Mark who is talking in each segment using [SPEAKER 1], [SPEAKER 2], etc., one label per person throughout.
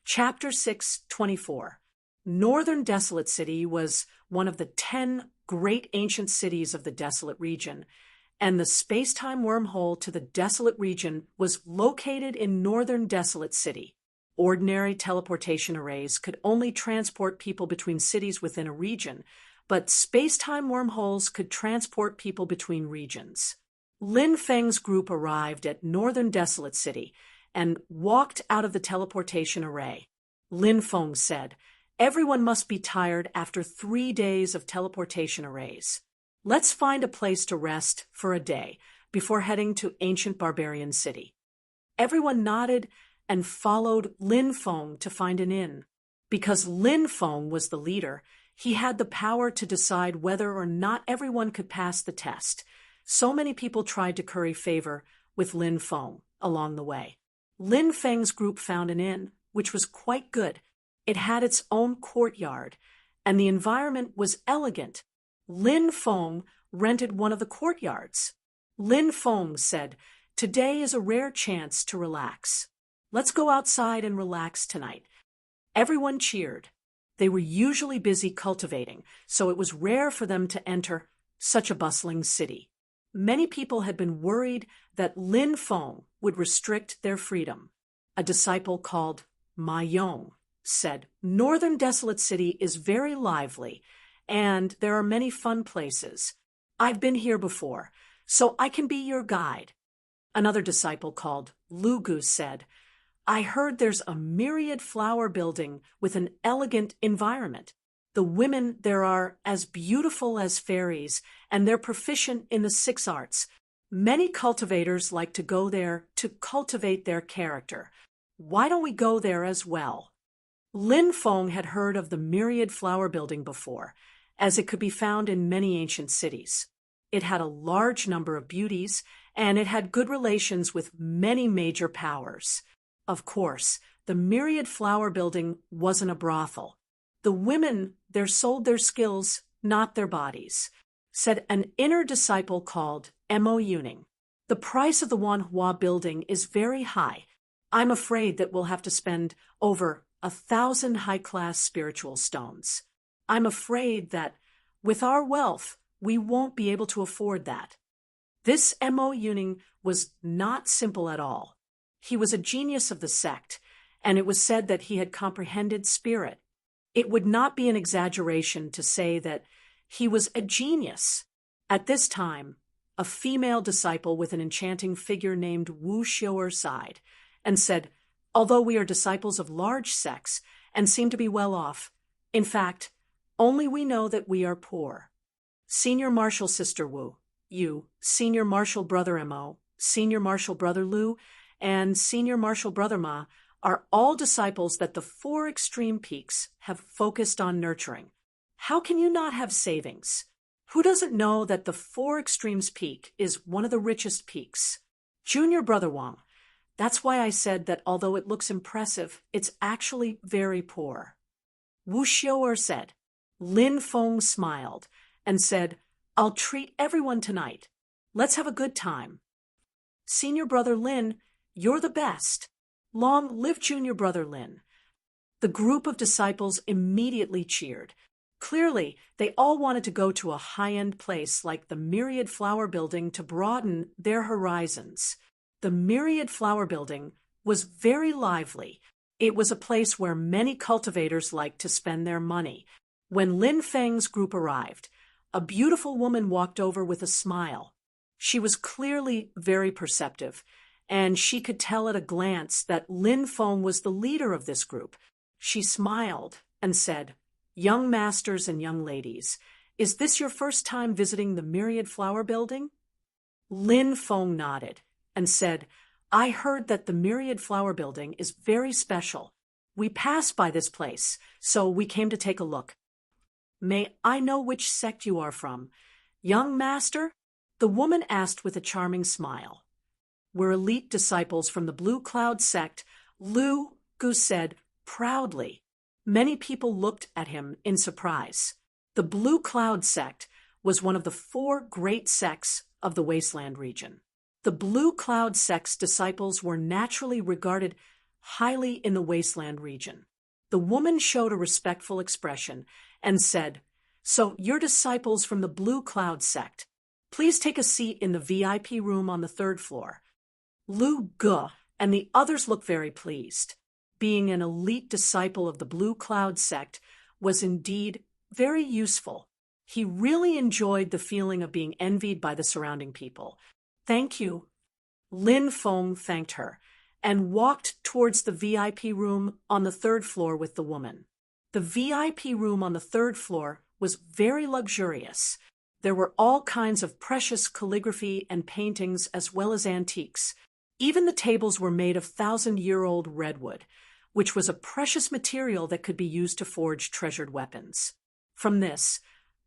[SPEAKER 1] Chapter 6:24. Northern Desolate City was one of the 10 great ancient cities of the Desolate region, and the space-time wormhole to the Desolate region was located in Northern Desolate City. Ordinary teleportation arrays could only transport people between cities within a region, but space-time wormholes could transport people between regions. Lin Feng's group arrived at Northern Desolate City and walked out of the teleportation array. Lin Feng said, "Everyone must be tired after 3 days of teleportation arrays. Let's find a place to rest for a day before heading to ancient barbarian city." Everyone nodded and followed Lin Feng to find an inn. Because Lin Feng was the leader, he had the power to decide whether or not everyone could pass the test. So many people tried to curry favor with Lin Feng along the way. Lin Feng's group found an inn, which was quite good. It had its own courtyard, and the environment was elegant. Lin Feng rented one of the courtyards. Lin Feng said, "Today is a rare chance to relax. Let's go outside and relax tonight." Everyone cheered. They were usually busy cultivating, so it was rare for them to enter such a bustling city. Many people had been worried that Lin Feng would restrict their freedom. A disciple called Ma Yong said, "Northern Desolate City is very lively, and there are many fun places. I've been here before, so I can be your guide." Another disciple called Lu Gu said, "I heard there's a myriad flower building with an elegant environment. The women there are as beautiful as fairies, and they're proficient in the 6 arts. Many cultivators like to go there to cultivate their character. Why don't we go there as well?" Lin Feng had heard of the myriad flower building before, as it could be found in many ancient cities. It had a large number of beauties, and it had good relations with many major powers. Of course, the myriad flower building wasn't a brothel. The women there sold their skills, not their bodies, said an inner disciple called Mo Yuning. "The price of the Wanhua building is very high. I'm afraid that we'll have to spend over 1,000 high-class spiritual stones. I'm afraid that with our wealth, we won't be able to afford that." This Mo Yuning was not simple at all. He was a genius of the sect, and it was said that he had comprehended spirit. It would not be an exaggeration to say that he was a genius. At this time, a female disciple with an enchanting figure named Wu Xiu'er sighed and said, "Although we are disciples of large sects and seem to be well off, in fact, only we know that we are poor. Senior Marshal Sister Wu, you, Senior Marshal Brother Mo, Senior Marshal Brother Lu, and Senior Marshal Brother Ma are all disciples that the 4 extreme peaks have focused on nurturing. How can you not have savings? Who doesn't know that the 4 extremes peak is one of the richest peaks? Junior Brother Wang, that's why I said that although it looks impressive, it's actually very poor." Wu Xiu'er said. Lin Feng smiled and said, "I'll treat everyone tonight. Let's have a good time." "Senior Brother Lin, you're the best. Long live Junior Brother Lin." The group of disciples immediately cheered. Clearly, they all wanted to go to a high-end place like the Myriad Flower Building to broaden their horizons. The Myriad Flower Building was very lively. It was a place where many cultivators liked to spend their money. When Lin Feng's group arrived, a beautiful woman walked over with a smile. She was clearly very perceptive, and she could tell at a glance that Lin Feng was the leader of this group. She smiled and said, "Young masters and young ladies, is this your first time visiting the Myriad Flower Building?" Lin Feng nodded and said, "I heard that the Myriad Flower Building is very special. We passed by this place, so we came to take a look. May I know which sect you are from, young master?" The woman asked with a charming smile. "We're elite disciples from the Blue Cloud sect," Lu Gu said proudly. Many people looked at him in surprise. The Blue Cloud sect was one of the 4 great sects of the Wasteland region. The Blue Cloud sect's disciples were naturally regarded highly in the wasteland region. The woman showed a respectful expression and said, "So you're disciples from the Blue Cloud sect. Please take a seat in the VIP room on the third floor." Lu Ge and the others looked very pleased. Being an elite disciple of the Blue Cloud sect was indeed very useful. He really enjoyed the feeling of being envied by the surrounding people. "Thank you." Lin Feng thanked her and walked towards the VIP room on the third floor with the woman. The VIP room on the third floor was very luxurious. There were all kinds of precious calligraphy and paintings as well as antiques. Even the tables were made of 1,000-year-old redwood, which was a precious material that could be used to forge treasured weapons. From this,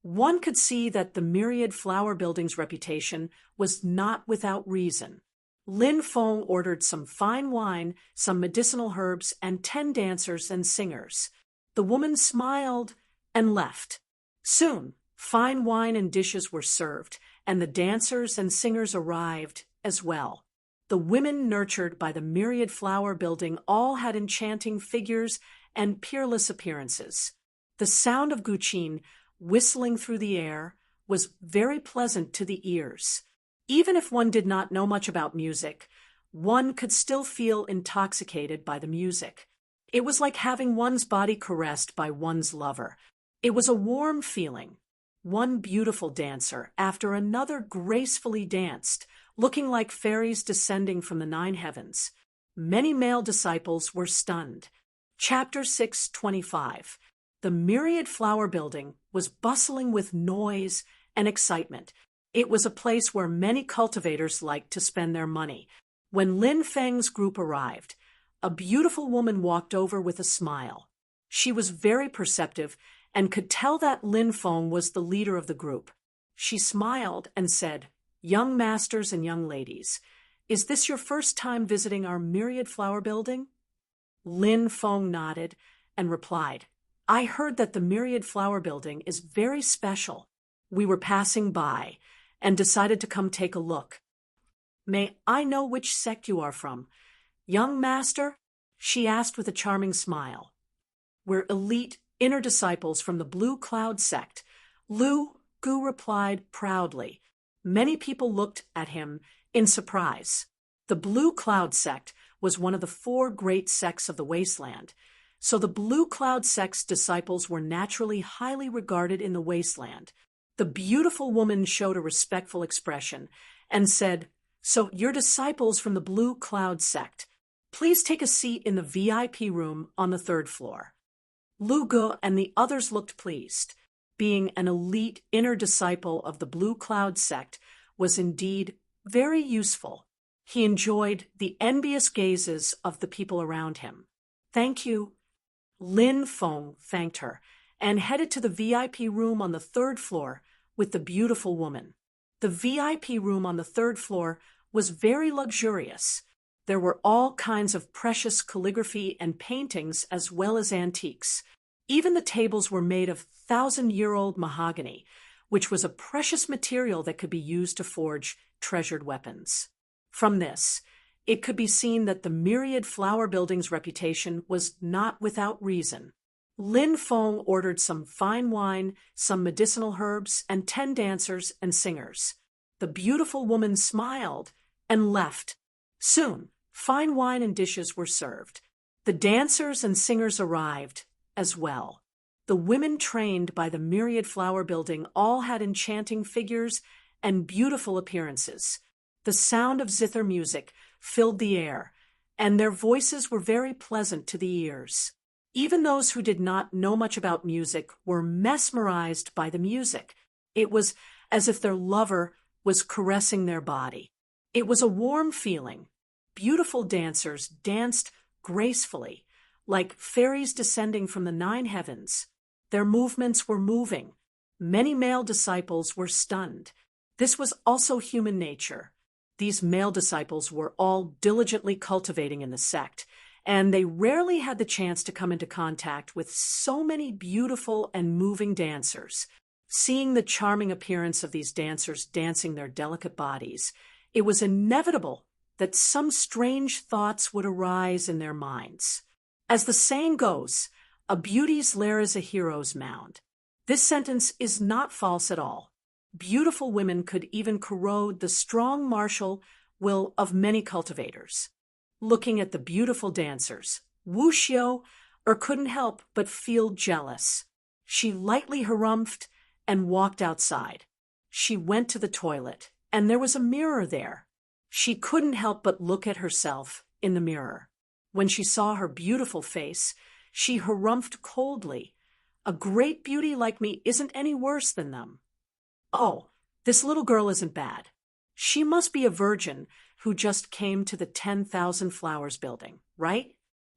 [SPEAKER 1] one could see that the myriad flower building's reputation was not without reason. Lin Feng ordered some fine wine, some medicinal herbs, and 10 dancers and singers. The woman smiled and left. Soon, fine wine and dishes were served, and the dancers and singers arrived as well. The women nurtured by the myriad flower building all had enchanting figures and peerless appearances. The sound of Guqin whistling through the air was very pleasant to the ears. Even if one did not know much about music, one could still feel intoxicated by the music. It was like having one's body caressed by one's lover. It was a warm feeling. One beautiful dancer after another gracefully danced, looking like fairies descending from the 9 heavens. Many male disciples were stunned. Chapter 6:25. The myriad flower building was bustling with noise and excitement. It was a place where many cultivators liked to spend their money. When Lin Feng's group arrived, a beautiful woman walked over with a smile. She was very perceptive and could tell that Lin Feng was the leader of the group. She smiled and said, "Young masters and young ladies, is this your first time visiting our myriad flower building?" Lin Feng nodded and replied, "I heard that the myriad flower building is very special. We were passing by and decided to come take a look." "May I know which sect you are from, young master?" she asked with a charming smile. "We're elite inner disciples from the Blue Cloud sect," Lu Gu replied proudly. Many people looked at him in surprise. The Blue Cloud sect was one of the 4 great sects of the wasteland, so the Blue Cloud sect's disciples were naturally highly regarded in the wasteland. The beautiful woman showed a respectful expression and said, "So you're disciples from the Blue Cloud sect. Please take a seat in the VIP room on the 3rd floor." Lu Ge and the others looked pleased. Being an elite inner disciple of the Blue Cloud sect was indeed very useful. He enjoyed the envious gazes of the people around him. "Thank you." Lin Feng thanked her and headed to the VIP room on the 3rd floor with the beautiful woman. The VIP room on the 3rd floor was very luxurious. There were all kinds of precious calligraphy and paintings as well as antiques. Even the tables were made of 1,000-year-old mahogany, which was a precious material that could be used to forge treasured weapons. From this, it could be seen that the myriad flower building's reputation was not without reason. Lin Feng ordered some fine wine, some medicinal herbs, and 10 dancers and singers. The beautiful woman smiled and left. Soon, fine wine and dishes were served. The dancers and singers arrived as well. The women trained by the myriad flower building all had enchanting figures and beautiful appearances. The sound of zither music filled the air, and their voices were very pleasant to the ears. Even those who did not know much about music were mesmerized by the music. It was as if their lover was caressing their body. It was a warm feeling. Beautiful dancers danced gracefully, like fairies descending from the 9 heavens. Their movements were moving. Many male disciples were stunned. This was also human nature. These male disciples were all diligently cultivating in the sect, and they rarely had the chance to come into contact with so many beautiful and moving dancers. Seeing the charming appearance of these dancers dancing their delicate bodies, it was inevitable that some strange thoughts would arise in their minds. As the saying goes, a beauty's lair is a hero's mound. This sentence is not false at all. Beautiful women could even corrode the strong martial will of many cultivators. Looking at the beautiful dancers, Wu Xiao couldn't help but feel jealous. She lightly harumphed and walked outside. She went to the toilet, and there was a mirror there. She couldn't help but look at herself in the mirror. When she saw her beautiful face, she harumphed coldly. A great beauty like me isn't any worse than them. Oh, this little girl isn't bad. She must be a virgin who just came to the 10,000 Flowers building, right?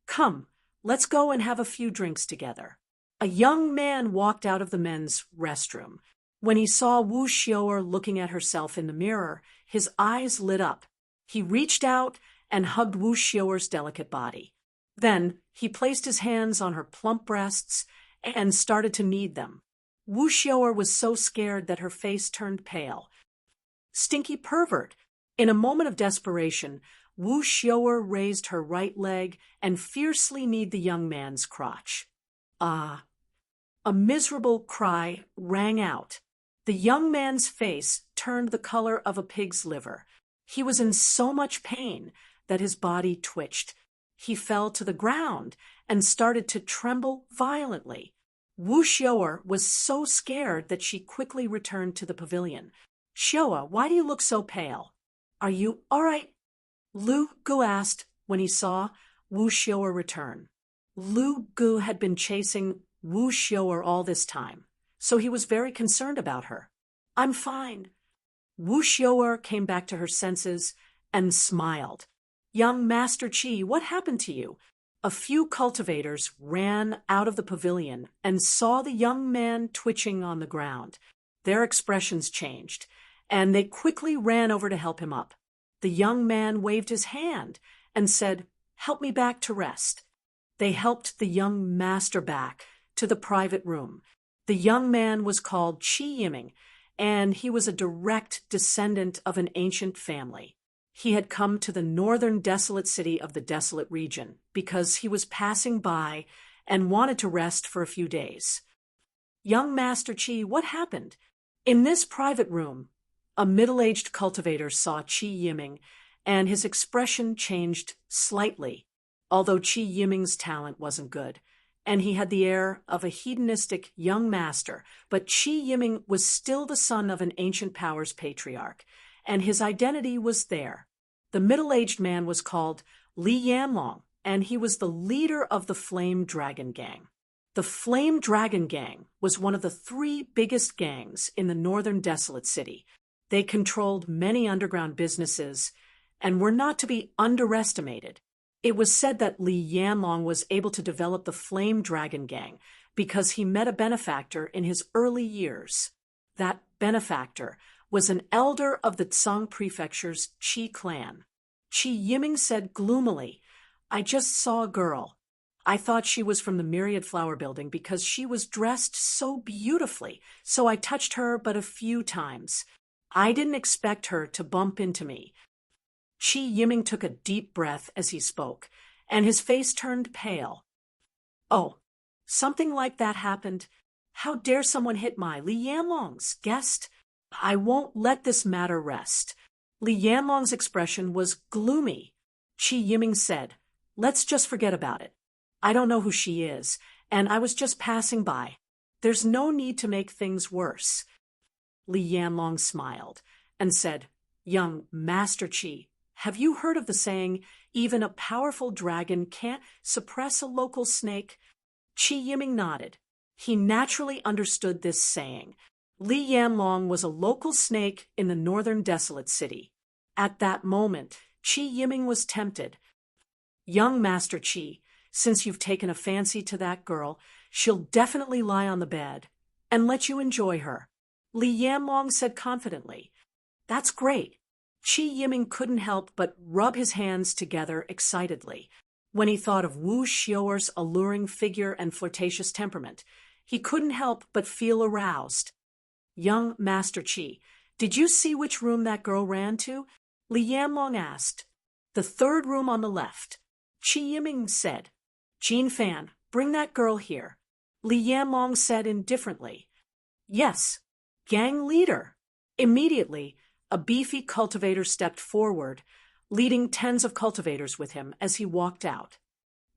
[SPEAKER 1] Come, let's go and have a few drinks together. A young man walked out of the men's restroom. When he saw Wu Xiao looking at herself in the mirror, his eyes lit up. He reached out and hugged Wu Xiao's delicate body. Then he placed his hands on her plump breasts and started to knead them. Wu Xiao was so scared that her face turned pale. Stinky pervert! In a moment of desperation, Wu Xiao raised her right leg and fiercely kneed the young man's crotch. Ah! A miserable cry rang out. The young man's face turned the color of a pig's liver. He was in so much pain that his body twitched. He fell to the ground and started to tremble violently. Wu Xiao was so scared that she quickly returned to the pavilion. "Xiao, why do you look so pale? Are you all right?" Lu Gu asked when he saw Wu Xiao return. Lu Gu had been chasing Wu Xiao all this time, so he was very concerned about her. "I'm fine." Wu Xiao came back to her senses and smiled. "Young Master Qi, what happened to you?" A few cultivators ran out of the pavilion and saw the young man twitching on the ground. Their expressions changed, and they quickly ran over to help him up. The young man waved his hand and said, "Help me back to rest." They helped the young master back to the private room. The young man was called Qi Yiming, and he was a direct descendant of an ancient family. He had come to the northern desolate city of the desolate region because he was passing by and wanted to rest for a few days. "Young Master Qi, what happened?" In this private room, a middle-aged cultivator saw Qi Yiming, and his expression changed slightly, although Qi Yiming's talent wasn't good, and he had the air of a hedonistic young master, but Qi Yiming was still the son of an ancient power's patriarch, and his identity was there. The middle-aged man was called Li Yanlong, and he was the leader of the Flame Dragon Gang. The Flame Dragon Gang was one of the 3 biggest gangs in the northern desolate city. They controlled many underground businesses and were not to be underestimated. It was said that Li Yanlong was able to develop the Flame Dragon Gang because he met a benefactor in his early years. That benefactor was an elder of the Tsang Prefecture's Qi clan. Qi Yiming said gloomily, "I just saw a girl. I thought she was from the Myriad Flower Building because she was dressed so beautifully, so I touched her but a few times. I didn't expect her to bump into me." Qi Yiming took a deep breath as he spoke, and his face turned pale. "Oh, something like that happened. How dare someone hit my Li Yanlong's guest? I won't let this matter rest." Li Yanlong's expression was gloomy. Qi Yiming said, "Let's just forget about it. I don't know who she is, and I was just passing by. There's no need to make things worse." Li Yanlong smiled and said, "Young Master Qi, have you heard of the saying, 'Even a powerful dragon can't suppress a local snake'?" Qi Yiming nodded. He naturally understood this saying. Li Yanlong was a local snake in the northern desolate city. At that moment, Qi Yiming was tempted. "Young Master Qi, since you've taken a fancy to that girl, she'll definitely lie on the bed and let you enjoy her." Li Yanlong said confidently. "That's great." Qi Yiming couldn't help but rub his hands together excitedly. When he thought of Wu Xiao's alluring figure and flirtatious temperament, he couldn't help but feel aroused. "Young Master Qi, did you see which room that girl ran to?" Li Yanlong asked. The third room on the left. Chi Yiming said. Jean Fan, bring that girl here. Li Yanlong said indifferently. Yes, gang leader. Immediately, a beefy cultivator stepped forward, leading tens of cultivators with him as he walked out.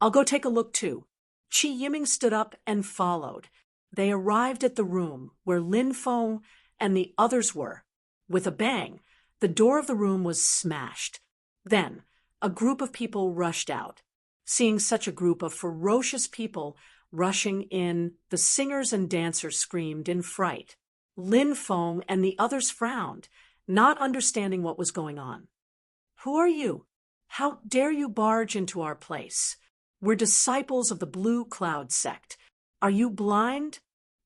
[SPEAKER 1] I'll go take a look too. Chi Yiming stood up and followed. They arrived at the room where Lin Feng and the others were. With a bang, the door of the room was smashed. Then, a group of people rushed out. Seeing such a group of ferocious people rushing in, the singers and dancers screamed in fright. Lin Feng and the others frowned, not understanding what was going on. Who are you? How dare you barge into our place? We're disciples of the Blue Cloud sect. Are you blind?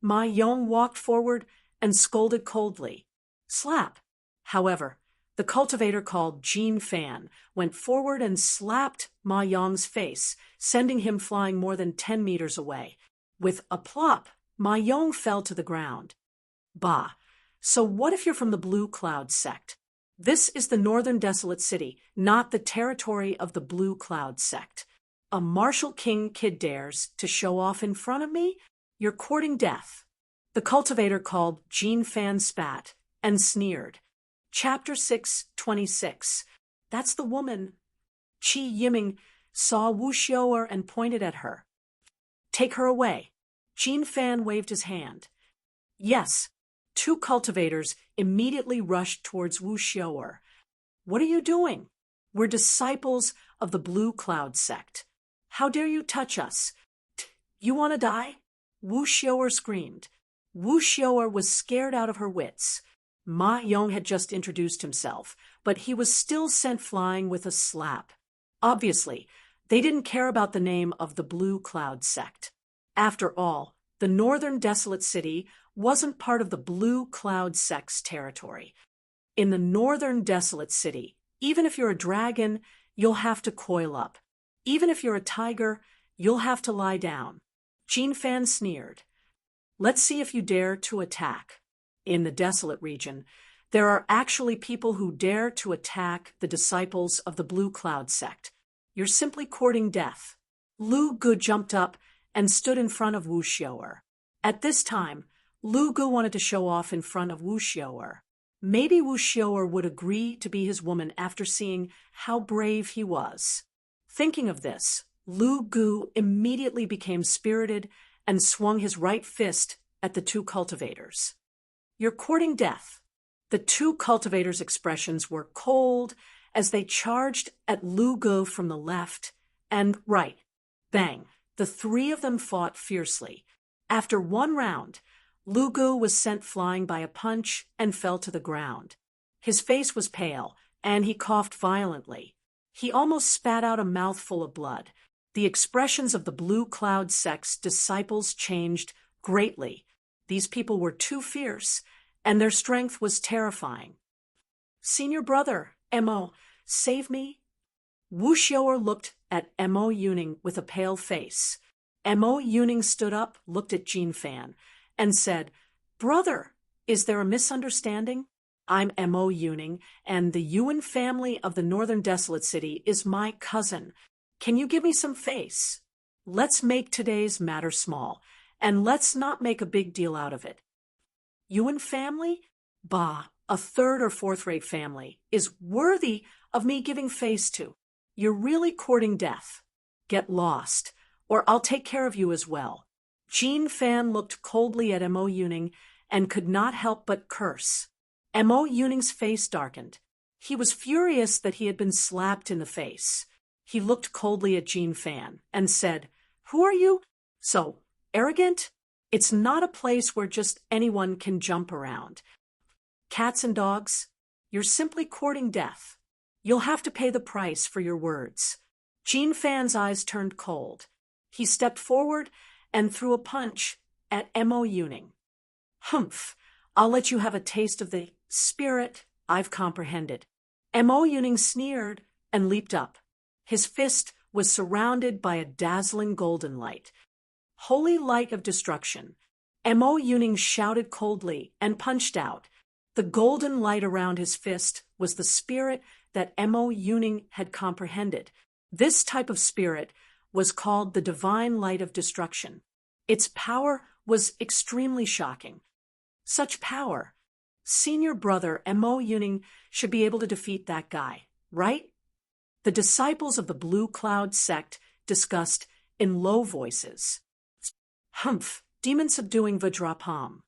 [SPEAKER 1] Ma Yong walked forward and scolded coldly. Slap. However, the cultivator called Jean Fan went forward and slapped Ma Yong's face, sending him flying more than 10 meters away. With a plop, Ma Yong fell to the ground. Bah, so what if you're from the Blue Cloud sect? This is the Northern Desolate City, not the territory of the Blue Cloud sect. A martial king kid dares to show off in front of me? You're courting death. The cultivator called Jean Fan spat and sneered. Chapter 6:26. That's the woman. Chi Yiming saw Wu Xiaoer and pointed at her. Take her away. Jean Fan waved his hand. Yes. Two cultivators immediately rushed towards Wu Xiaoer. What are you doing? We're disciples of the Blue Cloud sect. How dare you touch us? You want to die? Wu Xiaoer screamed. Wu Xiaoer was scared out of her wits. Ma Yong had just introduced himself, but he was still sent flying with a slap. Obviously, they didn't care about the name of the Blue Cloud sect. After all, the Northern Desolate City wasn't part of the Blue Cloud sect's territory. In the Northern Desolate City, even if you're a dragon, you'll have to coil up. Even if you're a tiger, you'll have to lie down. Jean Fan sneered. Let's see if you dare to attack. In the Desolate region, there are actually people who dare to attack the disciples of the Blue Cloud sect. You're simply courting death. Lu Gu jumped up and stood in front of Wu Xiaoer. At this time, Lu Gu wanted to show off in front of Wu Xiaoer. Maybe Wu Xiaoer would agree to be his woman after seeing how brave he was. Thinking of this, Lu Gu immediately became spirited and swung his right fist at the two cultivators. You're courting death. The two cultivators' expressions were cold as they charged at Lu Gu from the left and right. Bang! The three of them fought fiercely. After one round, Lu Gu was sent flying by a punch and fell to the ground. His face was pale, and he coughed violently. He almost spat out a mouthful of blood. The expressions of the Blue Cloud sect's disciples changed greatly. These people were too fierce, and their strength was terrifying. Senior brother, Mo, save me. Wu Xiaoer looked at Mo Yuning with a pale face. Mo Yuning stood up, looked at Jean Fan, and said, Brother, is there a misunderstanding? I'm Mo Yuning, and the Yuan family of the Northern Desolate City is my cousin. Can you give me some face? Let's make today's matter small, and let's not make a big deal out of it. Yuan family? Bah, a third or fourth-rate family is worthy of me giving face to. You're really courting death. Get lost, or I'll take care of you as well. Jean Fan looked coldly at Mo Yuning and could not help but curse. Mo Yuning's face darkened. He was furious that he had been slapped in the face. He looked coldly at Jean Fan and said, Who are you? So arrogant? It's not a place where just anyone can jump around. Cats and dogs, you're simply courting death. You'll have to pay the price for your words. Jean Fan's eyes turned cold. He stepped forward and threw a punch at Mo Yuning. Humph, I'll let you have a taste of the spirit I've comprehended. Mo Yuning sneered and leaped up. His fist was surrounded by a dazzling golden light. Holy light of destruction. Mo Yuning shouted coldly and punched out. The golden light around his fist was the spirit that Mo Yuning had comprehended. This type of spirit was called the divine light of destruction. Its power was extremely shocking. Such power. Senior brother Mo Yuning should be able to defeat that guy, right? The disciples of the Blue Cloud sect discussed in low voices. Humph, demon subduing Vajrapam.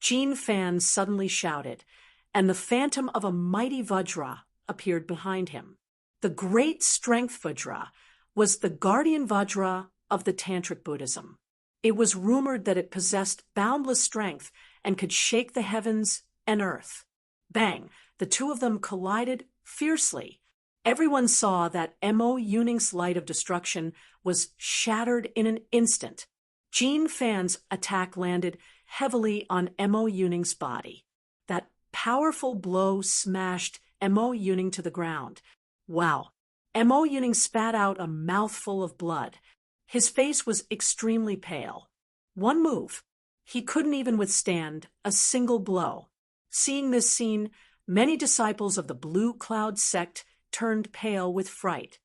[SPEAKER 1] Jin Fan suddenly shouted, and the phantom of a mighty Vajra appeared behind him. The great strength Vajra was the guardian Vajra of the Tantric Buddhism. It was rumored that it possessed boundless strength and could shake the heavens and earth. Bang! The two of them collided fiercely. Everyone saw that Mo Yuning's light of destruction was shattered in an instant. Jin Fan's attack landed heavily on Mo Yuning's body. That powerful blow smashed Mo Yuning to the ground. Wow! Mo Yuning spat out a mouthful of blood. His face was extremely pale. One move. He couldn't even withstand a single blow. Seeing this scene, many disciples of the Blue Cloud sect turned pale with fright.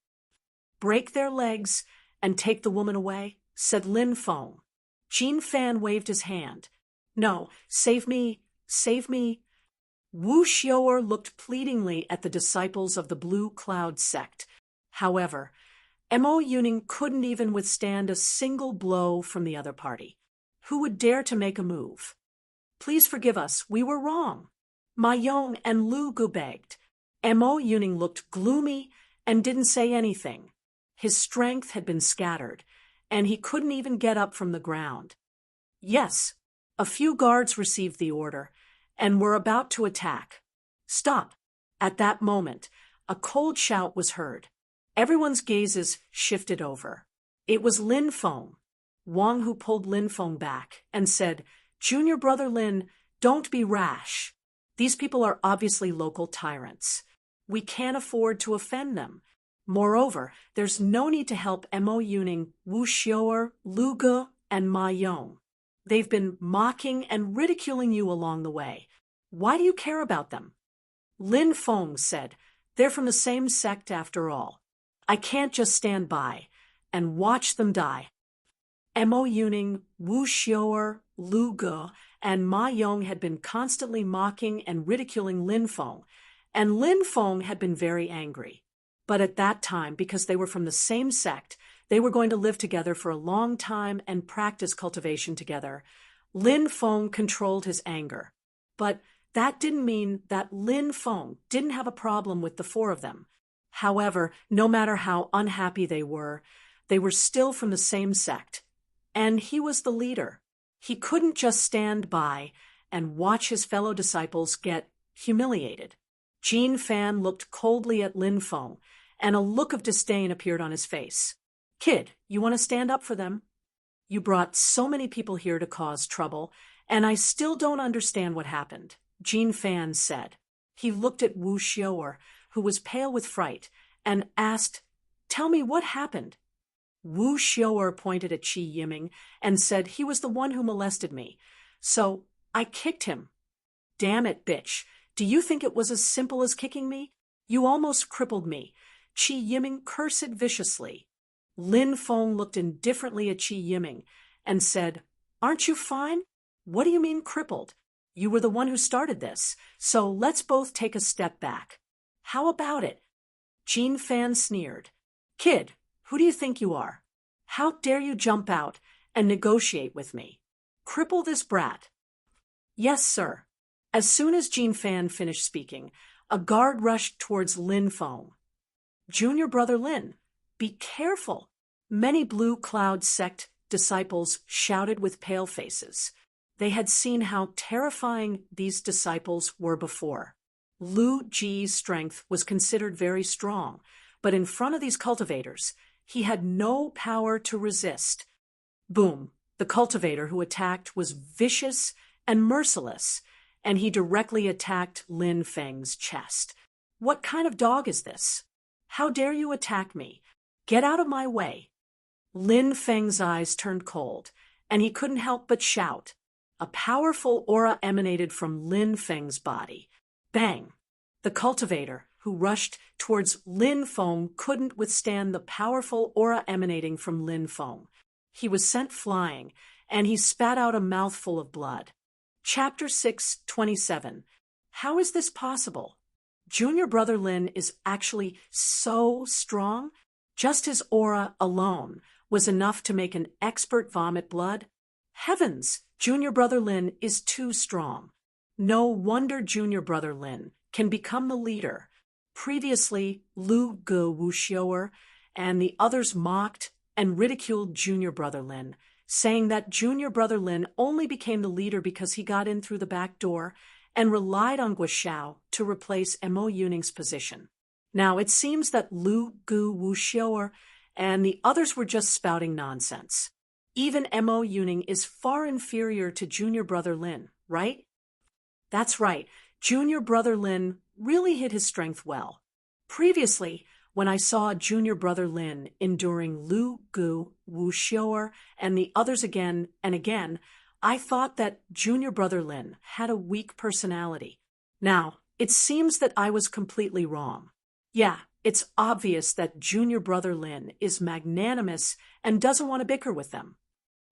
[SPEAKER 1] "Break their legs and take the woman away," said Lin Feng. Jin Fan waved his hand. "No, save me, save me." Wu Xiaoer looked pleadingly at the disciples of the Blue Cloud sect. However, Mo Yuning couldn't even withstand a single blow from the other party. Who would dare to make a move? "Please forgive us, we were wrong." Ma Yong and Lu Gu begged. Mo Yuning looked gloomy and didn't say anything. His strength had been scattered, and he couldn't even get up from the ground. Yes, a few guards received the order and were about to attack. "Stop!" At that moment, a cold shout was heard. Everyone's gazes shifted over. It was Lin Feng. Wang Hu pulled Lin Feng back and said, "Junior brother Lin, don't be rash. These people are obviously local tyrants. We can't afford to offend them. Moreover, there's no need to help Mo Yuning, Wu Xiaoer, Lu Ge, and Ma Yong. They've been mocking and ridiculing you along the way. Why do you care about them?" Lin Feng said, "They're from the same sect after all. I can't just stand by and watch them die." Mo Yuning, Wu Xiaoer, Lu Ge, and Ma Yong had been constantly mocking and ridiculing Lin Feng, and Lin Feng had been very angry. But at that time, because they were from the same sect, they were going to live together for a long time and practice cultivation together. Lin Feng controlled his anger. But that didn't mean that Lin Feng didn't have a problem with the four of them. However, no matter how unhappy they were still from the same sect. And he was the leader. He couldn't just stand by and watch his fellow disciples get humiliated. Jin Fan looked coldly at Lin Feng, and a look of disdain appeared on his face. "Kid, you want to stand up for them? You brought so many people here to cause trouble, and I still don't understand what happened," Jin Fan said. He looked at Wu Xiaoer, who was pale with fright, and asked, "Tell me what happened." Wu Xiaoer pointed at Qi Yiming and said he was the one who molested me, so I kicked him. "Damn it, bitch. Do you think it was as simple as kicking me? You almost crippled me." Qi Yiming cursed viciously. Lin Feng looked indifferently at Qi Yiming and said, "Aren't you fine? What do you mean crippled? You were the one who started this, so let's both take a step back." "How about it?" Jin Fan sneered. "Kid, who do you think you are? How dare you jump out and negotiate with me? Cripple this brat." "Yes, sir." As soon as Jin Fan finished speaking, a guard rushed towards Lin Feng. "Junior brother Lin, be careful." Many Blue Cloud sect disciples shouted with pale faces. They had seen how terrifying these disciples were before. Lu Ji's strength was considered very strong, but in front of these cultivators, he had no power to resist. Boom! The cultivator who attacked was vicious and merciless, and he directly attacked Lin Feng's chest. "What kind of dog is this? How dare you attack me? Get out of my way." Lin Feng's eyes turned cold, and he couldn't help but shout. A powerful aura emanated from Lin Feng's body. Bang! The cultivator, who rushed towards Lin Feng couldn't withstand the powerful aura emanating from Lin Feng. He was sent flying, and he spat out a mouthful of blood. Chapter 6:27. How is this possible? Junior brother Lin is actually so strong? Just his aura alone was enough to make an expert vomit blood? Heavens, junior brother Lin is too strong. No wonder junior brother Lin can become the leader. Previously, Lu Ge Wuxiuer and the others mocked and ridiculed junior brother Lin, saying that junior brother Lin only became the leader because he got in through the back door and relied on Guo to replace Mo Yuning's position. Now, it seems that Lu Ge Wuxiuer and the others were just spouting nonsense. Even Mo Yuning is far inferior to junior brother Lin, right? That's right, junior brother Lin really hid his strength well. Previously, when I saw junior brother Lin enduring Lu Ge Wuxiuer and the others again and again, I thought that junior brother Lin had a weak personality. Now, it seems that I was completely wrong. Yeah, it's obvious that junior brother Lin is magnanimous and doesn't want to bicker with them.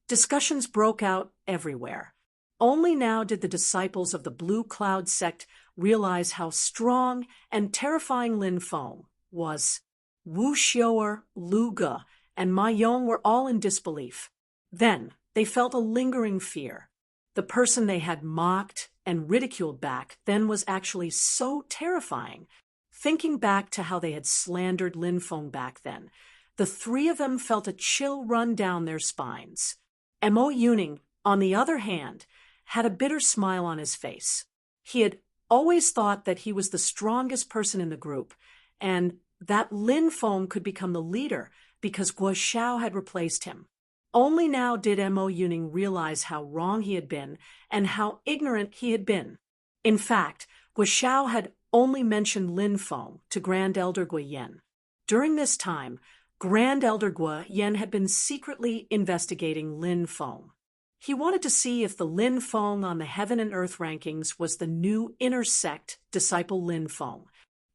[SPEAKER 1] Discussions broke out everywhere. Only now did the disciples of the Blue Cloud sect realize how strong and terrifying Lin Feng was. Wu Xiuer, Lu Ge, and Ma Yong were all in disbelief. Then they felt a lingering fear. The person they had mocked and ridiculed back then was actually so terrifying. Thinking back to how they had slandered Lin Feng back then, the three of them felt a chill run down their spines. Mo Yuning, on the other hand, had a bitter smile on his face. He had always thought that he was the strongest person in the group, and that Lin Feng could become the leader because Guo Xiao had replaced him. Only now did Mo Yuning realize how wrong he had been and how ignorant he had been. In fact, Guo Xiao had only mentioned Lin Feng to Grand Elder Guo Yan. During this time, Grand Elder Guo Yan had been secretly investigating Lin Feng. He wanted to see if the Lin Feng on the Heaven and Earth rankings was the new inner sect disciple Lin Feng.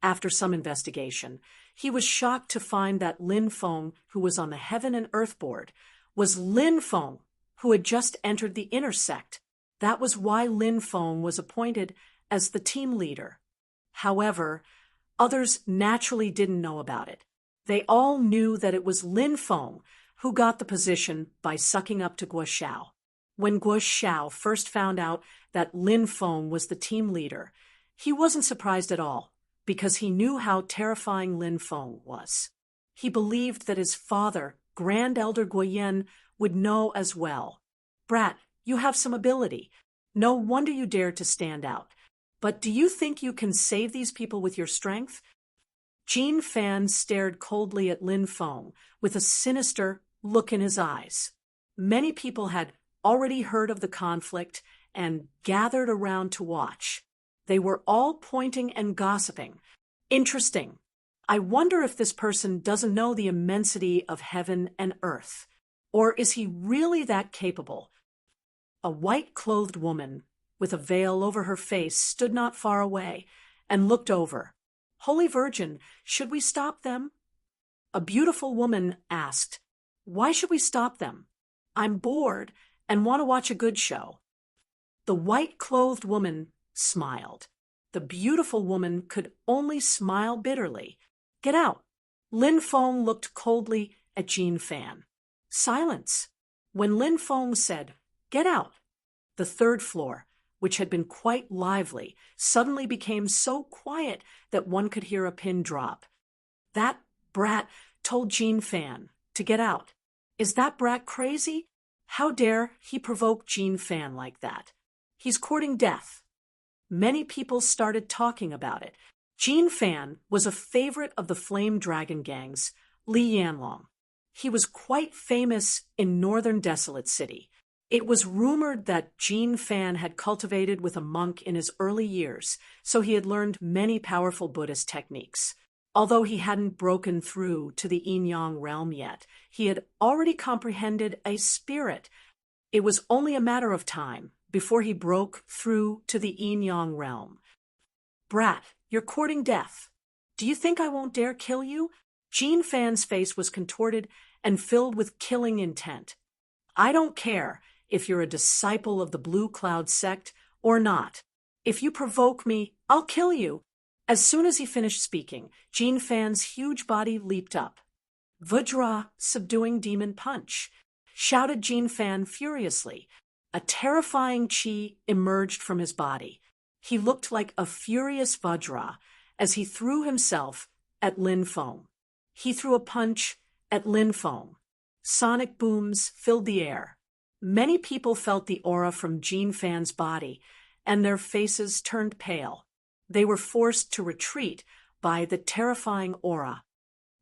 [SPEAKER 1] After some investigation, he was shocked to find that Lin Feng, who was on the Heaven and Earth board, was Lin Feng, who had just entered the inner sect. That was why Lin Feng was appointed as the team leader. However, others naturally didn't know about it. They all knew that it was Lin Feng who got the position by sucking up to Guo Xiao. When Guo Xiao first found out that Lin Feng was the team leader, he wasn't surprised at all, because he knew how terrifying Lin Feng was. He believed that his father, Grand Elder Guo Yan, would know as well. Brat, you have some ability. No wonder you dared to stand out. But do you think you can save these people with your strength? Jin Fan stared coldly at Lin Feng with a sinister look in his eyes. Many people had already heard of the conflict and gathered around to watch. They were all pointing and gossiping. Interesting. I wonder if this person doesn't know the immensity of heaven and earth. Or is he really that capable? A white-clothed woman with a veil over her face stood not far away and looked over. Holy Virgin, should we stop them? A beautiful woman asked, Why should we stop them? I'm bored and want to watch a good show. The white-clothed woman smiled. The beautiful woman could only smile bitterly. Get out. Lin Feng looked coldly at Jin Fan. Silence. When Lin Feng said, Get out, the third floor, which had been quite lively, suddenly became so quiet that one could hear a pin drop. That brat told Jin Fan to get out. Is that brat crazy? How dare he provoke Jin Fan like that? He's courting death. Many people started talking about it. Jin Fan was a favorite of the Flame Dragon Gang's Li Yanlong. He was quite famous in northern Desolate City. It was rumored that Jin Fan had cultivated with a monk in his early years, so he had learned many powerful Buddhist techniques. Although he hadn't broken through to the yin-yang realm yet, he had already comprehended a spirit. It was only a matter of time before he broke through to the yin-yang realm. Brat, you're courting death. Do you think I won't dare kill you? Jean Fan's face was contorted and filled with killing intent. I don't care if you're a disciple of the Blue Cloud sect or not. If you provoke me, I'll kill you. As soon as he finished speaking, Jean Fan's huge body leaped up. Vajra, subduing demon punch, shouted Jean Fan furiously. A terrifying chi emerged from his body. He looked like a furious Vajra as he threw himself at Lin Feng. He threw a punch at Lin Feng. Sonic booms filled the air. Many people felt the aura from Jean Fan's body, and their faces turned pale. They were forced to retreat by the terrifying aura.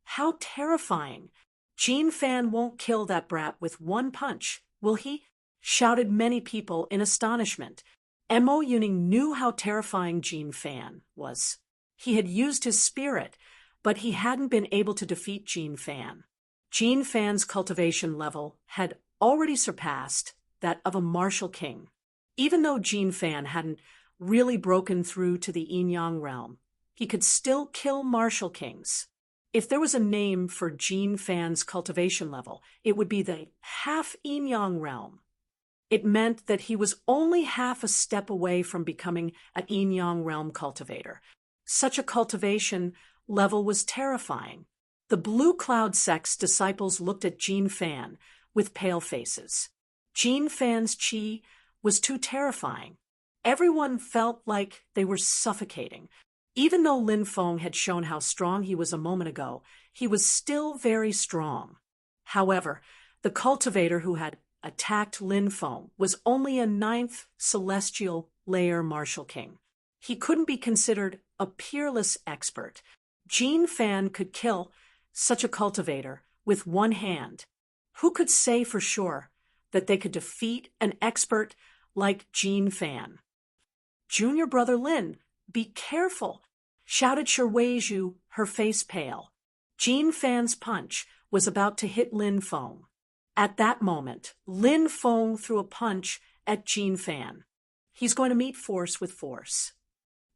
[SPEAKER 1] How terrifying! Jean Fan won't kill that brat with one punch, will he? Shouted many people in astonishment. Mo Yuning knew how terrifying Jean Fan was. He had used his spirit, but he hadn't been able to defeat Jean Fan. Jean Fan's cultivation level had already surpassed that of a martial king. Even though Jean Fan hadn't really broken through to the yin-yang realm, he could still kill martial kings. If there was a name for Jean Fan's cultivation level, it would be the half-yin-yang realm. It meant that he was only half a step away from becoming an yin-yang realm cultivator. Such a cultivation level was terrifying. The Blue Cloud sect's disciples looked at Jean Fan with pale faces. Jean Fan's chi was too terrifying. Everyone felt like they were suffocating. Even though Lin Feng had shown how strong he was a moment ago, he was still very strong. However, the cultivator who had attacked Lin Feng was only a 9th celestial layer martial king. He couldn't be considered a peerless expert. Jean Fan could kill such a cultivator with one hand. Who could say for sure that they could defeat an expert like Jean Fan? Junior brother Lin, be careful, shouted Sherweizhu, her face pale. Jean Fan's punch was about to hit Lin Feng. At that moment, Lin Feng threw a punch at Jean Fan. He's going to meet force with force.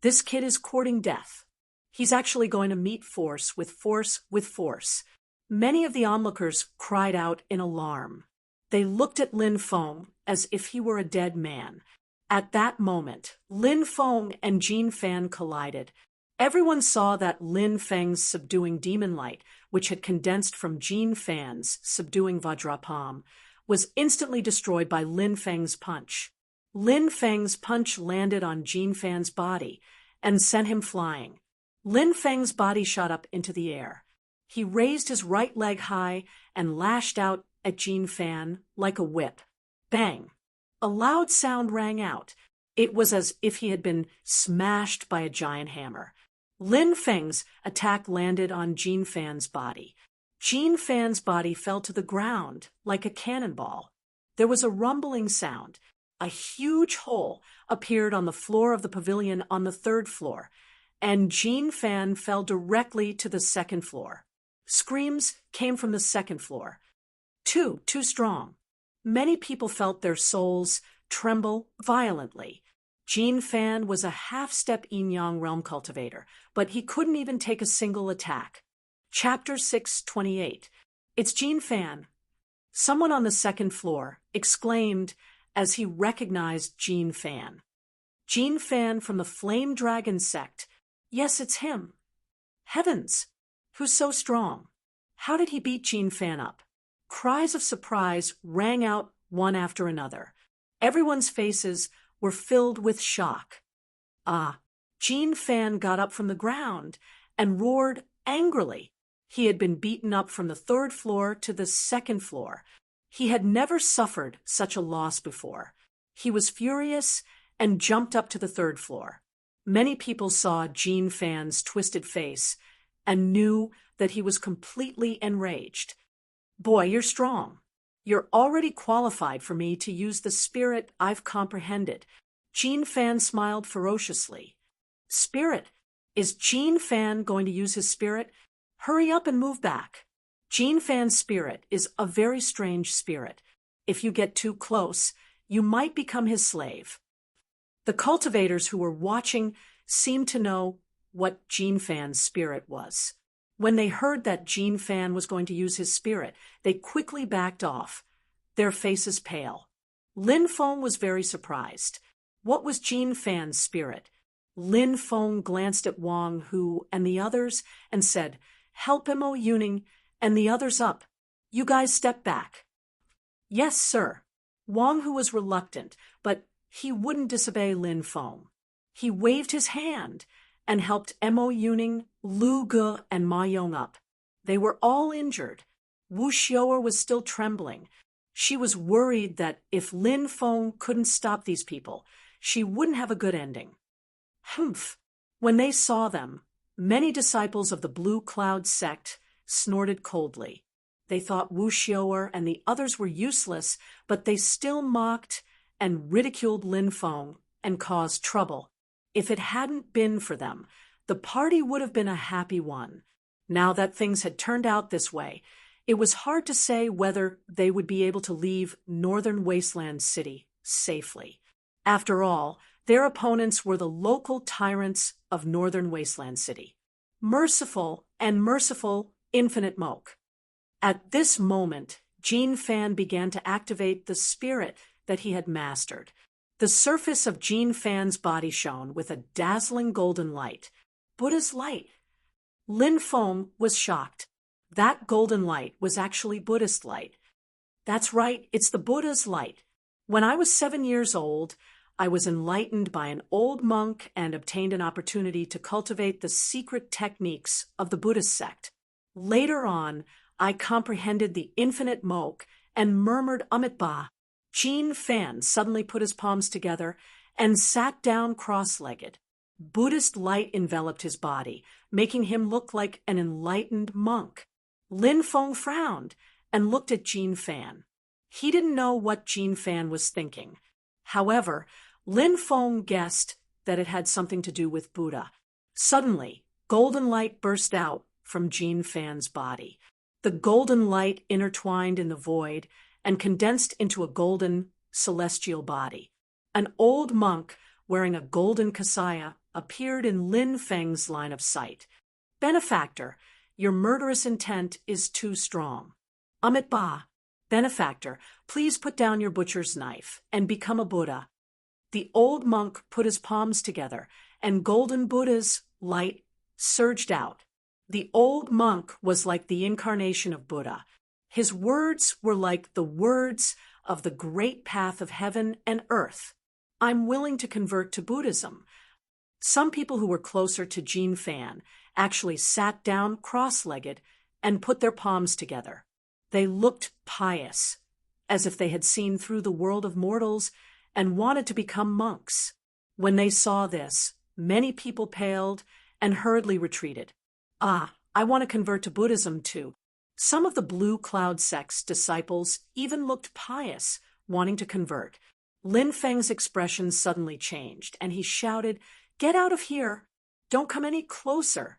[SPEAKER 1] This kid is courting death. He's actually going to meet force with force with force. Many of the onlookers cried out in alarm. They looked at Lin Feng as if he were a dead man. At that moment, Lin Feng and Jean Fan collided. Everyone saw that Lin Feng's subduing demon light, which had condensed from Jean Fan's subduing Vajrapam, was instantly destroyed by Lin Feng's punch. Lin Feng's punch landed on Jean Fan's body and sent him flying. Lin Feng's body shot up into the air. He raised his right leg high and lashed out at Jean Fan like a whip. Bang! A loud sound rang out. It was as if he had been smashed by a giant hammer. Lin Feng's attack landed on Jean Fan's body. Jean Fan's body fell to the ground like a cannonball. There was a rumbling sound. A huge hole appeared on the floor of the pavilion on the 3rd floor, and Jean Fan fell directly to the 2nd floor. Screams came from the 2nd floor. Too strong. Many people felt their souls tremble violently. Jean Fan was a half-step yin-yang realm cultivator, but he couldn't even take a single attack. Chapter 628. It's Jean Fan. Someone on the 2nd floor exclaimed as he recognized Jean Fan. Jean Fan from the Flame Dragon sect. Yes, it's him. Heavens! Who's so strong? How did he beat Jean Fan up? Cries of surprise rang out one after another. Everyone's faces were filled with shock. Jean Fan got up from the ground and roared angrily. He had been beaten up from the 3rd floor to the 2nd floor. He had never suffered such a loss before. He was furious and jumped up to the 3rd floor. Many people saw Jean Fan's twisted face and knew that he was completely enraged. Boy, you're strong. You're already qualified for me to use the spirit I've comprehended. Jean Fan smiled ferociously. Spirit? Is Jean Fan going to use his spirit? Hurry up and move back. Jean Fan's spirit is a very strange spirit. If you get too close, you might become his slave. The cultivators who were watching seemed to know what Jin Fan's spirit was. When they heard that Jin Fan was going to use his spirit, they quickly backed off, their faces pale. Lin Feng was very surprised. What was Jin Fan's spirit? Lin Feng glanced at Wang Hu and the others and said, "Help Mo Yuning and the others up. You guys step back." "Yes, sir." Wang Hu was reluctant, but he wouldn't disobey Lin Feng. He waved his hand and helped Mo Yuning, Lu Ge, and Ma Yong up. They were all injured. Wu Xiaoer was still trembling. She was worried that if Lin Feng couldn't stop these people, she wouldn't have a good ending. Humph! When they saw them, many disciples of the Blue Cloud sect snorted coldly. They thought Wu Xiaoer and the others were useless, but they still mocked and ridiculed Lin Feng and caused trouble. If it hadn't been for them, the party would have been a happy one. Now that things had turned out this way, it was hard to say whether they would be able to leave Northern Wasteland City safely. After all, their opponents were the local tyrants of Northern Wasteland City. Merciful and merciful Infinite Moke. At this moment, Jin Fan began to activate the spirit that he had mastered. The surface of Jin Fan's body shone with a dazzling golden light. Buddha's light. Lin Feng was shocked. That golden light was actually Buddhist light. That's right, it's the Buddha's light. When I was 7 years old, I was enlightened by an old monk and obtained an opportunity to cultivate the secret techniques of the Buddhist sect. Later on, I comprehended the infinite Moke and murmured Amitabha. Jin Fan suddenly put his palms together and sat down cross-legged. Buddhist light enveloped his body, making him look like an enlightened monk. Lin Feng frowned and looked at Jin Fan. He didn't know what Jin Fan was thinking. However, Lin Feng guessed that it had something to do with Buddha. Suddenly, golden light burst out from Jin Fan's body. The golden light intertwined in the void and condensed into a golden, celestial body. An old monk wearing a golden kasaya appeared in Lin Feng's line of sight. "Benefactor, your murderous intent is too strong." "Amitabha, benefactor, please put down your butcher's knife and become a Buddha." The old monk put his palms together, and golden Buddha's light surged out. The old monk was like the incarnation of Buddha. His words were like the words of the great path of heaven and earth. "I'm willing to convert to Buddhism." Some people who were closer to Jin Fan actually sat down cross-legged and put their palms together. They looked pious, as if they had seen through the world of mortals and wanted to become monks. When they saw this, many people paled and hurriedly retreated. "Ah, I want to convert to Buddhism too." Some of the Blue Cloud sect's disciples even looked pious, wanting to convert. Lin Feng's expression suddenly changed, and he shouted, "Get out of here! Don't come any closer!"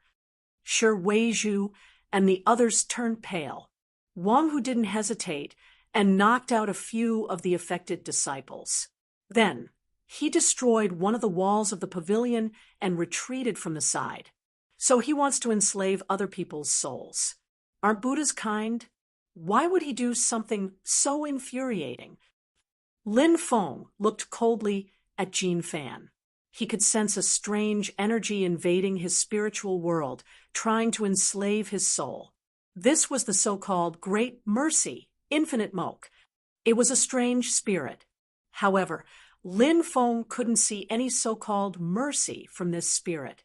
[SPEAKER 1] Shi Weizhu and the others turned pale. Wang Hu didn't hesitate and knocked out a few of the affected disciples. Then, he destroyed one of the walls of the pavilion and retreated from the side. So he wants to enslave other people's souls. Aren't Buddhas kind? Why would he do something so infuriating? Lin Feng looked coldly at Jin Fan. He could sense a strange energy invading his spiritual world, trying to enslave his soul. This was the so-called Great Mercy, Infinite Moke. It was a strange spirit. However, Lin Feng couldn't see any so-called mercy from this spirit.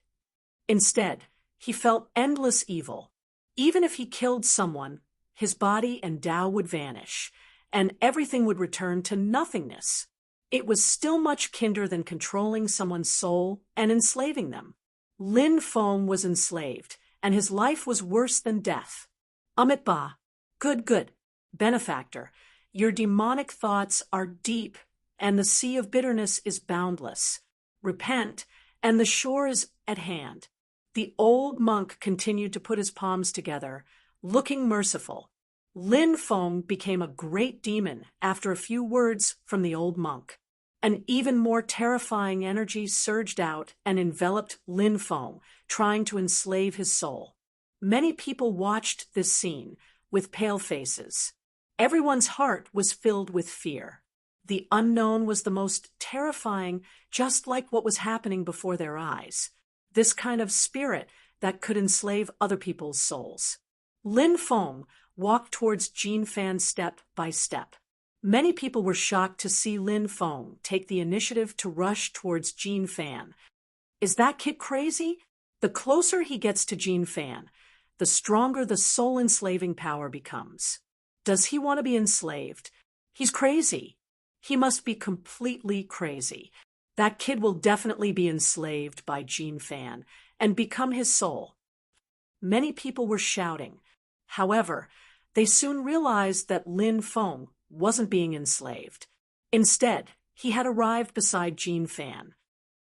[SPEAKER 1] Instead, he felt endless evil. Even if he killed someone, his body and Tao would vanish, and everything would return to nothingness. It was still much kinder than controlling someone's soul and enslaving them. Lin Feng was enslaved, and his life was worse than death. Amitabha, good, benefactor, your demonic thoughts are deep, and the sea of bitterness is boundless. Repent, and the shore is at hand. The old monk continued to put his palms together, looking merciful. Lin Feng became a great demon after a few words from the old monk. An even more terrifying energy surged out and enveloped Lin Feng, trying to enslave his soul. Many people watched this scene with pale faces. Everyone's heart was filled with fear. The unknown was the most terrifying, just like what was happening before their eyes. This kind of spirit that could enslave other people's souls. Lin Feng walked towards Jin Fan step by step. Many people were shocked to see Lin Feng take the initiative to rush towards Jin Fan. Is that kid crazy? The closer he gets to Jin Fan, the stronger the soul-enslaving power becomes. Does he want to be enslaved? He's crazy. He must be completely crazy. That kid will definitely be enslaved by Jin Fan and become his soul. Many people were shouting. However, they soon realized that Lin Feng wasn't being enslaved. Instead, he had arrived beside Jin Fan.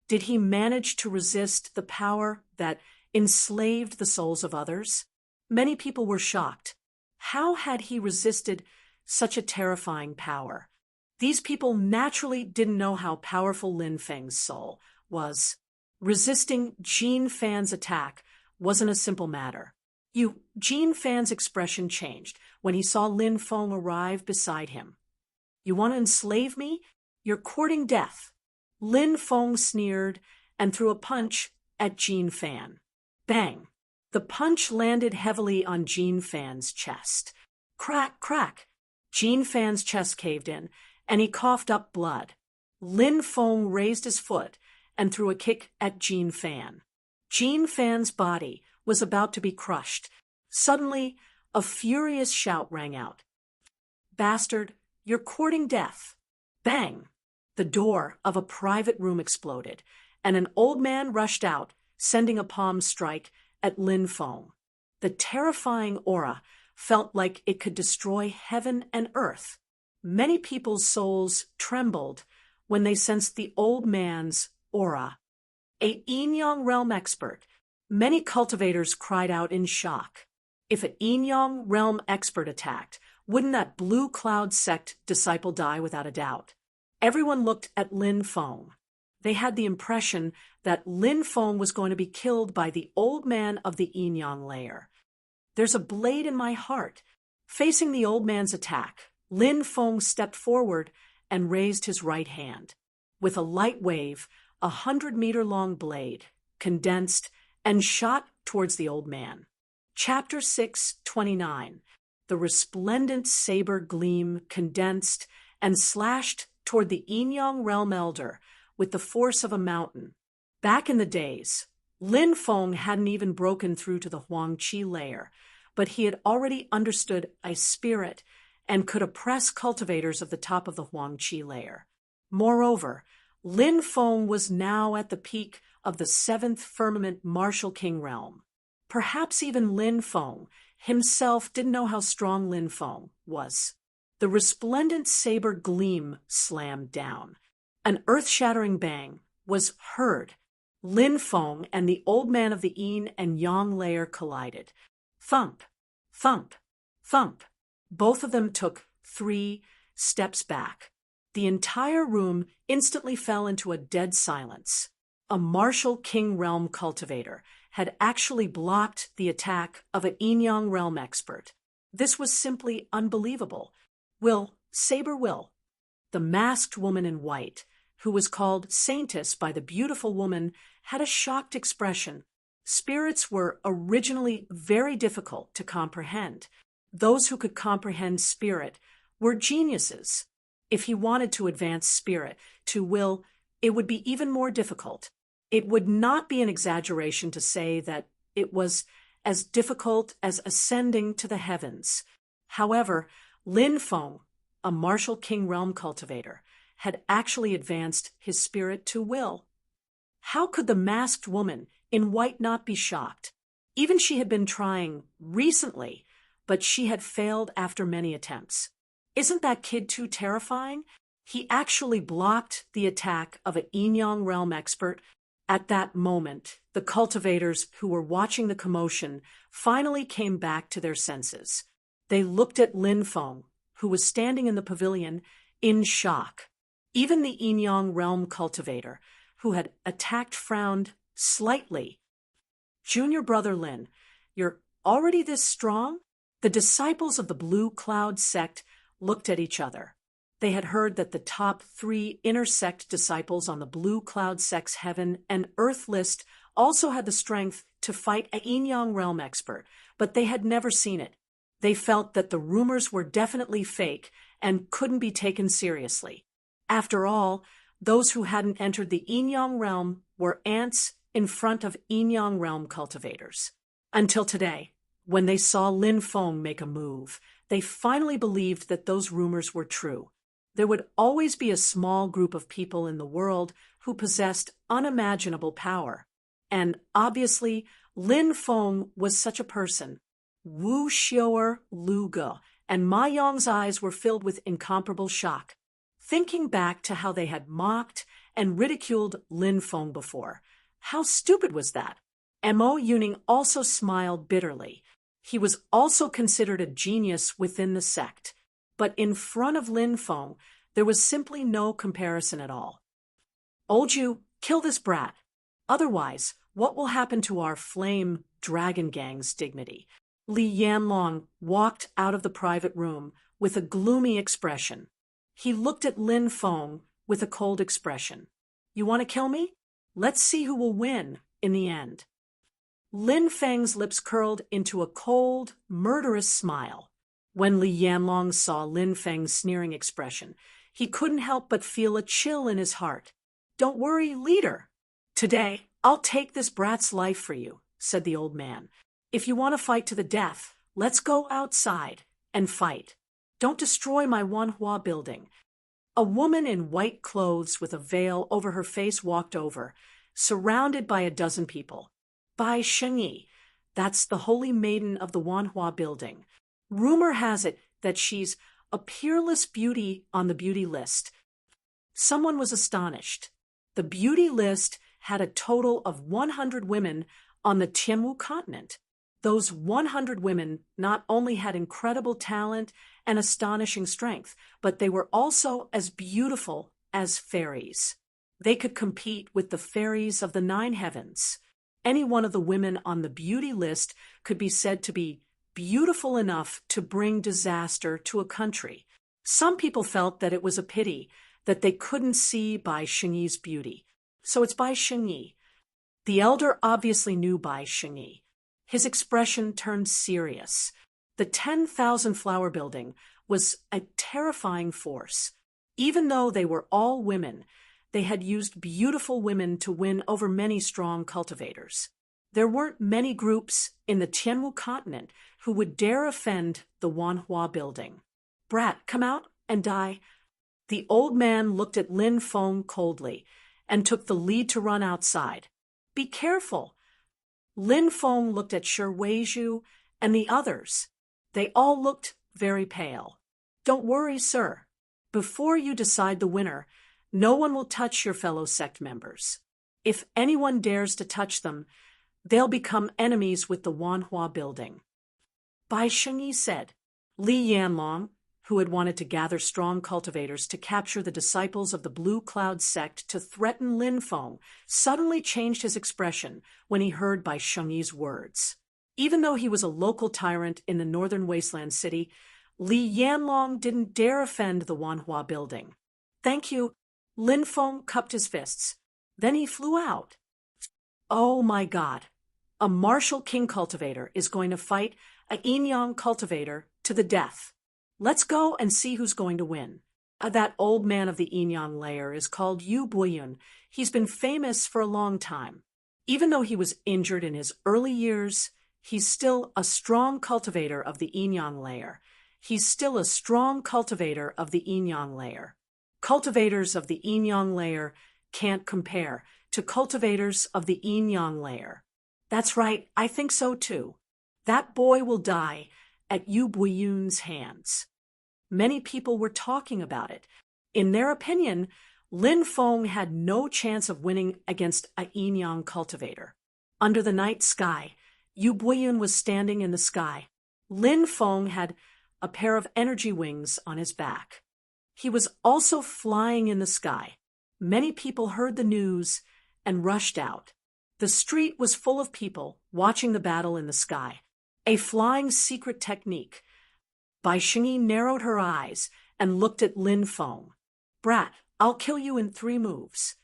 [SPEAKER 1] Did he manage to resist the power that enslaved the souls of others? Many people were shocked. How had he resisted such a terrifying power? These people naturally didn't know how powerful Lin Feng's soul was. Resisting Jin Fan's attack wasn't a simple matter. Jin Fan's expression changed when he saw Lin Feng arrive beside him. You want to enslave me? You're courting death. Lin Feng sneered and threw a punch at Jin Fan. Bang! The punch landed heavily on Jin Fan's chest. Crack, crack! Jin Fan's chest caved in, and he coughed up blood. Lin Feng raised his foot and threw a kick at Jin Fan. Jin Fan's body was about to be crushed. Suddenly, a furious shout rang out. Bastard, you're courting death. Bang! The door of a private room exploded, and an old man rushed out, sending a palm strike at Lin Feng. The terrifying aura felt like it could destroy heaven and earth. Many people's souls trembled when they sensed the old man's aura. A Yin-Yang realm expert. Many cultivators cried out in shock. If an Yin-Yang realm expert attacked, wouldn't that Blue Cloud sect disciple die without a doubt? Everyone looked at Lin Feng. They had the impression that Lin Feng was going to be killed by the old man of the Yin-Yang layer. There's a blade in my heart. Facing the old man's attack, Lin Feng stepped forward and raised his right hand. With a light wave, 100-meter-long blade condensed and shot towards the old man. Chapter 6:29. The resplendent saber gleam condensed and slashed toward the Yin-Yang realm elder with the force of a mountain. Back in the days, Lin Feng hadn't even broken through to the Huang Qi layer, but he had already understood a spirit and could oppress cultivators of the top of the Huang Qi layer. Moreover, Lin Feng was now at the peak of the 7th firmament Martial King realm. Perhaps even Lin Feng himself didn't know how strong Lin Feng was. The resplendent saber gleam slammed down. An earth-shattering bang was heard. Lin Feng and the old man of the Yin and Yang layer collided. Thump, thump, thump. Both of them took 3 steps back. The entire room instantly fell into a dead silence. A Martial King realm cultivator had actually blocked the attack of an Yin-Yang realm expert. This was simply unbelievable. Saber Will, the masked woman in white, who was called Saintess by the beautiful woman, had a shocked expression. Spirits were originally very difficult to comprehend. Those who could comprehend spirit were geniuses. If he wanted to advance spirit to will, it would be even more difficult. It would not be an exaggeration to say that it was as difficult as ascending to the heavens. However, Lin Feng, a Martial King realm cultivator, had actually advanced his spirit to will. How could the masked woman in white not be shocked? Even she had been trying recently, but she had failed after many attempts. Isn't that kid too terrifying? He actually blocked the attack of an Yin-Yang realm expert. At that moment, the cultivators who were watching the commotion finally came back to their senses. They looked at Lin Feng, who was standing in the pavilion, in shock. Even the Yin-Yang realm cultivator, who had attacked, frowned slightly. Junior brother Lin, you're already this strong? The disciples of the Blue Cloud sect looked at each other. They had heard that the top 3 inner sect disciples on the Blue Cloud sect's heaven and earth list also had the strength to fight a Yin-Yang realm expert, but they had never seen it. They felt that the rumors were definitely fake and couldn't be taken seriously. After all, those who hadn't entered the Yin-Yang realm were ants in front of Yin-Yang realm cultivators. Until today, when they saw Lin Feng make a move, they finally believed that those rumors were true. There would always be a small group of people in the world who possessed unimaginable power. And obviously, Lin Feng was such a person. Wu Xiuer Lu Ge and Ma Yang's eyes were filled with incomparable shock. Thinking back to how they had mocked and ridiculed Lin Feng before, how stupid was that? Mo Yuning also smiled bitterly. He was also considered a genius within the sect. But in front of Lin Feng, there was simply no comparison at all. Old Ju, kill this brat. Otherwise, what will happen to our flame dragon gang's dignity? Li Yanlong walked out of the private room with a gloomy expression. He looked at Lin Feng with a cold expression. You want to kill me? Let's see who will win in the end. Lin Feng's lips curled into a cold, murderous smile. When Li Yanlong saw Lin Feng's sneering expression, he couldn't help but feel a chill in his heart. Don't worry, leader. Today, I'll take this brat's life for you, said the old man. If you want to fight to the death, let's go outside and fight. Don't destroy my Wanhua building. A woman in white clothes with a veil over her face walked over, surrounded by a dozen people. Bai Shengyi, that's the holy maiden of the Wanhua building. Rumor has it that she's a peerless beauty on the beauty list. Someone was astonished. The beauty list had a total of 100 women on the Tianwu continent. Those 100 women not only had incredible talent and astonishing strength, but they were also as beautiful as fairies. They could compete with the fairies of the 9 heavens. Any one of the women on the beauty list could be said to be beautiful enough to bring disaster to a country. Some people felt that it was a pity that they couldn't see Bai Shengyi's beauty. So it's Bai Shengyi. The elder obviously knew Bai Shengyi. His expression turned serious. The 10,000 flower building was a terrifying force. Even though they were all women, they had used beautiful women to win over many strong cultivators. There weren't many groups in the Tianwu continent who would dare offend the Wanhua building. Brat, come out and die. The old man looked at Lin Feng coldly and took the lead to run outside. Be careful. Lin Feng looked at Shi Weizhu and the others. They all looked very pale. Don't worry, sir. Before you decide the winner, no one will touch your fellow sect members. If anyone dares to touch them, they'll become enemies with the Wanhua building. Bai Shengyi said. Li Yanlong, who had wanted to gather strong cultivators to capture the disciples of the Blue Cloud sect to threaten Lin Feng, suddenly changed his expression when he heard Bai Shengyi's words. Even though he was a local tyrant in the northern wasteland city, Li Yanlong didn't dare offend the Wanhua building. Thank you. Lin Feng cupped his fists. Then he flew out. Oh my God. A martial king cultivator is going to fight a Yin-Yang cultivator to the death. Let's go and see who's going to win. That old man of the Yin-Yang lair is called Yu Buiyun. He's been famous for a long time. Even though he was injured in his early years, he's still a strong cultivator of the Yin-Yang lair. He's still a strong cultivator of the Yin-Yang lair. Cultivators of the Yin-Yang lair can't compare to cultivators of the Yin-Yang lair. That's right, I think so too. That boy will die at Yu Buiyun's hands. Many people were talking about it. In their opinion, Lin Feng had no chance of winning against a Yin-Yang cultivator. Under the night sky, Yu Buiyun was standing in the sky. Lin Feng had a pair of energy wings on his back. He was also flying in the sky. Many people heard the news and rushed out. The street was full of people watching the battle in the sky. A flying secret technique. Bai Xingyi narrowed her eyes and looked at Lin Feng. "Brat, I'll kill you in 3 moves."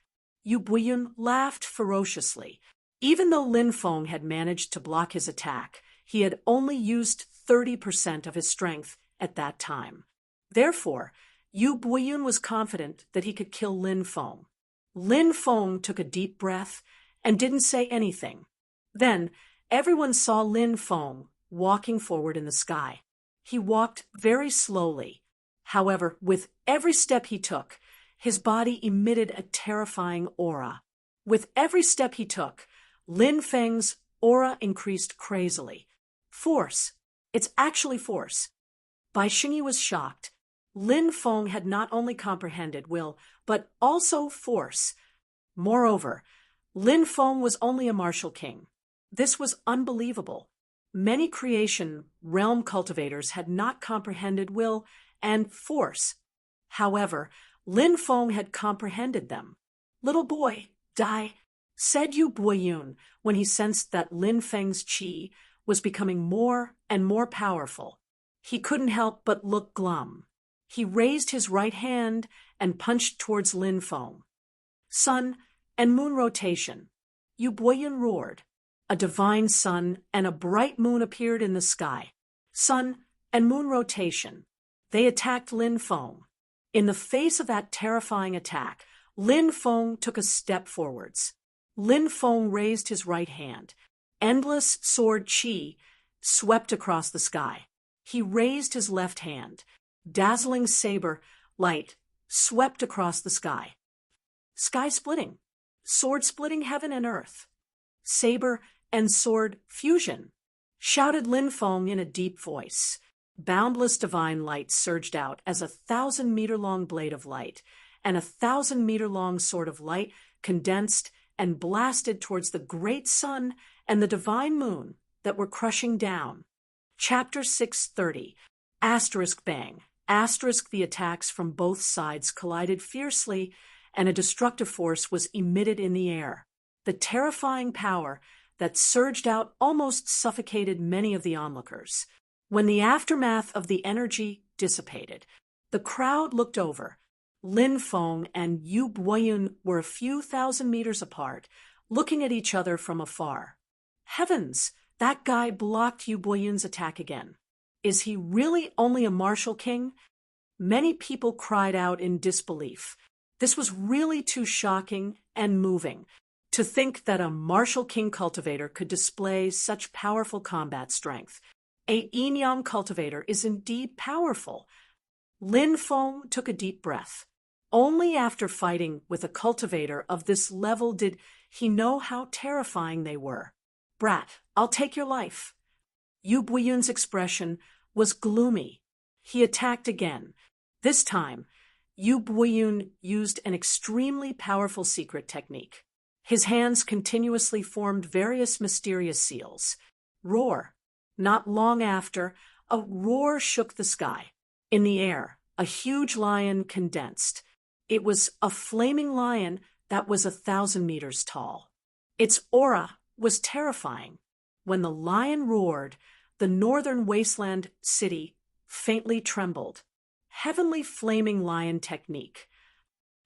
[SPEAKER 1] Yu Buiyun laughed ferociously. Even though Lin Feng had managed to block his attack, he had only used 30% of his strength at that time. Therefore, Yu Buiyun was confident that he could kill Lin Feng. Lin Feng took a deep breath and didn't say anything. Then, everyone saw Lin Feng walking forward in the sky. He walked very slowly. However, with every step he took, his body emitted a terrifying aura. With every step he took, Lin Feng's aura increased crazily. Force. It's actually force. Bai Xingyi was shocked. Lin Feng had not only comprehended will, but also force. Moreover, Lin Feng was only a martial king. This was unbelievable. Many creation realm cultivators had not comprehended will and force. However, Lin Feng had comprehended them. "Little boy, die," said Yu Buiyun when he sensed that Lin Feng's qi was becoming more and more powerful. He couldn't help but look glum. He raised his right hand and punched towards Lin Feng. Sun and moon rotation. Yu Buiyun roared. A divine sun and a bright moon appeared in the sky. Sun and moon rotation. They attacked Lin Feng. In the face of that terrifying attack, Lin Feng took a step forwards. Lin Feng raised his right hand. Endless sword qi swept across the sky. He raised his left hand. Dazzling saber light swept across the sky. Sky splitting. Sword splitting heaven and earth. Saber and sword fusion, shouted Lin Feng in a deep voice. Boundless divine light surged out as a 1,000-meter-long blade of light, and a 1,000-meter-long sword of light condensed and blasted towards the great sun and the divine moon that were crushing down. Chapter 630. Asterisk bang. Asterisk the attacks from both sides collided fiercely, and a destructive force was emitted in the air. The terrifying power that surged out almost suffocated many of the onlookers. When the aftermath of the energy dissipated, the crowd looked over. Lin Feng and Yu Buiyun were a few 1,000 meters apart, looking at each other from afar. Heavens! That guy blocked Yu Buiyun's attack again. Is he really only a martial king? Many people cried out in disbelief. This was really too shocking and moving. To think that a martial king cultivator could display such powerful combat strength. A yin-yang cultivator is indeed powerful. Lin Feng took a deep breath. Only after fighting with a cultivator of this level did he know how terrifying they were. "Brat, I'll take your life." Yu Buiyun's expression was gloomy. He attacked again. This time, Yu Buiyun used an extremely powerful secret technique. His hands continuously formed various mysterious seals. Roar. Not long after, a roar shook the sky. In the air, a huge lion condensed. It was a flaming lion that was 1,000 meters tall. Its aura was terrifying. When the lion roared, the northern wasteland city faintly trembled. Heavenly flaming lion technique.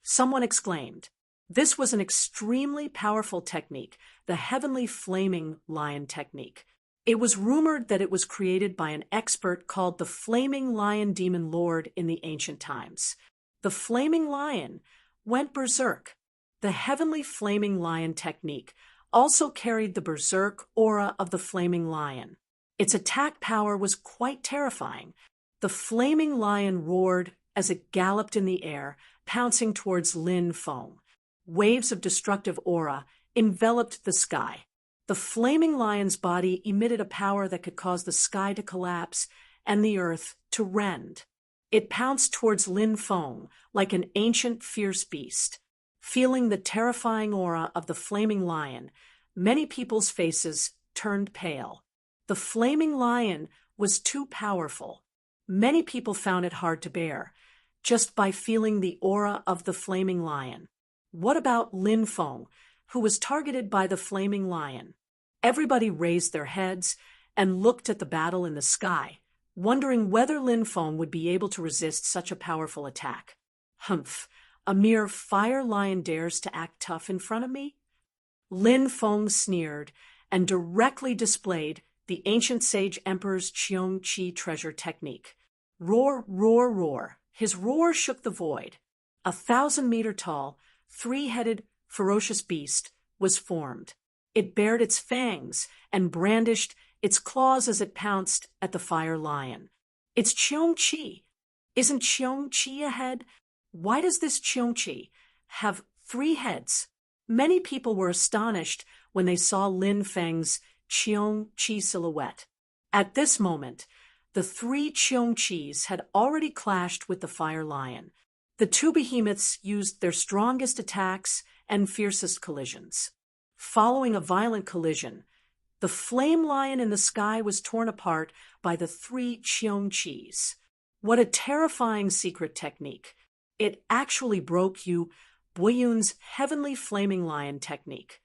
[SPEAKER 1] Someone exclaimed. This was an extremely powerful technique, the heavenly flaming lion technique. It was rumored that it was created by an expert called the Flaming Lion Demon Lord in the ancient times. The flaming lion went berserk. The heavenly flaming lion technique also carried the berserk aura of the flaming lion. Its attack power was quite terrifying. The flaming lion roared as it galloped in the air, pouncing towards Lin Feng. Waves of destructive aura enveloped the sky. The flaming lion's body emitted a power that could cause the sky to collapse and the earth to rend. It pounced towards Lin Feng like an ancient fierce beast. Feeling the terrifying aura of the flaming lion, many people's faces turned pale. The flaming lion was too powerful. Many people found it hard to bear. just by feeling the aura of the flaming lion. What about Lin Feng, who was targeted by the flaming lion? Everybody raised their heads and looked at the battle in the sky, wondering whether Lin Feng would be able to resist such a powerful attack. Humph, a mere fire lion dares to act tough in front of me? Lin Feng sneered and directly displayed the ancient sage emperor's Qiong Qi treasure technique. Roar, roar, roar. His roar shook the void. 1,000-meter tall, three-headed, ferocious beast was formed. It bared its fangs and brandished its claws as it pounced at the fire lion. It's Qiong Qi. Isn't Qiong Qi ahead? Why does this Qiong Qi have 3 heads? Many people were astonished when they saw Lin Feng's Qiong Qi silhouette. At this moment, the 3 Qiong Qis had already clashed with the fire lion. The 2 behemoths used their strongest attacks and fiercest collisions. Following a violent collision, the flame lion in the sky was torn apart by the 3 Qiong Qis. What a terrifying secret technique. It actually broke Yu Buiyun's heavenly flaming lion technique.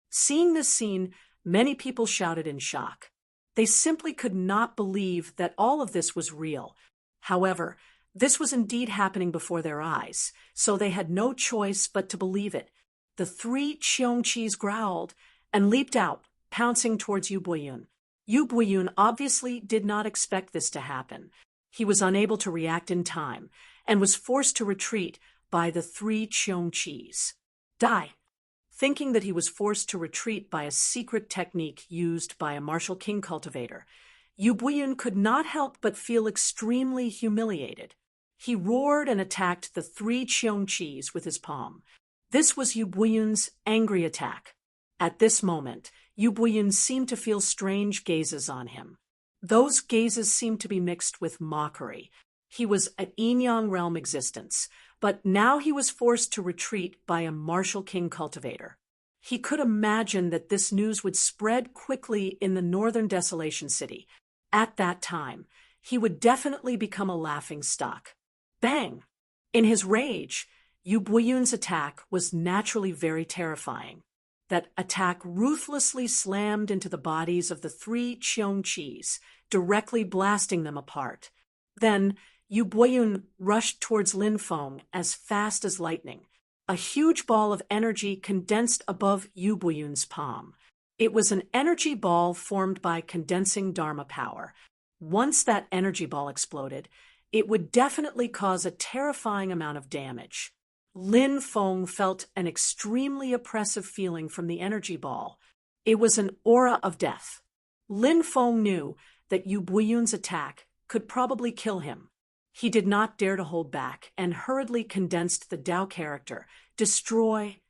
[SPEAKER 1] Seeing this scene, many people shouted in shock. They simply could not believe that all of this was real. However, this was indeed happening before their eyes, so they had no choice but to believe it. The 3 Qiong Qis growled and leaped out, pouncing towards Yu Buiyun. Yu Buiyun obviously did not expect this to happen. He was unable to react in time and was forced to retreat by the 3 Qiong Qis. Die! Thinking that he was forced to retreat by a secret technique used by a martial king cultivator, Yu Buiyun could not help but feel extremely humiliated. He roared and attacked the 3 Qiong Qis with his palm. This was Yu Buiyun's angry attack. At this moment, Yu Buiyun seemed to feel strange gazes on him. Those gazes seemed to be mixed with mockery. He was an yin-yang realm existence, but now he was forced to retreat by a martial king cultivator. He could imagine that this news would spread quickly in the northern desolation city. At that time, he would definitely become a laughingstock. Bang! In his rage, Yu Buiyun's attack was naturally very terrifying. That attack ruthlessly slammed into the bodies of the 3 Qiong Qis, directly blasting them apart. Then, Yu Buiyun rushed towards Lin Feng as fast as lightning. A huge ball of energy condensed above Yu Buiyun's palm. It was an energy ball formed by condensing Dharma power. Once that energy ball exploded, it would definitely cause a terrifying amount of damage. Lin Feng felt an extremely oppressive feeling from the energy ball. It was an aura of death. Lin Feng knew that Yu Buiyun's attack could probably kill him. He did not dare to hold back and hurriedly condensed the Dao character, Destroy.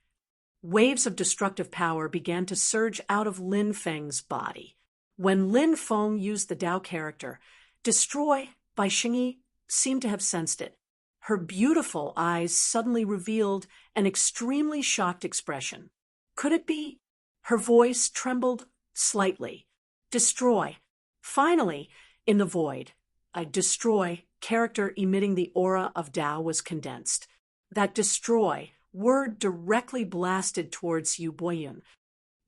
[SPEAKER 1] Waves of destructive power began to surge out of Lin Feng's body. When Lin Feng used the Dao character, Destroy, Bai Xingyi seemed to have sensed it. Her beautiful eyes suddenly revealed an extremely shocked expression. Could it be? Her voice trembled slightly. Destroy. Finally, in the void, a Destroy character emitting the aura of Dao was condensed. That Destroy word directly blasted towards Yu Buiyun.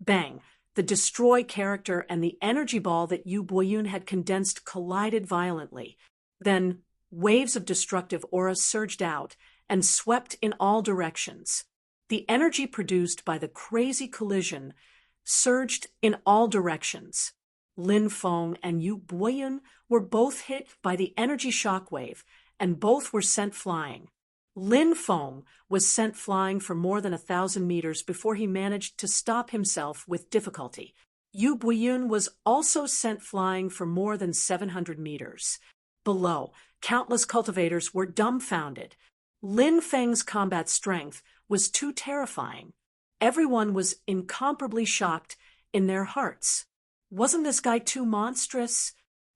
[SPEAKER 1] Bang! The Destroy character and the energy ball that Yu Buiyun had condensed collided violently. Then, waves of destructive aura surged out and swept in all directions. The energy produced by the crazy collision surged in all directions. Lin Feng and Yu Buiyun were both hit by the energy shockwave, and both were sent flying. Lin Feng was sent flying for more than 1,000 meters before he managed to stop himself with difficulty. Yu Buiyun was also sent flying for more than 700 meters. Below, countless cultivators were dumbfounded. Lin Feng's combat strength was too terrifying. Everyone was incomparably shocked in their hearts. Wasn't this guy too monstrous?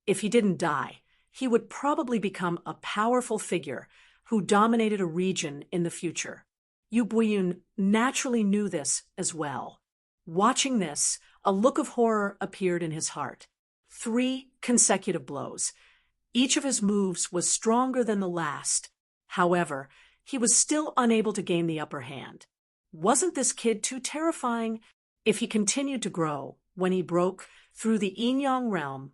[SPEAKER 1] If he didn't die, he would probably become a powerful figure who dominated a region in the future. Yu Buiyun naturally knew this as well. Watching this, a look of horror appeared in his heart. 3 consecutive blows. Each of his moves was stronger than the last. However, he was still unable to gain the upper hand. Wasn't this kid too terrifying? If he continued to grow, when he broke through the Yin-Yang realm,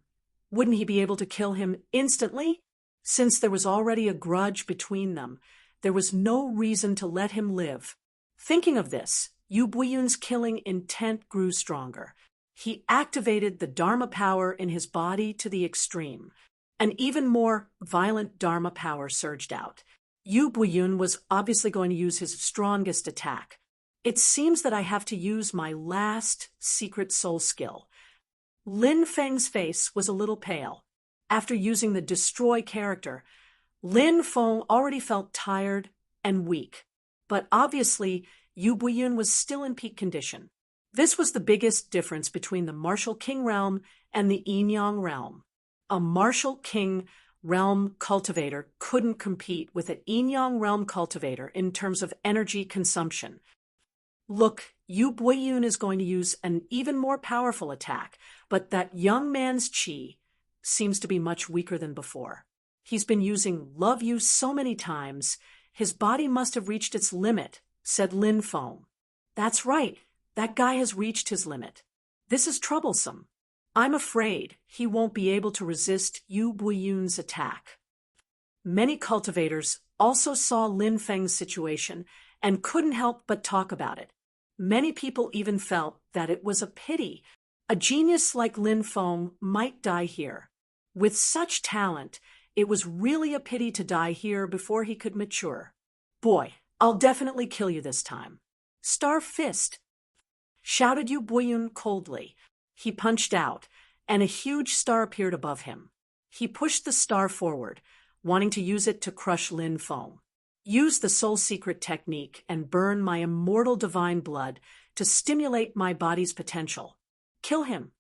[SPEAKER 1] wouldn't he be able to kill him instantly? Since there was already a grudge between them, there was no reason to let him live. Thinking of this, Yu Buiyun's killing intent grew stronger. He activated the Dharma power in his body to the extreme. An even more violent Dharma power surged out. Yu Buiyun was obviously going to use his strongest attack. It seems that I have to use my last secret soul skill. Lin Feng's face was a little pale. After using the destroy character, Lin Feng already felt tired and weak. But obviously, Yu Buiyun was still in peak condition. This was the biggest difference between the martial king realm and the Yin-Yang realm. A martial king realm cultivator couldn't compete with an Yin-Yang realm cultivator in terms of energy consumption. Look, Yu Buiyun is going to use an even more powerful attack, but that young man's qi seems to be much weaker than before. He's been using love you so many times, his body must have reached its limit, said Lin Feng. That's right, that guy has reached his limit. This is troublesome. I'm afraid he won't be able to resist Yu Buiyun's attack. Many cultivators also saw Lin Feng's situation and couldn't help but talk about it. Many people even felt that it was a pity. A genius like Lin Feng might die here. With such talent, it was really a pity to die here before he could mature. Boy, I'll definitely kill you this time. Star Fist, shouted Yu Buiyun coldly. He punched out, and a huge star appeared above him. He pushed the star forward, wanting to use it to crush Lin Feng. Use the soul secret technique and burn my immortal divine blood to stimulate my body's potential. Kill him,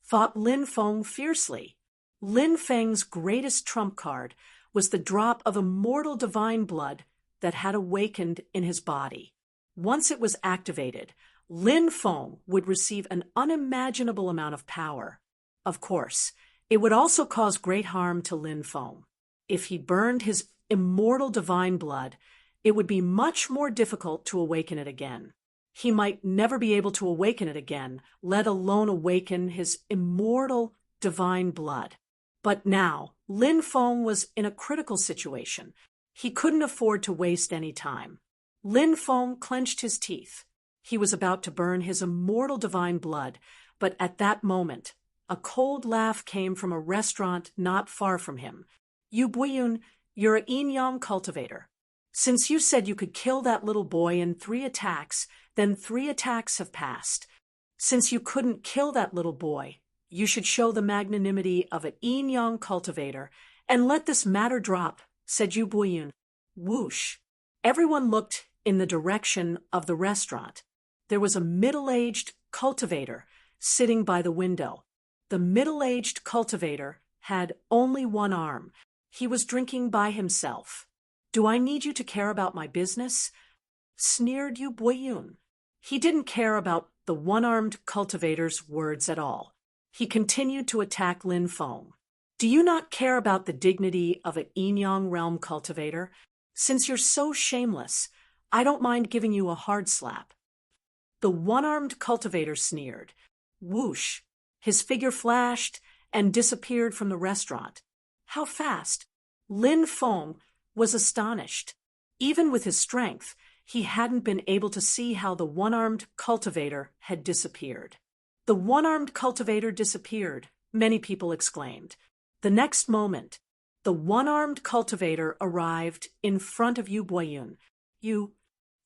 [SPEAKER 1] thought Lin Feng fiercely. Lin Feng's greatest trump card was the drop of immortal divine blood that had awakened in his body. Once it was activated, Lin Feng would receive an unimaginable amount of power. Of course, it would also cause great harm to Lin Feng. If he burned his immortal divine blood, it would be much more difficult to awaken it again. He might never be able to awaken it again, let alone awaken his immortal divine blood. But now, Lin Feng was in a critical situation. He couldn't afford to waste any time. Lin Feng clenched his teeth. He was about to burn his immortal divine blood, but at that moment, a cold laugh came from a restaurant not far from him. Yu Buiyun, you're a Yin-Yang cultivator. Since you said you could kill that little boy in 3 attacks, then 3 attacks have passed. Since you couldn't kill that little boy, you should show the magnanimity of an Yin-Yang cultivator and let this matter drop, said Yu Buiyun. Whoosh! Everyone looked in the direction of the restaurant. There was a middle-aged cultivator sitting by the window. The middle-aged cultivator had only one arm. He was drinking by himself. Do I need you to care about my business? Sneered Yu Buiyun. He didn't care about the one-armed cultivator's words at all. He continued to attack Lin Feng. Do you not care about the dignity of an Yin-Yang realm cultivator? Since you're so shameless, I don't mind giving you a hard slap. The one-armed cultivator sneered. Whoosh! His figure flashed and disappeared from the restaurant. How fast! Lin Feng was astonished. Even with his strength, he hadn't been able to see how the one-armed cultivator had disappeared. The one-armed cultivator disappeared, many people exclaimed. The next moment, the one-armed cultivator arrived in front of Yu Buiyun. Yu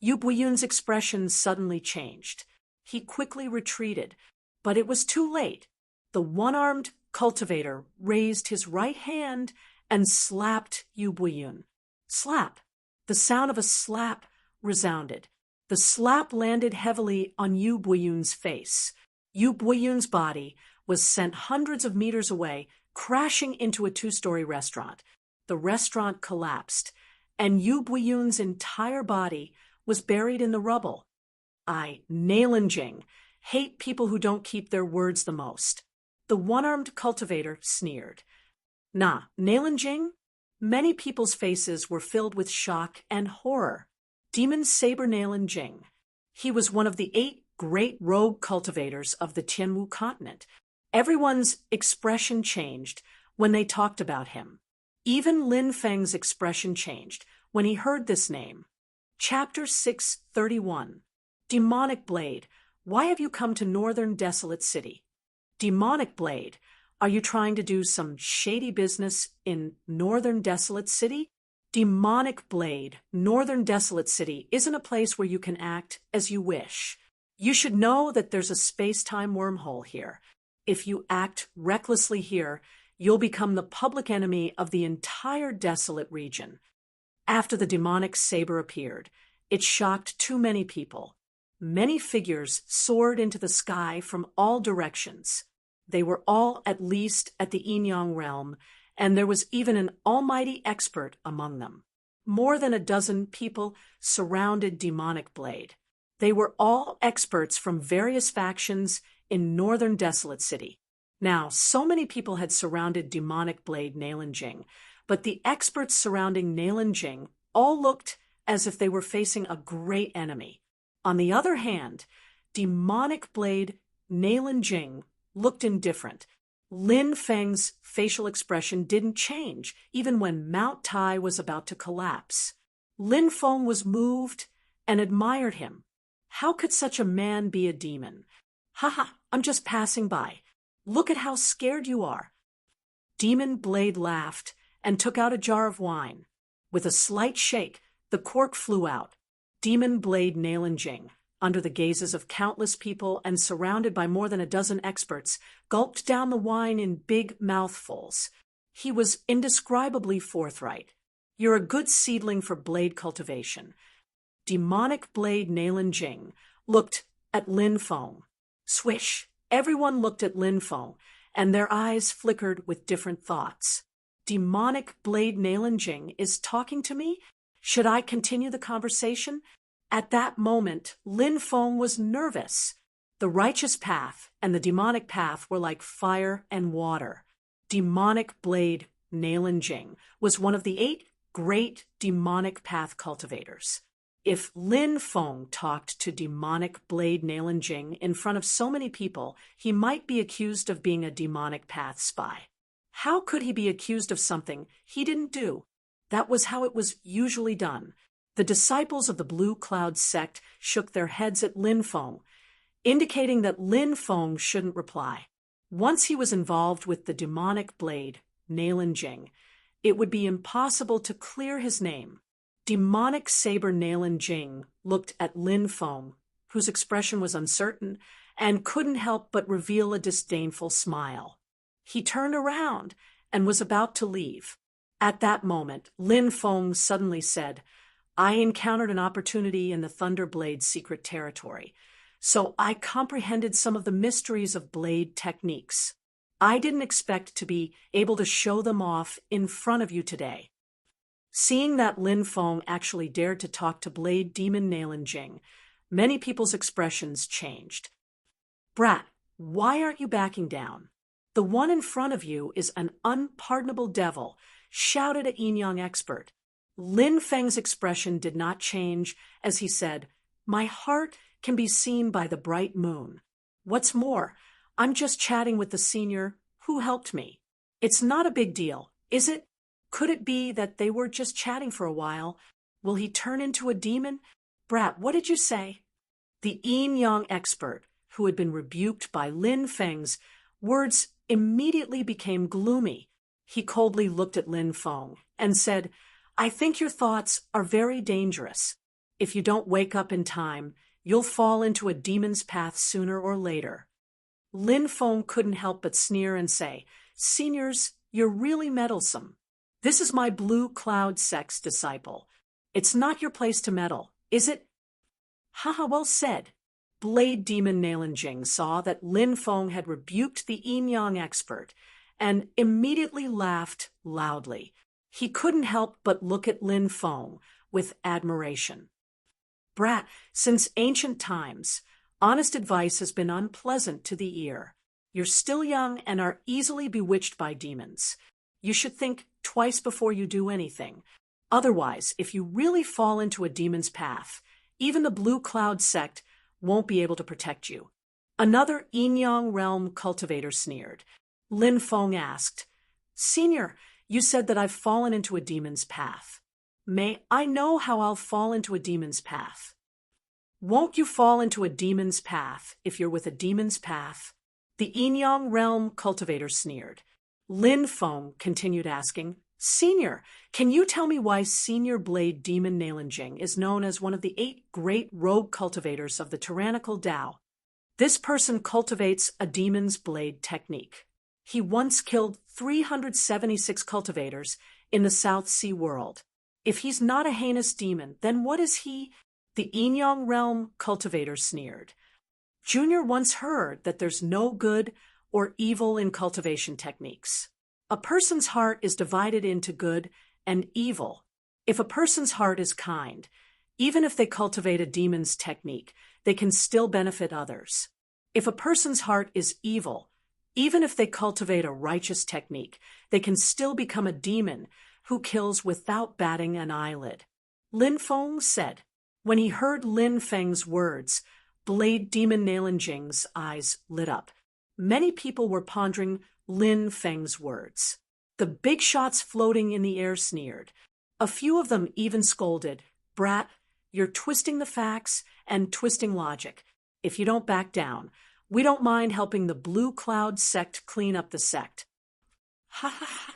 [SPEAKER 1] Buiyun's expression suddenly changed. He quickly retreated, but it was too late. The one-armed cultivator raised his right hand and slapped Yu Buiyun. Slap! The sound of a slap resounded. The slap landed heavily on Yu Buiyun's face. Yu Buiyun's body was sent hundreds of meters away, crashing into a 2-story restaurant. The restaurant collapsed, and Yu Buiyun's entire body was buried in the rubble. I, Nailinjing, hate people who don't keep their words the most. The one-armed cultivator sneered. Nah, Nailinjing? Many people's faces were filled with shock and horror. Demon Saber Nailin Jing. He was one of the 8 great rogue cultivators of the Tianwu continent. Everyone's expression changed when they talked about him. Even Lin Feng's expression changed when he heard this name. Chapter 631. Demonic Blade. Why have you come to Northern Desolate City? Demonic Blade. Are you trying to do some shady business in Northern Desolate City? Demonic Blade. Northern Desolate City isn't a place where you can act as you wish. You should know that there's a space-time wormhole here. If you act recklessly here, you'll become the public enemy of the entire desolate region. After the demonic saber appeared, it shocked too many people. Many figures soared into the sky from all directions. They were all at least at the Yin-Yang realm, and there was even an almighty expert among them. More than a dozen people surrounded Demonic Blade. They were all experts from various factions in Northern Desolate City. Now, so many people had surrounded Demonic Blade Nailin Jing, but the experts surrounding Nailin Jing all looked as if they were facing a great enemy. On the other hand, Demonic Blade Nailin Jing looked indifferent. Lin Feng's facial expression didn't change, even when Mount Tai was about to collapse. Lin Feng was moved and admired him. How could such a man be a demon? Haha, I'm just passing by. Look at how scared you are. Demon Blade laughed and took out a jar of wine. With a slight shake, the cork flew out. Demon Blade Nailin Jing, under the gazes of countless people and surrounded by more than a dozen experts, gulped down the wine in big mouthfuls. He was indescribably forthright. You're a good seedling for blade cultivation. Demonic Blade Nailin Jing looked at Lin Feng. Swish! Everyone looked at Lin Feng, and their eyes flickered with different thoughts. Demonic Blade Nailin Jing is talking to me? Should I continue the conversation? At that moment, Lin Feng was nervous. The righteous path and the demonic path were like fire and water. Demonic Blade Nailin Jing was one of the 8 great demonic path cultivators. If Lin Feng talked to Demonic Blade Nailin Jing in front of so many people, he might be accused of being a demonic path spy. How could he be accused of something he didn't do? That was how it was usually done. The disciples of the Blue Cloud sect shook their heads at Lin Feng, indicating that Lin Feng shouldn't reply. Once he was involved with the Demonic Blade Nailin Jing, it would be impossible to clear his name. Demonic Saber Nailin Jing looked at Lin Feng, whose expression was uncertain, and couldn't help but reveal a disdainful smile. He turned around and was about to leave. At that moment, Lin Feng suddenly said, I encountered an opportunity in the Thunderblade's secret territory, so I comprehended some of the mysteries of blade techniques. I didn't expect to be able to show them off in front of you today. Seeing that Lin Feng actually dared to talk to Blade Demon Nailin Jing, many people's expressions changed. Brat, why aren't you backing down? The one in front of you is an unpardonable devil, shouted a Yin-Yang expert. Lin Feng's expression did not change as he said, My heart can be seen by the bright moon. What's more, I'm just chatting with the senior who helped me. It's not a big deal, is it? Could it be that they were just chatting for a while? Will he turn into a demon? Brat, what did you say? The Yin-Yang expert, who had been rebuked by Lin Feng's words, immediately became gloomy. He coldly looked at Lin Feng and said, I think your thoughts are very dangerous. If you don't wake up in time, you'll fall into a demon's path sooner or later. Lin Feng couldn't help but sneer and say, Seniors, you're really meddlesome. This is my Blue Cloud sect's disciple. It's not your place to meddle, is it? Haha, well said. Blade Demon Nailin Jing saw that Lin Feng had rebuked the Yin-Yang expert and immediately laughed loudly. He couldn't help but look at Lin Feng with admiration. Brat, since ancient times, honest advice has been unpleasant to the ear. You're still young and are easily bewitched by demons. You should think twice before you do anything. Otherwise, if you really fall into a demon's path, even the Blue Cloud sect won't be able to protect you. Another Yin-Yang realm cultivator sneered. Lin Feng asked, Senior, you said that I've fallen into a demon's path. May I know how I'll fall into a demon's path? Won't you fall into a demon's path if you're with a demon's path? The Yin-Yang realm cultivator sneered. Lin Feng continued asking, Senior, can you tell me why Senior Blade Demon Nalanjing is known as one of the 8 great rogue cultivators of the tyrannical Tao? This person cultivates a demon's blade technique. He once killed 376 cultivators in the South Sea world. If he's not a heinous demon, then what is he? The Yin-Yang realm cultivator sneered. Junior once heard that there's no good or evil in cultivation techniques. A person's heart is divided into good and evil. If a person's heart is kind, even if they cultivate a demon's technique, they can still benefit others. If a person's heart is evil, even if they cultivate a righteous technique, they can still become a demon who kills without batting an eyelid. Lin Feng said. When he heard Lin Feng's words, Blade Demon Nalanjing's eyes lit up. Many people were pondering Lin Feng's words. The big shots floating in the air sneered. A few of them even scolded, Brat, you're twisting the facts and twisting logic. If you don't back down, we don't mind helping the Blue Cloud sect clean up the sect. Ha ha ha.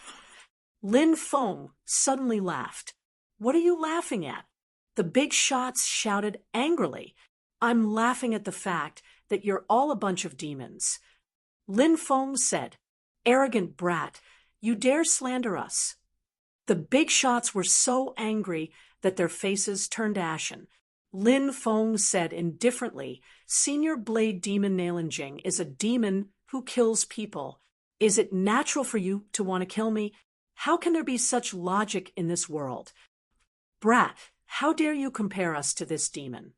[SPEAKER 1] Lin Feng suddenly laughed. What are you laughing at? The big shots shouted angrily. I'm laughing at the fact that you're all a bunch of demons. Lin Feng said, Arrogant brat, you dare slander us. The big shots were so angry that their faces turned ashen. Lin Feng said indifferently, Senior Blade Demon Nalanjing is a demon who kills people. Is it natural for you to want to kill me? How can there be such logic in this world? Brat, how dare you compare us to this demon?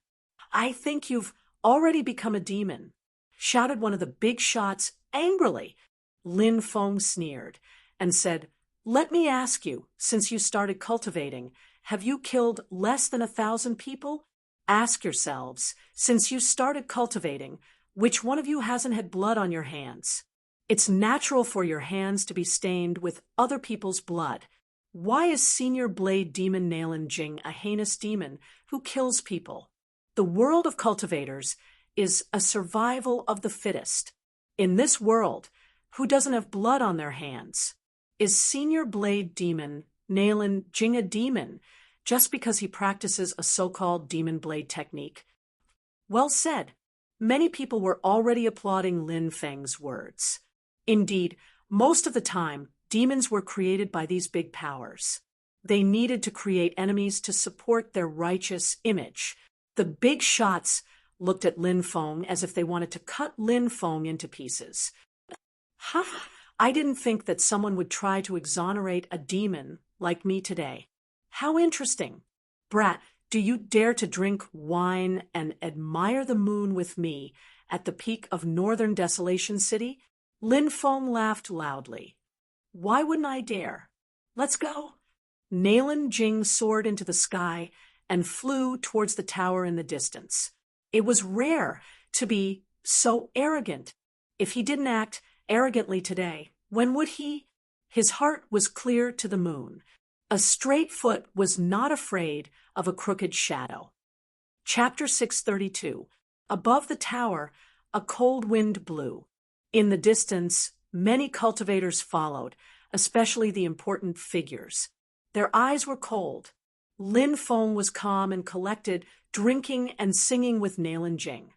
[SPEAKER 1] I think you've already become a demon, shouted one of the big shots angrily. Lin Feng sneered and said, Let me ask you, since you started cultivating, have you killed less than 1,000 people? Ask yourselves, since you started cultivating, which one of you hasn't had blood on your hands? It's natural for your hands to be stained with other people's blood. Why is Senior Blade Demon Nalanjing a heinous demon who kills people? The world of cultivators is a survival of the fittest. In this world, who doesn't have blood on their hands? Is Senior Blade Demon Nalanjing a demon just because he practices a so-called demon blade technique? Well said. Many people were already applauding Lin Feng's words. Indeed, most of the time, demons were created by these big powers. They needed to create enemies to support their righteous image. The big shots looked at Lin Feng as if they wanted to cut Lin Feng into pieces. Ha! I didn't think that someone would try to exonerate a demon like me today. How interesting. Brat, do you dare to drink wine and admire the moon with me at the peak of Northern Desolation City? Lin Feng laughed loudly. Why wouldn't I dare? Let's go. Nalanjing soared into the sky and flew towards the tower in the distance. It was rare to be so arrogant. If he didn't act arrogantly today, when would he? His heart was clear to the moon. A straight foot was not afraid of a crooked shadow. Chapter 632. Above the tower, a cold wind blew. In the distance, many cultivators followed, especially the important figures. Their eyes were cold. Lin Feng was calm and collected, drinking and singing with Nalanjing.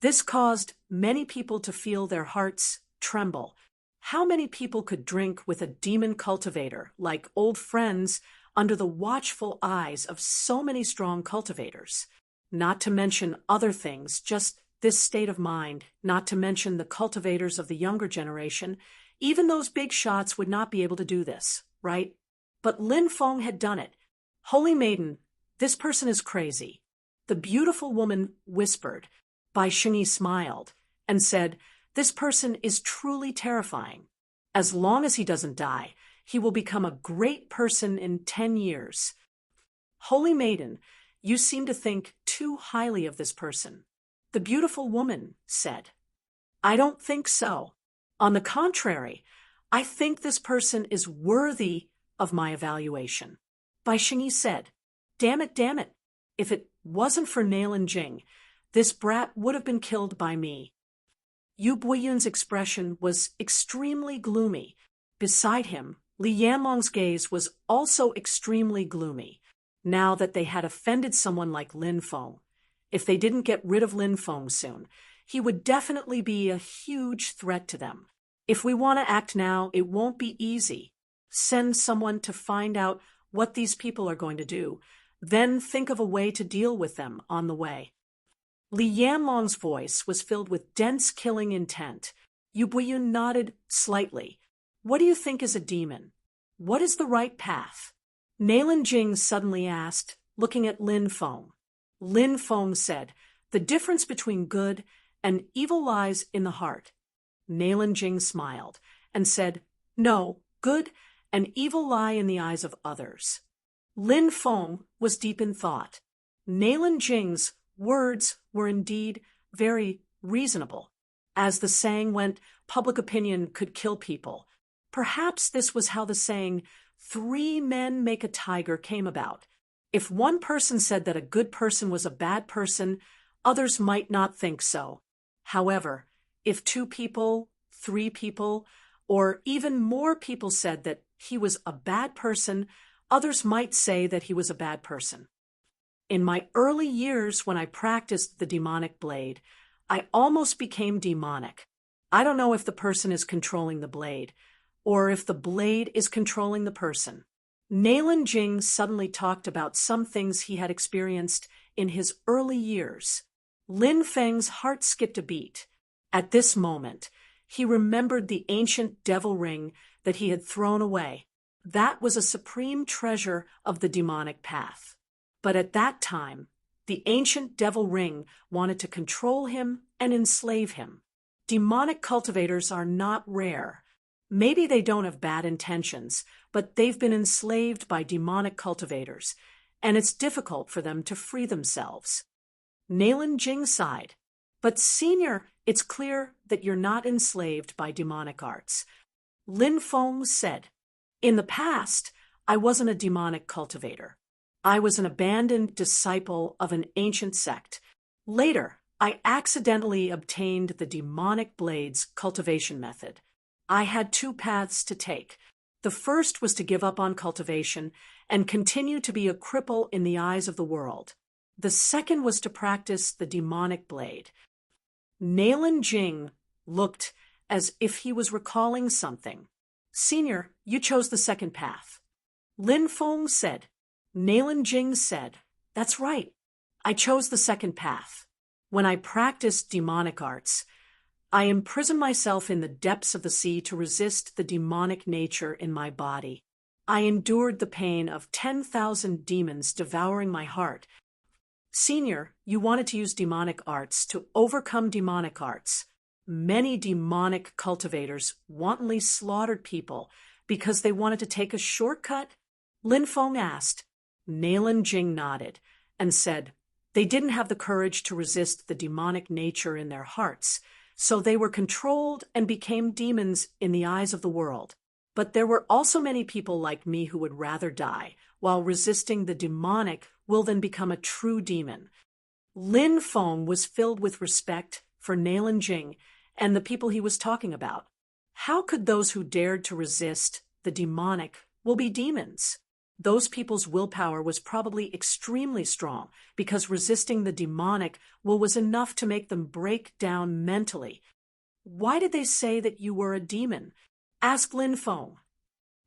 [SPEAKER 1] This caused many people to feel their hearts tremble. How many people could drink with a demon cultivator, like old friends, under the watchful eyes of so many strong cultivators? Not to mention other things, just this state of mind, not to mention the cultivators of the younger generation. Even those big shots would not be able to do this, right? But Lin Feng had done it. Holy Maiden, this person is crazy. The beautiful woman whispered. Bai Xingyi smiled and said, This person is truly terrifying. As long as he doesn't die, He will become a great person in 10 years. Holy maiden, you seem to think too highly of this person. The beautiful woman said. I don't think so. On the contrary, I think this person is worthy of my evaluation. Bai Xingyi said, damn it. If it wasn't for Nailan Jing, this brat would have been killed by me. Yu Buiyun's expression was extremely gloomy. Beside him, Li Yanlong's gaze was also extremely gloomy, now that they had offended someone like Lin Feng. If they didn't get rid of Lin Feng soon, he would definitely be a huge threat to them. If we want to act now, it won't be easy. Send someone to find out what these people are going to do, then think of a way to deal with them on the way. Li Yanlong's voice was filled with dense killing intent. Yu Buiyun nodded slightly. What do you think is a demon? What is the right path? Nailan Jing suddenly asked, looking at Lin Feng. Lin Feng said, the difference between good and evil lies in the heart. Nailan Jing smiled and said, no, good and evil lie in the eyes of others. Lin Feng was deep in thought. Nailan Jing's words were indeed very reasonable. As the saying went, public opinion could kill people. Perhaps this was how the saying, 3 men make a tiger, came about. If one person said that a good person was a bad person, others might not think so. However, if 2 people, 3 people, or even more people said that he was a bad person, others might say that he was a bad person. In my early years when I practiced the demonic blade, I almost became demonic. I don't know if the person is controlling the blade, or if the blade is controlling the person. Nailan Jing suddenly talked about some things he had experienced in his early years. Lin Feng's heart skipped a beat. At this moment, he remembered the ancient devil ring that he had thrown away. That was a supreme treasure of the demonic path. But at that time, the ancient devil ring wanted to control him and enslave him. Demonic cultivators are not rare. Maybe they don't have bad intentions, but they've been enslaved by demonic cultivators, and it's difficult for them to free themselves. Nailan Jing sighed. But Senior, it's clear that you're not enslaved by demonic arts. Lin Feng said, in the past, I wasn't a demonic cultivator. I was an abandoned disciple of an ancient sect. Later, I accidentally obtained the demonic blade's cultivation method. I had 2 paths to take. The first was to give up on cultivation and continue to be a cripple in the eyes of the world. The second was to practice the demonic blade. Nailan Jing looked as if he was recalling something. Senior, you chose the second path. Lin Feng said. Nailan Jing said, that's right. I chose the second path. When I practiced demonic arts, I imprisoned myself in the depths of the sea to resist the demonic nature in my body. I endured the pain of 10,000 demons devouring my heart. Senior, you wanted to use demonic arts to overcome demonic arts. Many demonic cultivators wantonly slaughtered people because they wanted to take a shortcut. Lin Feng asked. Nailan Jing nodded and said, they didn't have the courage to resist the demonic nature in their hearts, so they were controlled and became demons in the eyes of the world. But there were also many people like me who would rather die, while resisting the demonic will then become a true demon. Lin Feng was filled with respect for Nailan Jing and the people he was talking about. How could those who dared to resist the demonic will be demons? Those people's willpower was probably extremely strong because resisting the demonic will was enough to make them break down mentally. Why did they say that you were a demon? Asked Lin Feng.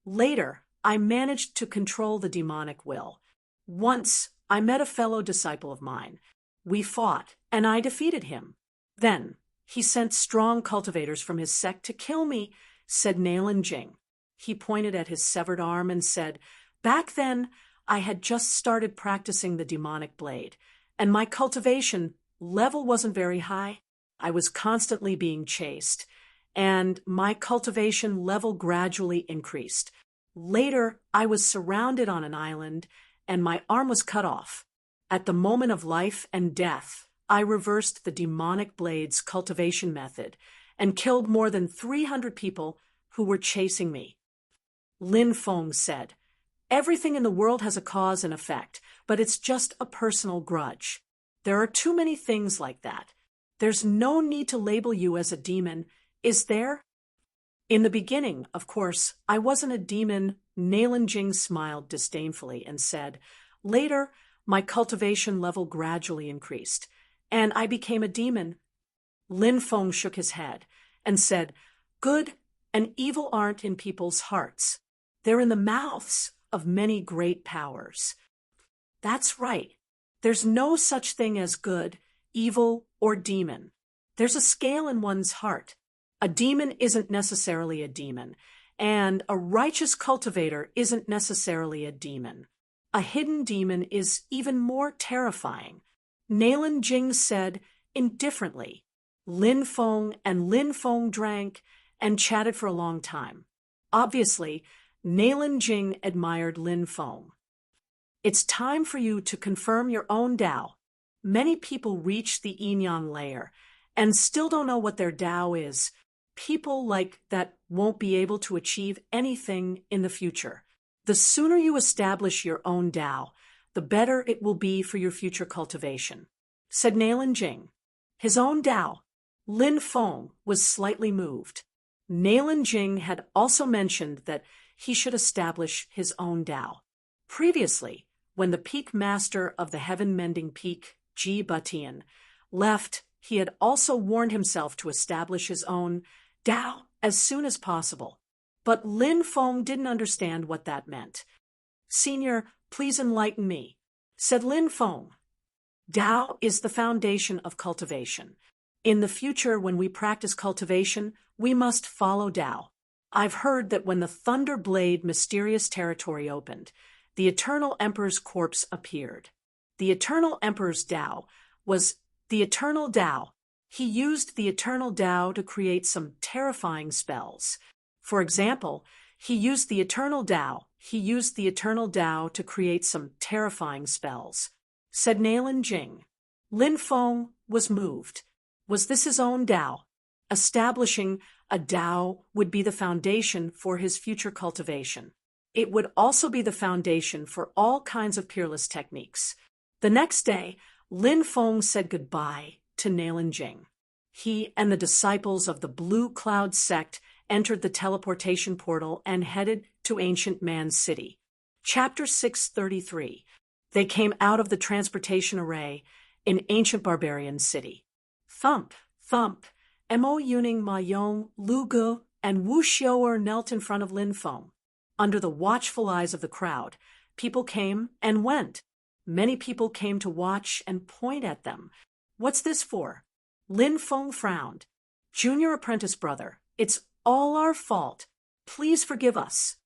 [SPEAKER 1] Later, I managed to control the demonic will. Once, I met a fellow disciple of mine. We fought, and I defeated him. Then, he sent strong cultivators from his sect to kill me, said Nailan Jing. He pointed at his severed arm and said, back then, I had just started practicing the demonic blade, and my cultivation level wasn't very high. I was constantly being chased, and my cultivation level gradually increased. Later, I was surrounded on an island, and my arm was cut off. At the moment of life and death, I reversed the demonic blade's cultivation method and killed more than 300 people who were chasing me. Lin Feng said, "Everything in the world has a cause and effect, but it's just a personal grudge. There are too many things like that. There's no need to label you as a demon, is there?" In the beginning, of course, I wasn't a demon. Nailan Jing smiled disdainfully and said, "Later, my cultivation level gradually increased, and I became a demon." Lin Feng shook his head and said, "Good and evil aren't in people's hearts. They're in the mouths of many great powers." That's right. There's no such thing as good, evil, or demon. There's a scale in one's heart. A demon isn't necessarily a demon, and a righteous cultivator isn't necessarily a demon. A hidden demon is even more terrifying. Nailan Jing said indifferently. Lin Feng and Lin Feng drank and chatted for a long time. Obviously, Nailan Jing admired Lin Feng. "It's time for you to confirm your own Tao. Many people reach the Yin layer and still don't know what their Tao is. People like that won't be able to achieve anything in the future. The sooner you establish your own Tao, the better it will be for your future cultivation," said Nailan Jing. His own Tao. Lin Feng was slightly moved. Nailan Jing had also mentioned that he should establish his own Tao. Previously, when the peak master of the heaven-mending peak, Ji Batian, left, he had also warned himself to establish his own Tao as soon as possible. But Lin Feng didn't understand what that meant. "Senior, please enlighten me," said Lin Feng. "Tao is the foundation of cultivation. In the future, when we practice cultivation, we must follow Tao. I've heard that when the Thunder Blade mysterious territory opened, the Eternal Emperor's corpse appeared. The Eternal Emperor's Tao was the Eternal Tao. He used the Eternal Tao to create some terrifying spells. For example, he used the Eternal Tao to create some terrifying spells," said Nailan Jing. Lin Feng was moved. Was this his own Tao? Establishing a Tao would be the foundation for his future cultivation. It would also be the foundation for all kinds of peerless techniques. The next day, Lin Feng said goodbye to Nailan Jing. He and the disciples of the Blue Cloud sect entered the teleportation portal and headed to Ancient Man's City. Chapter 633. They came out of the transportation array in Ancient Barbarian City. Thump, thump, Mo Yuning Ma Yong, Lu Gu, and Wu Xiaoer knelt in front of Lin Feng. Under the watchful eyes of the crowd, people came and went. Many people came to watch and point at them. "What's this for?" Lin Feng frowned. "Junior apprentice brother, it's all our fault. Please forgive us."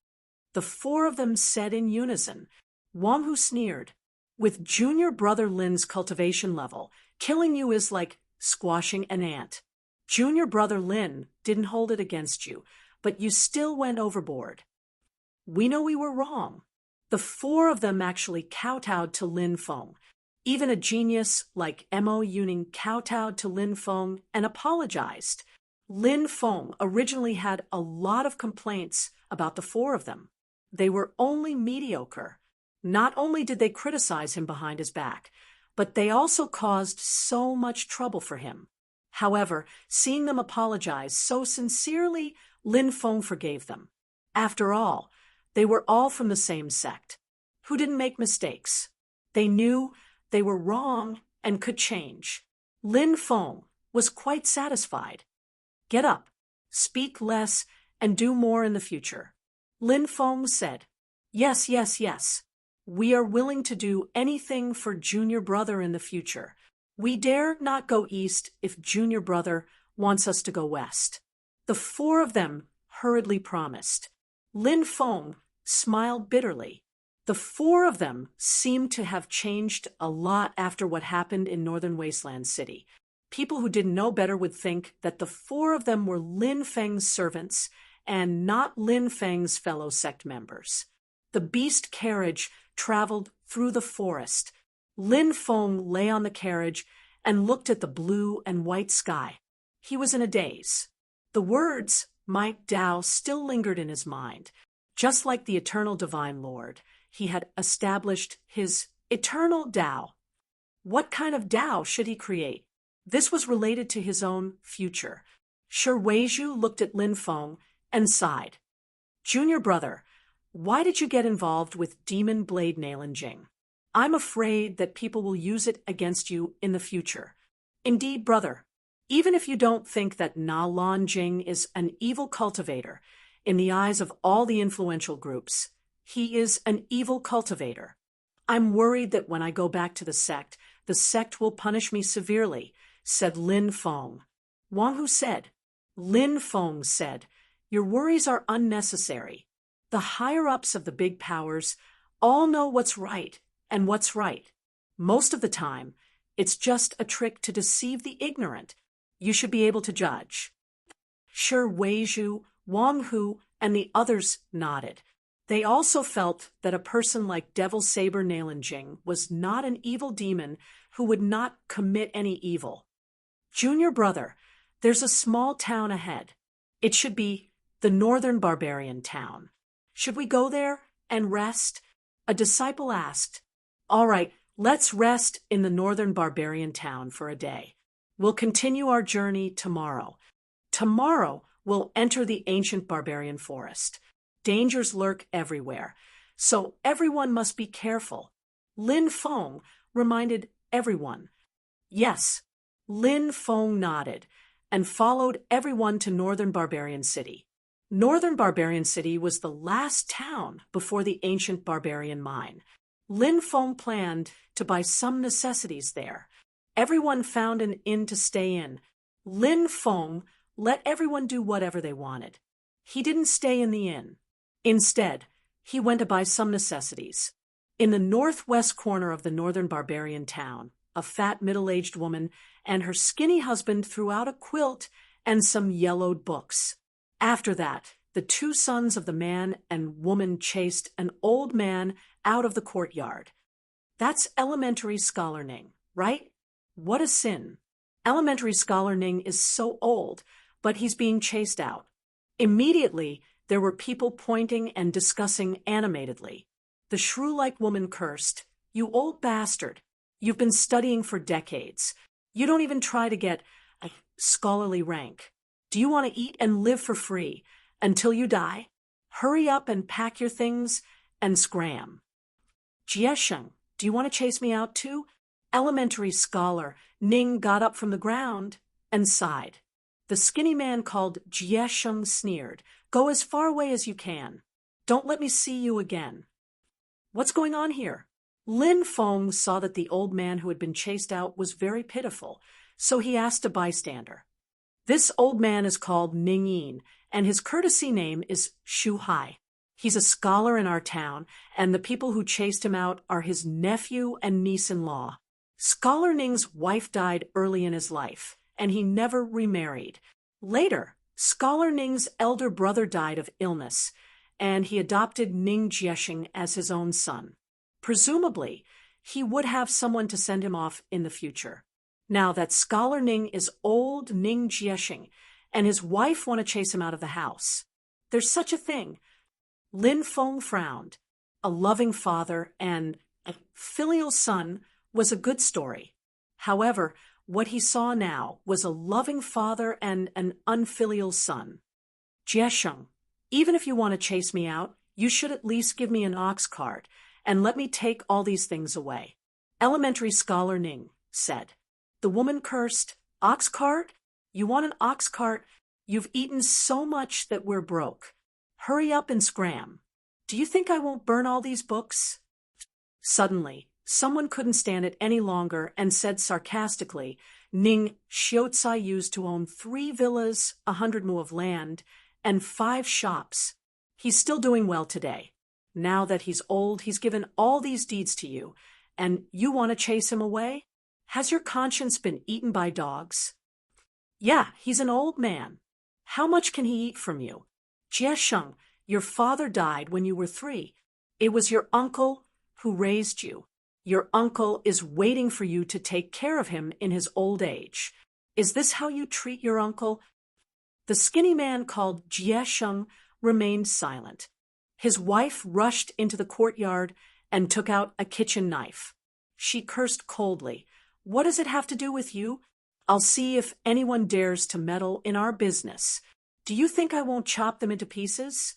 [SPEAKER 1] The four of them said in unison. Wang Hu sneered. "With junior brother Lin's cultivation level, killing you is like squashing an ant. Junior brother Lin didn't hold it against you, but you still went overboard." "We know we were wrong." The four of them actually kowtowed to Lin Feng. Even a genius like Mo Yuning kowtowed to Lin Feng and apologized. Lin Feng originally had a lot of complaints about the four of them. They were only mediocre. Not only did they criticize him behind his back, but they also caused so much trouble for him. However, seeing them apologize so sincerely, Lin Feng forgave them. After all, they were all from the same sect. Who didn't make mistakes? They knew they were wrong and could change. Lin Feng was quite satisfied. "Get up, speak less, and do more in the future." Lin Feng said, "Yes, yes, yes. We are willing to do anything for junior brother in the future. We dare not go east if junior brother wants us to go west." The four of them hurriedly promised. Lin Feng smiled bitterly. The four of them seemed to have changed a lot after what happened in Northern Wasteland City. People who didn't know better would think that the four of them were Lin Feng's servants and not Lin Feng's fellow sect members. The beast carriage traveled through the forest. Lin Feng lay on the carriage and looked at the blue and white sky. He was in a daze. The words, "Might Tao," still lingered in his mind. Just like the eternal divine Lord, he had established his eternal Tao. What kind of Tao should he create? This was related to his own future. Shi Weizhu looked at Lin Feng and sighed. "Junior brother, why did you get involved with Demon Blade Nailin-Jing? I'm afraid that people will use it against you in the future. Indeed, brother, even if you don't think that Na Lan Jing is an evil cultivator, in the eyes of all the influential groups, he is an evil cultivator. I'm worried that when I go back to the sect will punish me severely," said Lin Feng. Wang Hu said, "Lin Feng said, your worries are unnecessary. The higher-ups of the big powers all know what's right and what's right. Most of the time, it's just a trick to deceive the ignorant. You should be able to judge." Shi Weizhu, Wang Hu, and the others nodded. They also felt that a person like Devil Saber Nailin-Jing was not an evil demon who would not commit any evil. "Junior brother, there's a small town ahead. It should be the Northern Barbarian Town. Should we go there and rest?" A disciple asked. "All right, let's rest in the Northern Barbarian Town for a day. We'll continue our journey tomorrow. Tomorrow, we'll enter the ancient barbarian forest. Dangers lurk everywhere, so everyone must be careful." Lin Feng reminded everyone. Yes, Lin Feng nodded and followed everyone to Northern Barbarian City. Northern Barbarian City was the last town before the ancient barbarian mine. Lin Feng planned to buy some necessities there. Everyone found an inn to stay in. Lin Feng let everyone do whatever they wanted. He didn't stay in the inn. Instead, he went to buy some necessities. In the northwest corner of the Northern Barbarian Town, a fat middle-aged woman and her skinny husband threw out a quilt and some yellowed books. After that, the two sons of the man and woman chased an old man out of the courtyard. That's elementary scholar Ning, right? What a sin. Elementary scholar Ning is so old, but he's being chased out. Immediately, there were people pointing and discussing animatedly. The shrew-like woman cursed, "You old bastard. You've been studying for decades. You don't even try to get a scholarly rank. Do you want to eat and live for free until you die? Hurry up and pack your things and scram." "Jiesheng, do you want to chase me out too?" Elementary scholar Ning got up from the ground and sighed. The skinny man called Jiesheng sneered, "Go as far away as you can. Don't let me see you again." "What's going on here?" Lin Feng saw that the old man who had been chased out was very pitiful, so he asked a bystander. "This old man is called Ning Yin, and his courtesy name is Shu Hai. He's a scholar in our town, and the people who chased him out are his nephew and niece-in-law. Scholar Ning's wife died early in his life, and he never remarried. Later, Scholar Ning's elder brother died of illness, and he adopted Ning Jiesheng as his own son. Presumably, he would have someone to send him off in the future. Now that Scholar Ning is old Ning Jiesheng, and his wife want to chase him out of the house. There's such a thing." Lin Feng frowned. A loving father and a filial son was a good story. However, what he saw now was a loving father and an unfilial son. "Jiesheng, even if you want to chase me out, you should at least give me an ox cart and let me take all these things away." Elementary scholar Ning said. The woman cursed, "Ox cart? You want an ox cart? You've eaten so much that we're broke. Hurry up and scram. Do you think I won't burn all these books?" Suddenly, someone couldn't stand it any longer and said sarcastically, "Ning Xiaozai used to own 3 villas, 100 mu of land, and 5 shops. He's still doing well today. Now that he's old, he's given all these deeds to you, and you want to chase him away? Has your conscience been eaten by dogs?" "Yeah, he's an old man. How much can he eat from you?" Jiesheng, your father died when you were 3. It was your uncle who raised you. Your uncle is waiting for you to take care of him in his old age. Is this how you treat your uncle? The skinny man called Jiesheng remained silent. His wife rushed into the courtyard and took out a kitchen knife. She cursed coldly. What does it have to do with you? I'll see if anyone dares to meddle in our business. Do you think I won't chop them into pieces?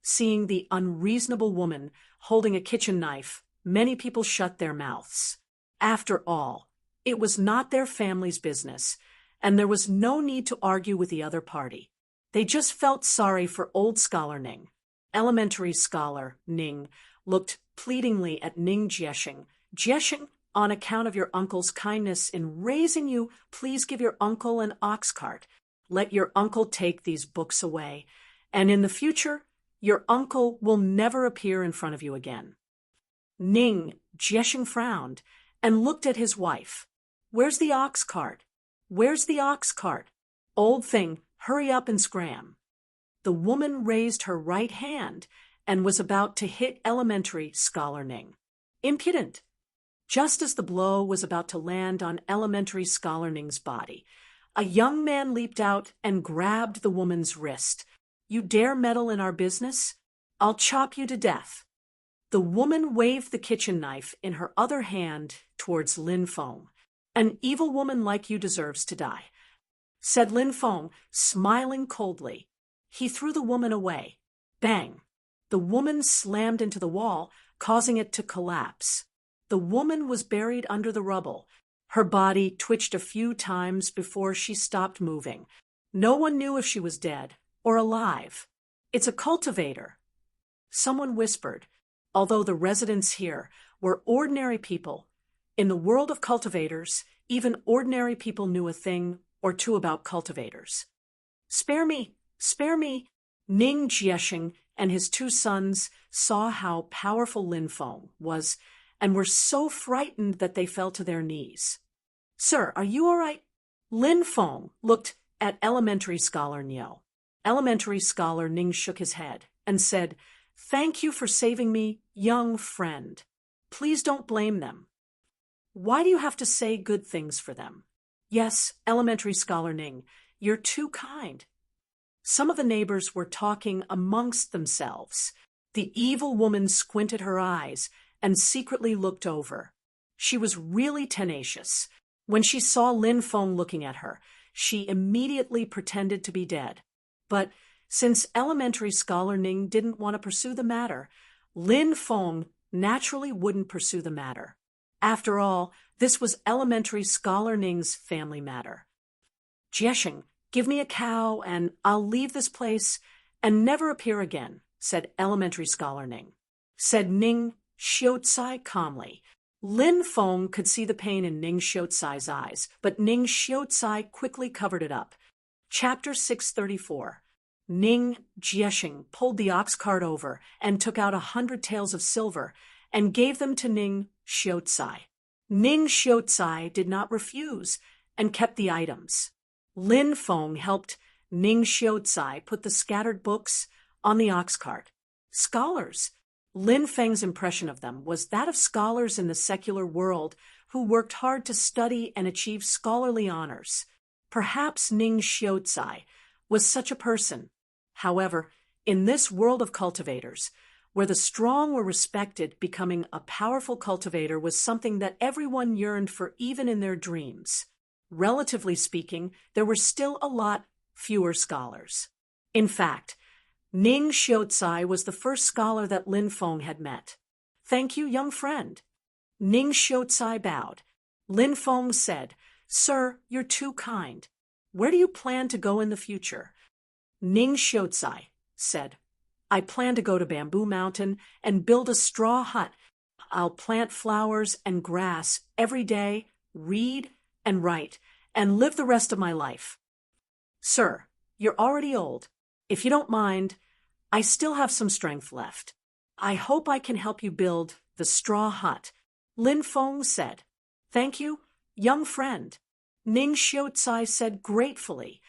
[SPEAKER 1] Seeing the unreasonable woman holding a kitchen knife, many people shut their mouths. After all, it was not their family's business, and there was no need to argue with the other party. They just felt sorry for old scholar Ning. Elementary scholar Ning looked pleadingly at Ning Jiesheng. Jiesheng, on account of your uncle's kindness in raising you, please give your uncle an ox cart. Let your uncle take these books away, and in the future, your uncle will never appear in front of you again. Ning Jiesheng frowned and looked at his wife. Where's the ox cart? Where's the ox cart? Old thing, hurry up and scram. The woman raised her right hand and was about to hit elementary scholar Ning. Impudent! Just as the blow was about to land on elementary scholar Ning's body, a young man leaped out and grabbed the woman's wrist. You dare meddle in our business? I'll chop you to death. The woman waved the kitchen knife in her other hand towards Lin Feng. An evil woman like you deserves to die, said Lin Feng, smiling coldly. He threw the woman away. Bang! The woman slammed into the wall, causing it to collapse. The woman was buried under the rubble. Her body twitched a few times before she stopped moving. No one knew if she was dead or alive. It's a cultivator, someone whispered. Although the residents here were ordinary people, in the world of cultivators, even ordinary people knew a thing or two about cultivators. Spare me! Spare me! Ning Jiesheng and his 2 sons saw how powerful Lin Feng was and were so frightened that they fell to their knees. Sir, are you all right? Lin Feng looked at elementary scholar Niu. Elementary scholar Ning shook his head and said, Thank you for saving me, young friend. Please don't blame them. Why do you have to say good things for them? Yes, elementary scholar Ning, you're too kind. Some of the neighbors were talking amongst themselves. The evil woman squinted her eyes and secretly looked over. She was really tenacious. When she saw Lin Feng looking at her, she immediately pretended to be dead. But since elementary scholar Ning didn't want to pursue the matter, Lin Feng naturally wouldn't pursue the matter. After all, this was elementary scholar Ning's family matter. Jiesheng, give me a cow and I'll leave this place and never appear again, said elementary scholar Ning. Said Ning Xiucai calmly. Lin Feng could see the pain in Ning Xiucai's eyes, but Ning Xiucai quickly covered it up. Chapter 634. Ning Jiesheng pulled the ox cart over and took out 100 taels of silver and gave them to Ning Xiucai. Ning Xiucai did not refuse and kept the items. Lin Feng helped Ning Xiucai put the scattered books on the ox cart. Scholars. Lin Feng's impression of them was that of scholars in the secular world who worked hard to study and achieve scholarly honors. Perhaps Ning Xiucai was such a person. However, in this world of cultivators, where the strong were respected, becoming a powerful cultivator was something that everyone yearned for even in their dreams. Relatively speaking, there were still a lot fewer scholars. In fact, Ning Xiucai was the first scholar that Lin Feng had met. Thank you, young friend. Ning Xiucai bowed. Lin Feng said, Sir, you're too kind. Where do you plan to go in the future? Ning Xiucai said, I plan to go to Bamboo Mountain and build a straw hut. I'll plant flowers and grass every day, read and write, and live the rest of my life. Sir, you're already old. If you don't mind, I still have some strength left. I hope I can help you build the straw hut. Lin Feng said, Thank you, young friend. Ning Xiucai said gratefully,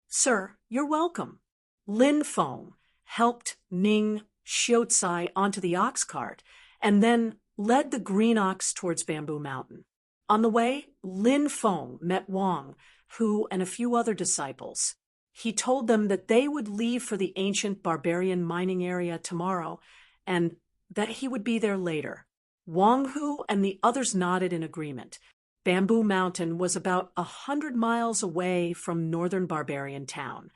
[SPEAKER 1] Sir, you're welcome. Lin Feng helped Ning Shiotsai onto the ox cart and then led the green ox towards Bamboo Mountain. On the way, Lin Feng met Wang, who and a few other disciples. He told them that they would leave for the ancient barbarian mining area tomorrow and that he would be there later. Wang Hu and the others nodded in agreement. Bamboo Mountain was about 100 miles away from northern barbarian town.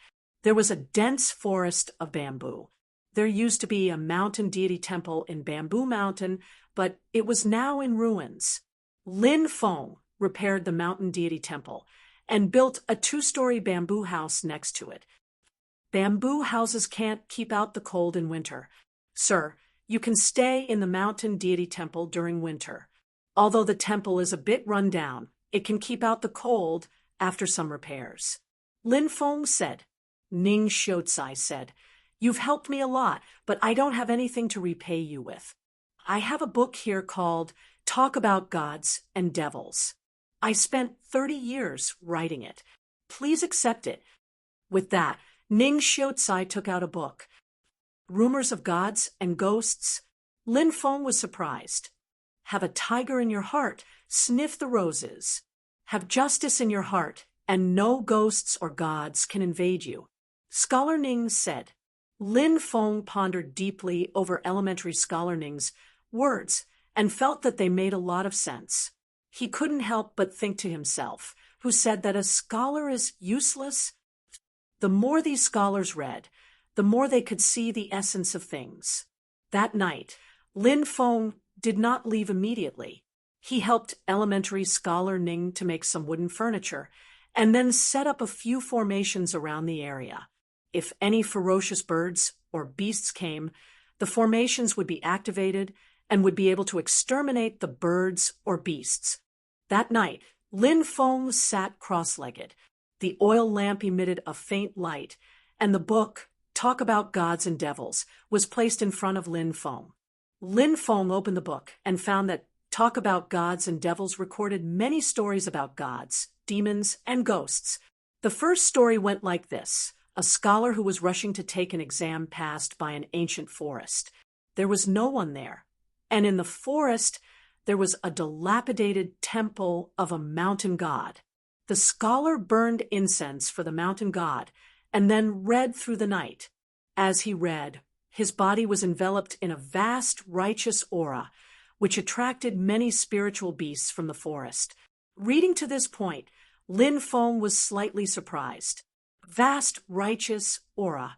[SPEAKER 1] There was a dense forest of bamboo. There used to be a mountain deity temple in Bamboo Mountain, but it was now in ruins. Lin Feng repaired the mountain deity temple and built a 2-story bamboo house next to it. Bamboo houses can't keep out the cold in winter. Sir, you can stay in the mountain deity temple during winter. Although the temple is a bit run down, it can keep out the cold after some repairs. Lin Feng said. Ning Shiotsai said, "You've helped me a lot, but I don't have anything to repay you with. I have a book here called Talk About Gods and Devils. I spent 30 years writing it. Please accept it." With that, Ning Shiotsai took out a book. Rumors of Gods and Ghosts? Lin Feng was surprised. Have a tiger in your heart, sniff the roses. Have justice in your heart, and no ghosts or gods can invade you. Scholar Ning said. Lin Feng pondered deeply over elementary Scholar Ning's words and felt that they made a lot of sense. He couldn't help but think to himself, who said that a scholar is useless. The more these scholars read, the more they could see the essence of things. That night, Lin Feng did not leave immediately. He helped elementary Scholar Ning to make some wooden furniture, and then set up a few formations around the area. If any ferocious birds or beasts came, the formations would be activated and would be able to exterminate the birds or beasts. That night, Lin Feng sat cross-legged. The oil lamp emitted a faint light, and the book, Talk About Gods and Devils, was placed in front of Lin Feng. Lin Feng opened the book and found that Talk About Gods and Devils recorded many stories about gods, demons, and ghosts. The first story went like this. A scholar who was rushing to take an exam passed by an ancient forest. There was no one there, and in the forest there was a dilapidated temple of a mountain god. The scholar burned incense for the mountain god and then read through the night. As he read, his body was enveloped in a vast righteous aura, which attracted many spiritual beasts from the forest. Reading to this point, Lin Feng was slightly surprised. Vast righteous aura.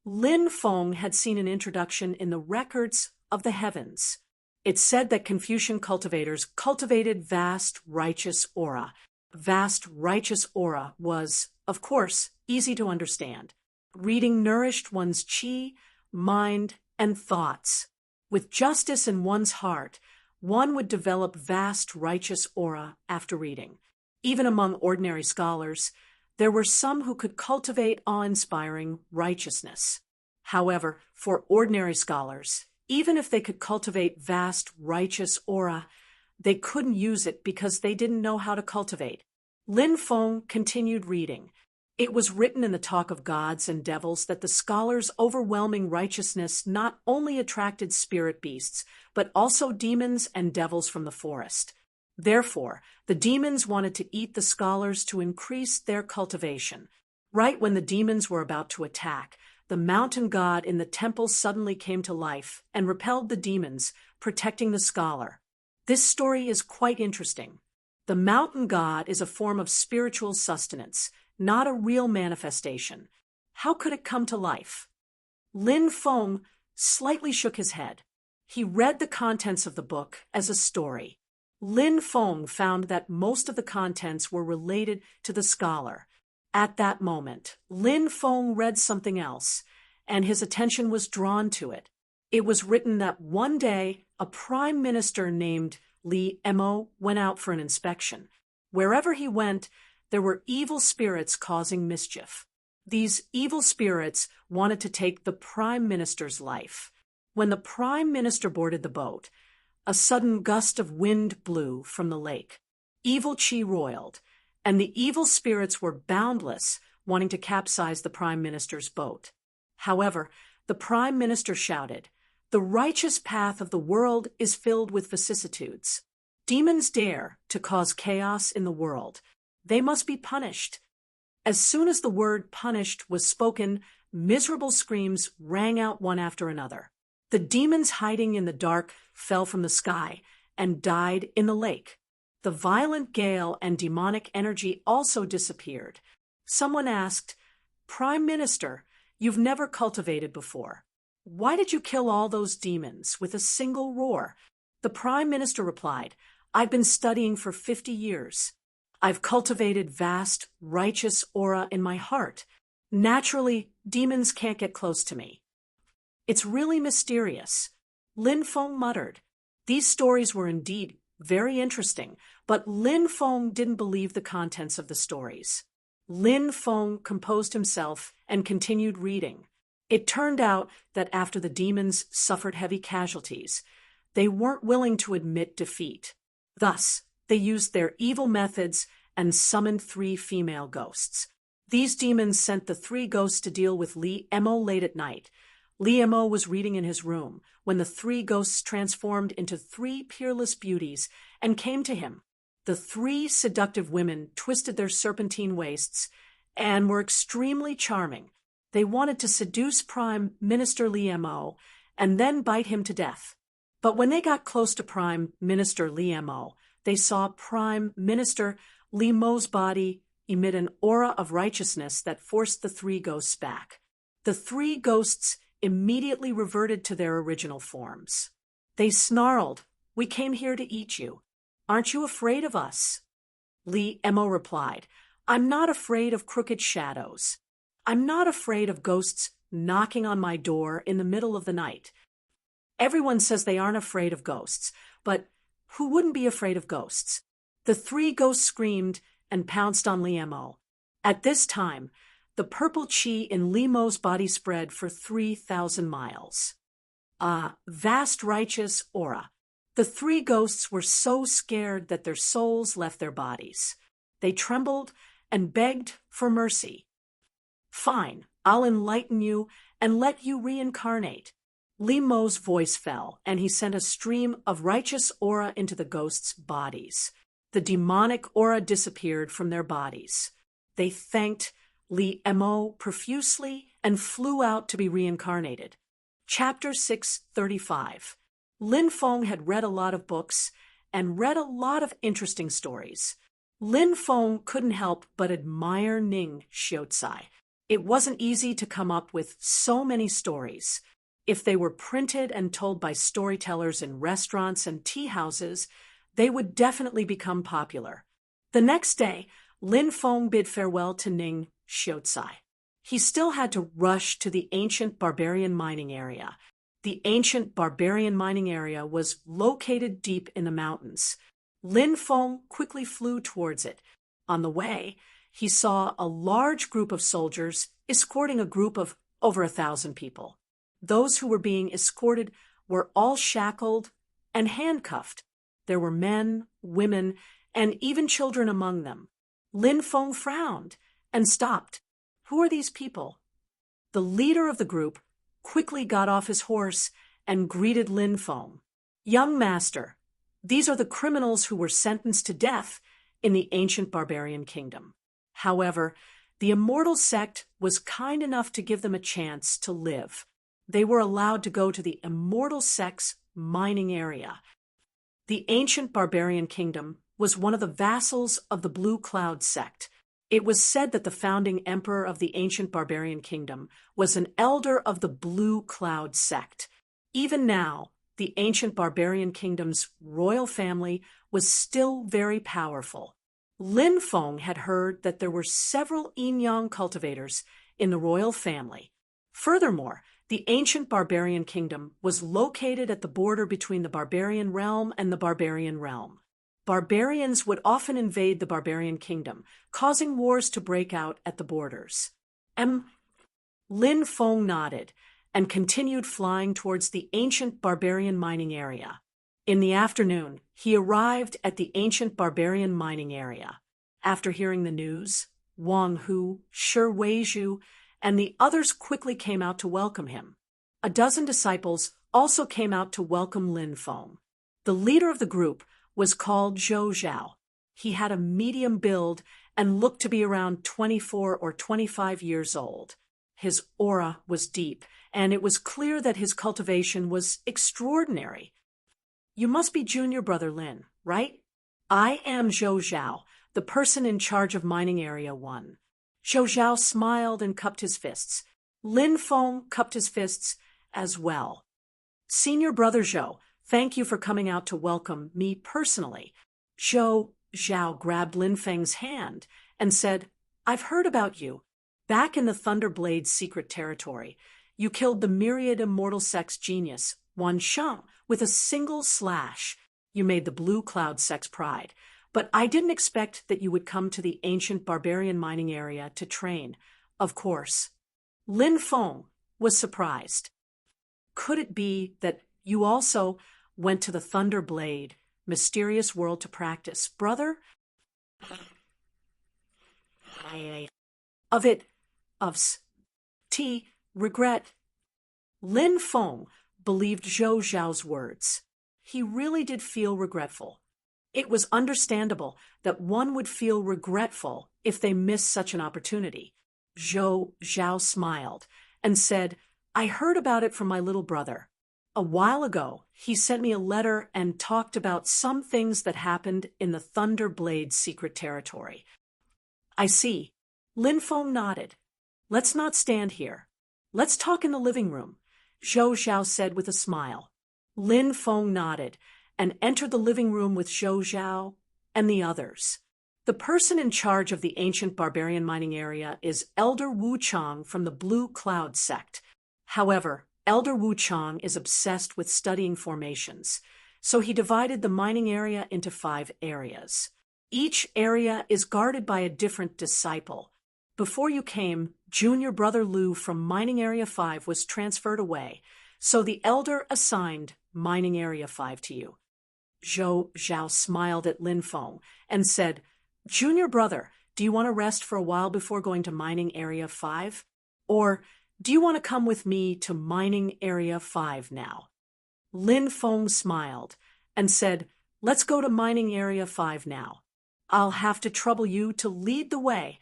[SPEAKER 1] Lin Feng had seen an introduction in the records of the heavens. It said that Confucian cultivators cultivated vast righteous aura. Vast righteous aura was, of course, easy to understand. Reading nourished one's qi, mind, and thoughts. With justice in one's heart, one would develop vast righteous aura after reading. Even among ordinary scholars, there were some who could cultivate awe-inspiring righteousness. However, for ordinary scholars, even if they could cultivate vast righteous aura, they couldn't use it because they didn't know how to cultivate. Lin Feng continued reading. It was written in the Talk of Gods and Devils that the scholars' overwhelming righteousness not only attracted spirit beasts, but also demons and devils from the forest. Therefore, the demons wanted to eat the scholars to increase their cultivation. Right when the demons were about to attack, the mountain god in the temple suddenly came to life and repelled the demons, protecting the scholar. This story is quite interesting. The mountain god is a form of spiritual sustenance, not a real manifestation. How could it come to life? Lin Feng slightly shook his head. He read the contents of the book as a story. Lin Feng found that most of the contents were related to the scholar. At that moment, Lin Feng read something else, and his attention was drawn to it. It was written that one day a prime minister named Li Mo went out for an inspection. Wherever he went, there were evil spirits causing mischief. These evil spirits wanted to take the prime minister's life. When the prime minister boarded the boat, a sudden gust of wind blew from the lake. Evil chi roiled, and the evil spirits were boundless, wanting to capsize the prime minister's boat. However, The Prime Minister shouted, "The righteous path of the world is filled with vicissitudes. Demons dare to cause chaos in the world. They must be punished." As soon as the word punished was spoken, miserable screams rang out one after another. The demons hiding in the dark fell from the sky and died in the lake. The violent gale and demonic energy also disappeared. Someone asked, "Prime Minister, you've never cultivated before. Why did you kill all those demons with a single roar?" The Prime Minister replied, "I've been studying for 50 years. I've cultivated vast, righteous aura in my heart. Naturally, demons can't get close to me." "It's really mysterious," Lin Feng muttered. These stories were indeed very interesting, but Lin Feng didn't believe the contents of the stories. Lin Feng composed himself and continued reading. It turned out that after the demons suffered heavy casualties, they weren't willing to admit defeat. Thus, they used their evil methods and summoned 3 female ghosts. These demons sent the 3 ghosts to deal with Li Mo late at night. Li Mo was reading in his room when the 3 ghosts transformed into 3 peerless beauties and came to him. The 3 seductive women twisted their serpentine waists and were extremely charming. They wanted to seduce Prime Minister Li Mo and then bite him to death. But when they got close to Prime Minister Li Mo, they saw Prime Minister Li Mo's body emit an aura of righteousness that forced the 3 ghosts back. The 3 ghosts immediately reverted to their original forms. They snarled, "We came here to eat you. Aren't you afraid of us?" Li Mo replied, "I'm not afraid of crooked shadows. I'm not afraid of ghosts knocking on my door in the middle of the night. Everyone says they aren't afraid of ghosts, but who wouldn't be afraid of ghosts?" The 3 ghosts screamed and pounced on Li Mo. At this time, the purple chi in Li Mo's body spread for 3,000 miles. A vast righteous aura. The 3 ghosts were so scared that their souls left their bodies. They trembled and begged for mercy. "Fine, I'll enlighten you and let you reincarnate." Li Mo's voice fell, and he sent a stream of righteous aura into the ghosts' bodies. The demonic aura disappeared from their bodies. They thanked Li Mo profusely and flew out to be reincarnated. Chapter 635. Lin Feng had read a lot of books and read a lot of interesting stories. Lin Feng couldn't help but admire Ning Xiaocai. It wasn't easy to come up with so many stories. If they were printed and told by storytellers in restaurants and tea houses, they would definitely become popular. The next day, Lin Feng bid farewell to Ning Xiaocai. He still had to rush to the ancient barbarian mining area. The ancient barbarian mining area was located deep in the mountains. Lin Feng quickly flew towards it. On the way, he saw a large group of soldiers escorting a group of over 1,000 people. Those who were being escorted were all shackled and handcuffed. There were men, women, and even children among them. Lin Feng frowned and stopped. Who are these people? The leader of the group quickly got off his horse and greeted Lin Feng. "Young master, these are the criminals who were sentenced to death in the ancient barbarian kingdom. However, the immortal sect was kind enough to give them a chance to live. They were allowed to go to the immortal sect's mining area. The ancient barbarian kingdom was one of the vassals of the Blue Cloud sect. It was said that the founding emperor of the ancient barbarian kingdom was an elder of the Blue Cloud sect. Even now, the ancient barbarian kingdom's royal family was still very powerful. Lin Feng had heard that there were several yin-yang cultivators in the royal family. Furthermore, the ancient barbarian kingdom was located at the border between the barbarian realm and the barbarian realm. Barbarians would often invade the barbarian kingdom, causing wars to break out at the borders. Lin Feng nodded and continued flying towards the ancient barbarian mining area. In the afternoon, he arrived at the ancient barbarian mining area. After hearing the news, Wang Hu, Shi Weizhu, and the others quickly came out to welcome him. A dozen disciples also came out to welcome Lin Feng. The leader of the group was called Zhou Zhao. He had a medium build and looked to be around 24 or 25 years old. His aura was deep, and it was clear that his cultivation was extraordinary. "You must be junior brother Lin, right?" "I am Zhou Zhao, the person in charge of mining area 1. Zhou Zhao smiled and cupped his fists. Lin Feng cupped his fists as well. "Senior brother Zhou, thank you for coming out to welcome me personally." Zhou Zhao grabbed Lin Feng's hand and said, "I've heard about you. Back in the Thunderblade's secret territory, you killed the myriad immortal sex genius, Wan Sheng, with a single slash. You made the blue cloud sex pride. But I didn't expect that you would come to the ancient barbarian mining area to train, of course." Lin Feng was surprised. "Could it be that you also went to the Thunderblade mysterious world to practice, brother?" Regret." Lin Feng believed Zhou Zhao's words. He really did feel regretful. It was understandable that one would feel regretful if they missed such an opportunity. Zhou Zhao smiled and said, "I heard about it from my little brother. A while ago, he sent me a letter and talked about some things that happened in the Thunderblade's secret territory." "I see." Lin Feng nodded. "Let's not stand here. Let's talk in the living room," Zhou Zhao said with a smile. Lin Feng nodded and entered the living room with Zhou Zhao and the others. The person in charge of the ancient barbarian mining area is Elder Wu Chang from the Blue Cloud sect. However, Elder Wu Chang is obsessed with studying formations, so he divided the mining area into 5 areas. Each area is guarded by a different disciple. Before you came, junior brother Lu from mining area 5 was transferred away, so the elder assigned mining area 5 to you. Zhou Zhao smiled at Lin Feng and said, "Junior brother, do you want to rest for a while before going to mining area 5? Or do you want to come with me to mining area 5 now?" Lin Feng smiled and said, "Let's go to mining area 5 now. I'll have to trouble you to lead the way."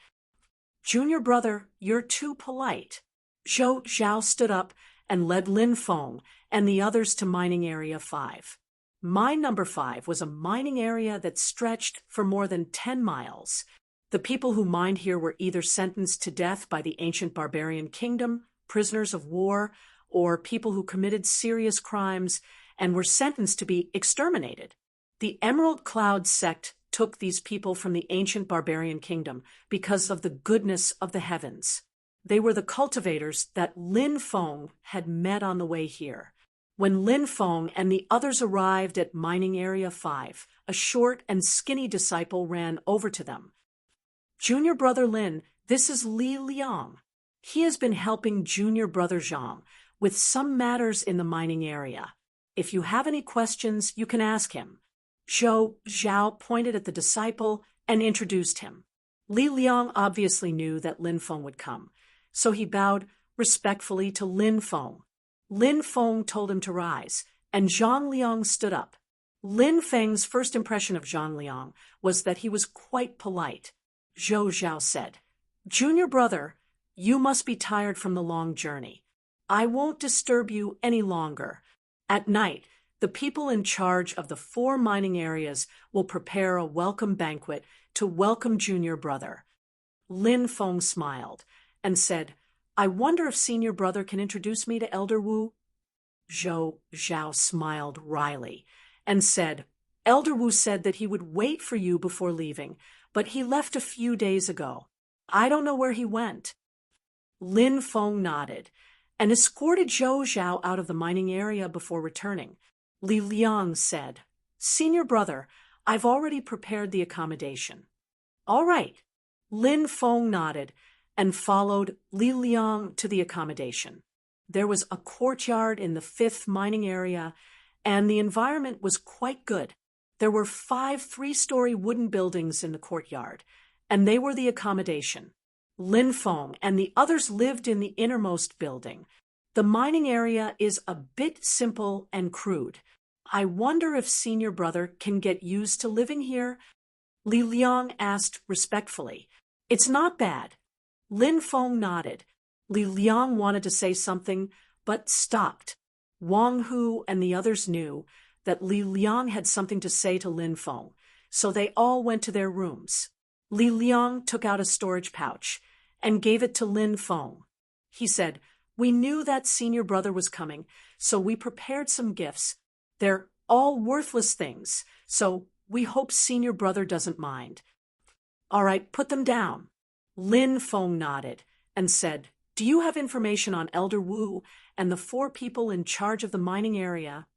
[SPEAKER 1] "Junior brother, you're too polite." Zhou Zhao stood up and led Lin Feng and the others to mining area 5. Mine number 5 was a mining area that stretched for more than 10 miles. The people who mined here were either sentenced to death by the ancient barbarian kingdom, prisoners of war, or people who committed serious crimes and were sentenced to be exterminated. The Emerald Cloud sect took these people from the ancient barbarian kingdom because of the goodness of the heavens. They were the cultivators that Lin Feng had met on the way here. When Lin Feng and the others arrived at mining area 5, a short and skinny disciple ran over to them. "Junior brother Lin, this is Li Liang. He has been helping junior brother Zhang with some matters in the mining area. If you have any questions, you can ask him." Zhou Zhao pointed at the disciple and introduced him. Li Liang obviously knew that Lin Feng would come, so he bowed respectfully to Lin Feng. Lin Feng told him to rise, and Zhang Liang stood up. Lin Feng's first impression of Zhang Liang was that he was quite polite. Zhou Zhao said, "Junior brother, you must be tired from the long journey. I won't disturb you any longer. At night, the people in charge of the 4 mining areas will prepare a welcome banquet to welcome junior brother." Lin Feng smiled and said, "I wonder if senior brother can introduce me to Elder Wu?" Zhou Zhao smiled wryly and said, "Elder Wu said that he would wait for you before leaving, but he left a few days ago. I don't know where he went." Lin Feng nodded and escorted Zhou Zhao out of the mining area before returning. Li Liang said, "Senior brother, I've already prepared the accommodation." "All right." Lin Feng nodded and followed Li Liang to the accommodation. There was a courtyard in the 5th mining area, and the environment was quite good. There were 5 3-story wooden buildings in the courtyard, and they were the accommodation. Lin Feng and the others lived in the innermost building. The mining area is a bit simple and crude. I wonder if senior brother can get used to living here? Li Liang asked respectfully. It's not bad. Lin Feng nodded. Li Liang wanted to say something, but stopped. Wang Hu and the others knew that Li Liang had something to say to Lin Feng, so they all went to their rooms. Li Liang took out a storage pouch and gave it to Lin Feng. He said, "We knew that senior brother was coming, so we prepared some gifts. They're all worthless things, so we hope senior brother doesn't mind." "All right, put them down." Lin Feng nodded and said, "Do you have information on Elder Wu and the 4 people in charge of the mining area?"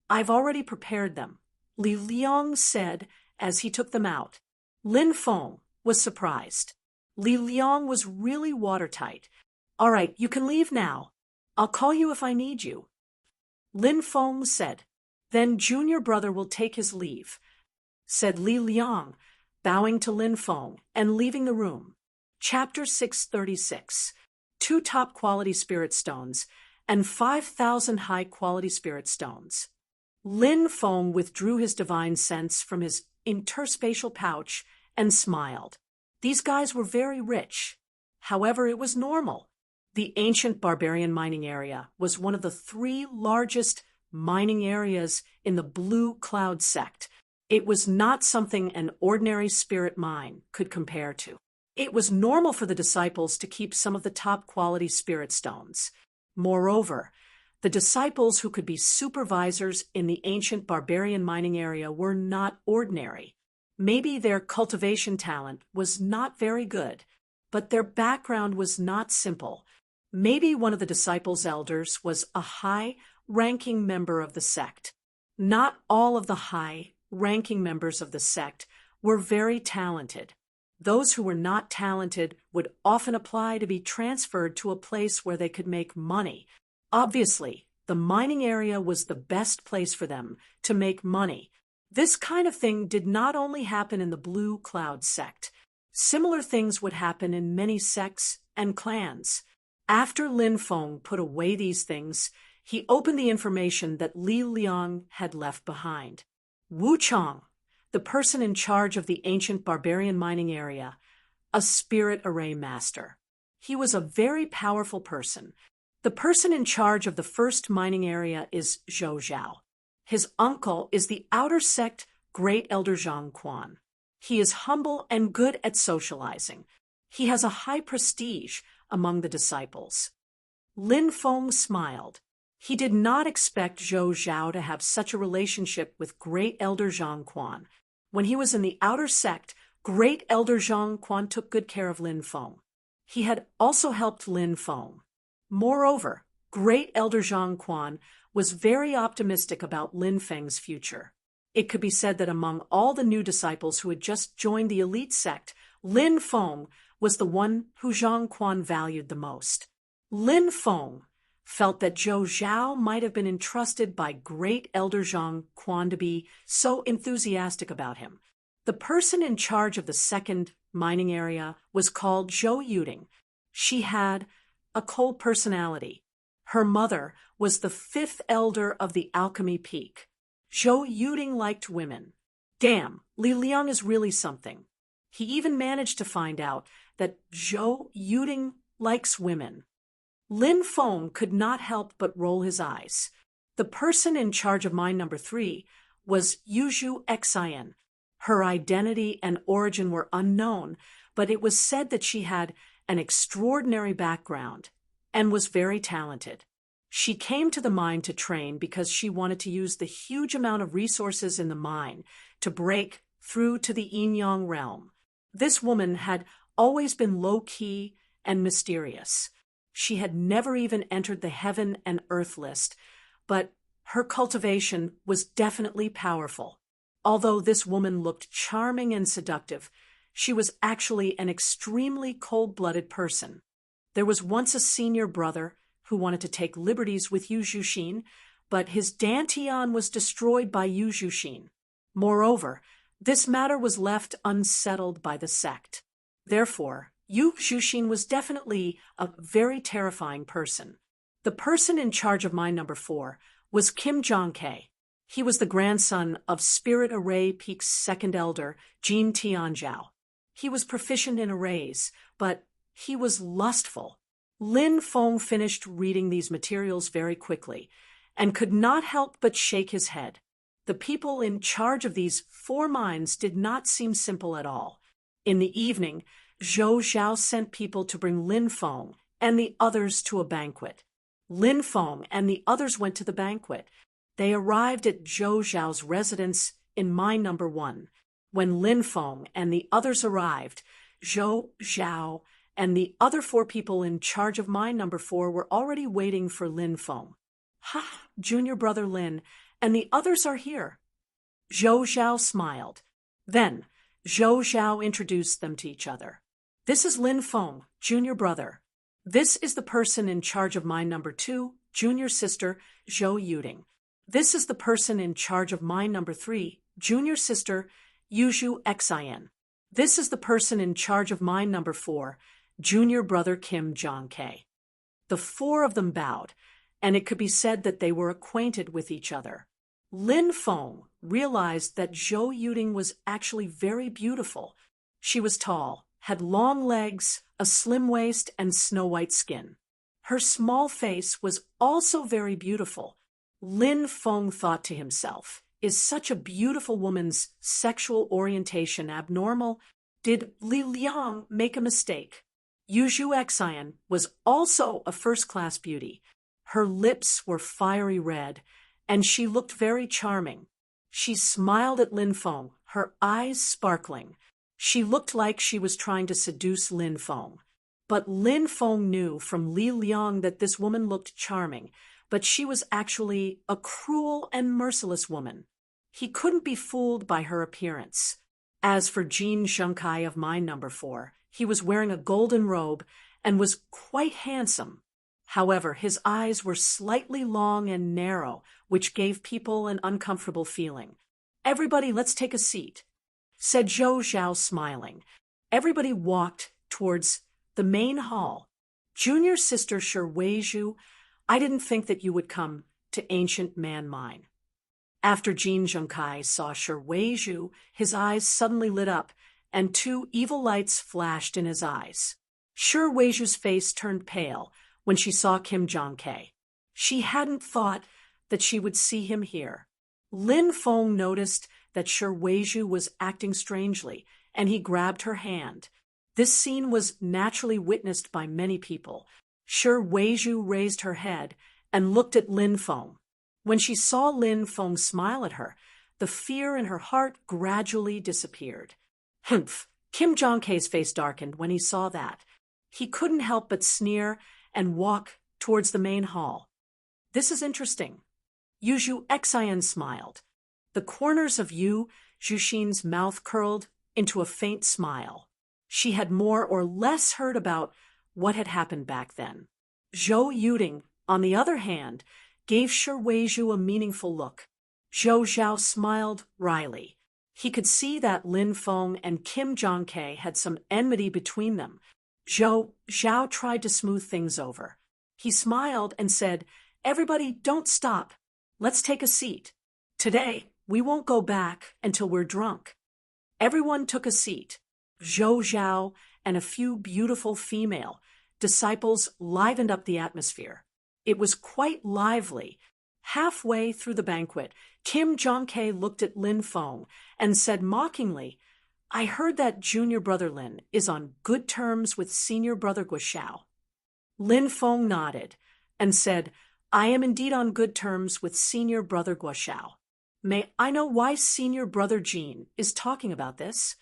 [SPEAKER 1] "I've already prepared them," Li Liang said as he took them out. Lin Feng was surprised. Li Liang was really watertight. "All right, you can leave now. I'll call you if I need you." Lin Feng said. "Then junior brother will take his leave," said Li Liang, bowing to Lin Feng and leaving the room. Chapter 636. 2 top-quality spirit stones and 5,000 high-quality spirit stones. Lin Feng withdrew his divine sense from his interspatial pouch and smiled. These guys were very rich. However, it was normal. The ancient barbarian mining area was one of the 3 largest mining areas in the Blue Cloud sect. It was not something an ordinary spirit mine could compare to. It was normal for the disciples to keep some of the top-quality spirit stones. Moreover, the disciples who could be supervisors in the ancient barbarian mining area were not ordinary. Maybe their cultivation talent was not very good, but their background was not simple. Maybe one of the disciples' elders was a high-ranking member of the sect. Not all of the high-ranking members of the sect were very talented. Those who were not talented would often apply to be transferred to a place where they could make money. Obviously, the mining area was the best place for them to make money. This kind of thing did not only happen in the Blue Cloud sect. Similar things would happen in many sects and clans. After Lin Feng put away these things, he opened the information that Li Liang had left behind. Wu Chang, the person in charge of the ancient barbarian mining area, a spirit array master. He was a very powerful person. The person in charge of the first mining area is Zhou Zhao. His uncle is the outer sect Great Elder Zhang Quan. He is humble and good at socializing. He has a high prestige among the disciples. Lin Feng smiled. He did not expect Zhou Zhao to have such a relationship with Great Elder Zhang Quan. When he was in the outer sect, Great Elder Zhang Quan took good care of Lin Feng. He had also helped Lin Feng. Moreover, Great Elder Zhang Quan was very optimistic about Lin Feng's future. It could be said that among all the new disciples who had just joined the elite sect, Lin Feng was the one who Zhang Quan valued the most. Lin Feng felt that Zhou Zhao might have been entrusted by Great Elder Zhang Quan to be so enthusiastic about him. The person in charge of the second mining area was called Zhou Yuding. She had a cold personality. Her mother was the 5th elder of the Alchemy Peak. Zhou Yuding liked women. Damn, Li Liang is really something. He even managed to find out that Zhou Yuding likes women. Lin Feng could not help but roll his eyes. The person in charge of mine number 3 was Yuzhu Xian. Her identity and origin were unknown, but it was said that she had an extraordinary background and was very talented. She came to the mine to train because she wanted to use the huge amount of resources in the mine to break through to the Yin-Yang realm. This woman had always been low-key and mysterious. She had never even entered the heaven and earth list, but her cultivation was definitely powerful. Although this woman looked charming and seductive, she was actually an extremely cold-blooded person. There was once a senior brother who wanted to take liberties with Yu Zhuxin, but his dantian was destroyed by Yu Zhuxin. Moreover, this matter was left unsettled by the sect. Therefore, Yu Zhuxin was definitely a very terrifying person. The person in charge of mine number 4 was Kim Jong-tae. He was the grandson of Spirit Array Peak's second elder, Jean Tianzhao. He was proficient in arrays, but he was lustful. Lin Feng finished reading these materials very quickly and could not help but shake his head. The people in charge of these 4 mines did not seem simple at all. In the evening, Zhou Zhao sent people to bring Lin Feng and the others to a banquet. Lin Feng and the others went to the banquet. They arrived at Zhou Zhao's residence in mine number 1. When Lin Feng and the others arrived, Zhou Zhao and the other 4 people in charge of mine number 4 were already waiting for Lin Feng. "Ha, junior brother Lin, and the others are here." Zhou Zhao smiled. Then, Zhou Zhao introduced them to each other. "This is Lin Feng, junior brother. This is the person in charge of mine number 2, junior sister, Zhou Yuding. This is the person in charge of mine number 3, junior sister, Yuzhu Xian. This is the person in charge of mine number 4, junior brother Kim Jong-tae." The 4 of them bowed, and it could be said that they were acquainted with each other. Lin Feng realized that Zhou Yuding was actually very beautiful. She was tall, had long legs, a slim waist, and snow-white skin. Her small face was also very beautiful. Lin Feng thought to himself, "Is such a beautiful woman's sexual orientation abnormal? Did Li Liang make a mistake?" Yuzhu Xian was also a first-class beauty. Her lips were fiery red, and she looked very charming. She smiled at Lin Feng, her eyes sparkling. She looked like she was trying to seduce Lin Feng. But Lin Feng knew from Li Liang that this woman looked charming, but she was actually a cruel and merciless woman. He couldn't be fooled by her appearance. As for Jean Zhengkai of mine number 4, he was wearing a golden robe and was quite handsome. However, his eyes were slightly long and narrow, which gave people an uncomfortable feeling. "Everybody, let's take a seat," said Zhou Zhao, smiling. Everybody walked towards the main hall. "Junior sister Weizhu, I didn't think that you would come to Ancient Man Mine." After Jean Zhengkai saw Weizhu, his eyes suddenly lit up, and 2 evil lights flashed in his eyes. Weizhu's face turned pale when she saw Kim Jong-tae. She hadn't thought that she would see him here. Lin Feng noticed that Weizhu was acting strangely, and he grabbed her hand. This scene was naturally witnessed by many people. Weizhu raised her head and looked at Lin Feng. When she saw Lin Feng smile at her, the fear in her heart gradually disappeared. Humph! Kim Jong-tae's face darkened when he saw that. He couldn't help but sneer and walk towards the main hall. "This is interesting." Yuzhu Xian smiled. The corners of Yu Zhuxin's mouth curled into a faint smile. She had more or less heard about what had happened back then. Zhou Yuding, on the other hand, gave Weizhu a meaningful look. Zhou Zhao smiled wryly. He could see that Lin Feng and Kim Jong-tae had some enmity between them. Zhou Zhao tried to smooth things over. He smiled and said, "Everybody, don't stop. Let's take a seat. Today, we won't go back until we're drunk." Everyone took a seat. Zhou Zhao and a few beautiful female disciples livened up the atmosphere. It was quite lively. Halfway through the banquet, Kim Jong-tae looked at Lin Feng and said mockingly, "I heard that junior brother Lin is on good terms with senior brother Guoxiao." Lin Feng nodded and said, "I am indeed on good terms with senior brother Guoxiao. May I know why senior brother Jean is talking about this?"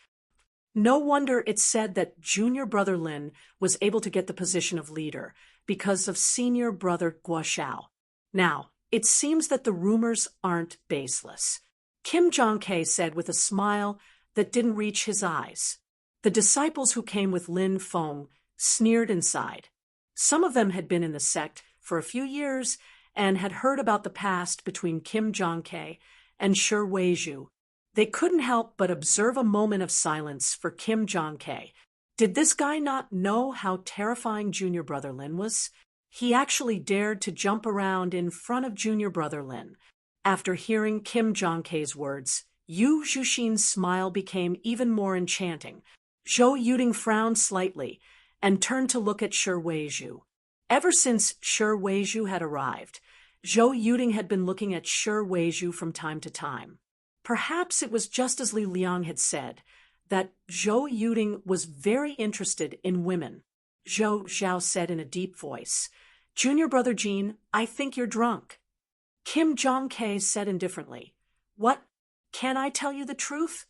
[SPEAKER 1] No wonder it's said that junior brother Lin was able to get the position of leader because of senior brother Guoxiao. Now, it seems that the rumors aren't baseless. Kim Jong-tae said with a smile that didn't reach his eyes. The disciples who came with Lin Feng sneered inside. Some of them had been in the sect for a few years and had heard about the past between Kim Jong-tae and Weizhu. They couldn't help but observe a moment of silence for Kim Jong-tae. Did this guy not know how terrifying junior brother Lin was? He actually dared to jump around in front of junior brother Lin. After hearing Kim Jong-kae's words, Yu Zhuxin's smile became even more enchanting. Zhou Yuding frowned slightly and turned to look at Shi Weizhu. Ever since Shi Weizhu had arrived, Zhou Yuding had been looking at Shi Weizhu from time to time. Perhaps it was just as Li Liang had said, that Zhou Yuding was very interested in women. Zhou Zhao said in a deep voice, "Junior brother Jean, I think you're drunk." Kim Jong-kae said indifferently, "What? Can I tell you the truth?"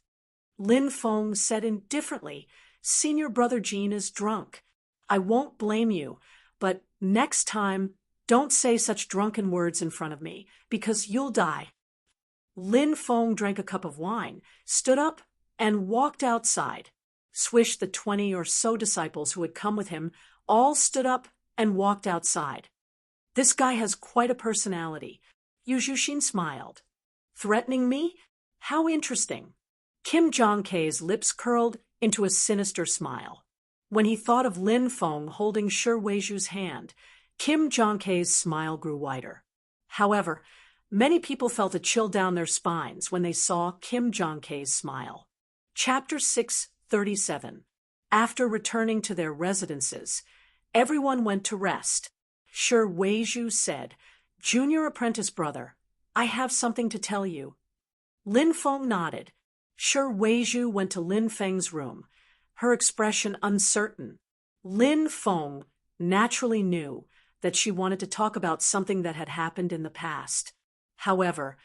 [SPEAKER 1] Lin Feng said indifferently, "Senior brother Jean is drunk. I won't blame you, but next time, don't say such drunken words in front of me, because you'll die." Lin Feng drank a cup of wine, stood up, and walked outside. Swish, the 20 or so disciples who had come with him, all stood up and walked outside. "This guy has quite a personality." Yu Zhuxin smiled. "Threatening me? How interesting." Kim Jong-kae's lips curled into a sinister smile. When he thought of Lin Feng holding Shi Weizhu's hand, Kim Jong-kae's smile grew wider. However, many people felt a chill down their spines when they saw Kim Jong-kae's smile. Chapter 637. After returning to their residences, everyone went to rest. Shi Weizhu said, "Junior apprentice brother, I have something to tell you." Lin Feng nodded. Shi Weizhu went to Lin Feng's room, her expression uncertain. Lin Feng naturally knew that she wanted to talk about something that had happened in the past. However,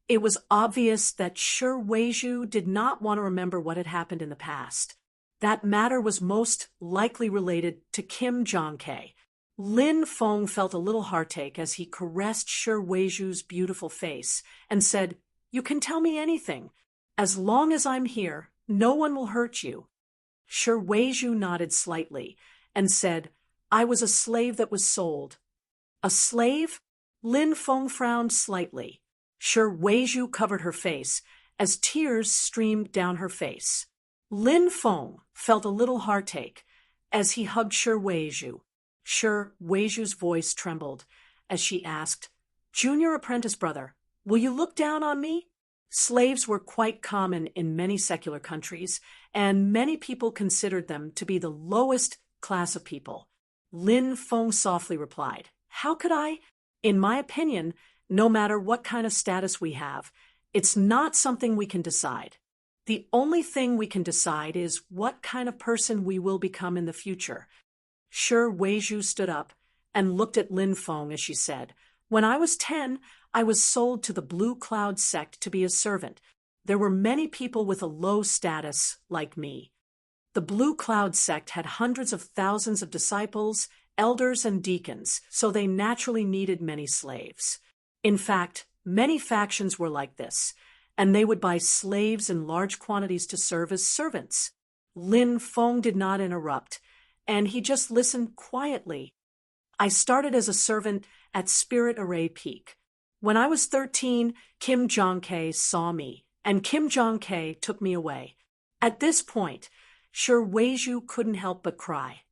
[SPEAKER 1] it was obvious that Shi Weizhu did not want to remember what had happened in the past. That matter was most likely related to Kim Jong-kae. Lin Feng felt a little heartache as he caressed Shi Weizhu's beautiful face and said, "You can tell me anything. As long as I'm here, no one will hurt you." Shi Weizhu nodded slightly and said, "I was a slave that was sold." "A slave?" Lin Feng frowned slightly. Shi Weizhu covered her face as tears streamed down her face. Lin Feng felt a little heartache as he hugged Shi Weizhu. Shi Weizhu's voice trembled as she asked, "Junior apprentice brother, will you look down on me?" Slaves were quite common in many secular countries, and many people considered them to be the lowest class of people. Lin Feng softly replied, "How could I? In my opinion, no matter what kind of status we have, it's not something we can decide. The only thing we can decide is what kind of person we will become in the future." Shi Weizhu stood up and looked at Lin Feng as she said, "When I was 10, I was sold to the Blue Cloud sect to be a servant. There were many people with a low status like me. The Blue Cloud sect had hundreds of thousands of disciples, elders, and deacons, so they naturally needed many slaves. In fact, many factions were like this, and they would buy slaves in large quantities to serve as servants." Lin Feng did not interrupt, and he just listened quietly. "I started as a servant at Spirit Array Peak. When I was 13, Kim Jong-kae saw me, and Kim Jong-kae took me away. At this point, Shi Weizhu couldn't help but cry.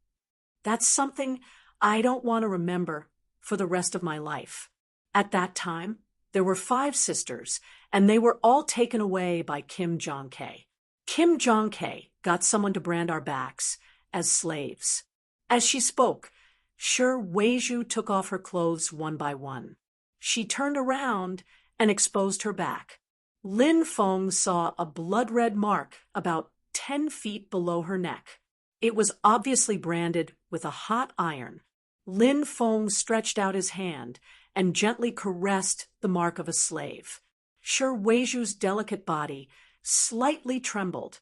[SPEAKER 1] That's something I don't want to remember for the rest of my life. At that time, there were 5 sisters, and they were all taken away by Kim Jong-kae. Kim Jong-kae got someone to brand our backs as slaves." As she spoke, Shi Weizhu took off her clothes one by one. She turned around and exposed her back. Lin Feng saw a blood-red mark about 10 feet below her neck. It was obviously branded with a hot iron. Lin Feng stretched out his hand and gently caressed the mark of a slave. Shi Weizhu's delicate body slightly trembled.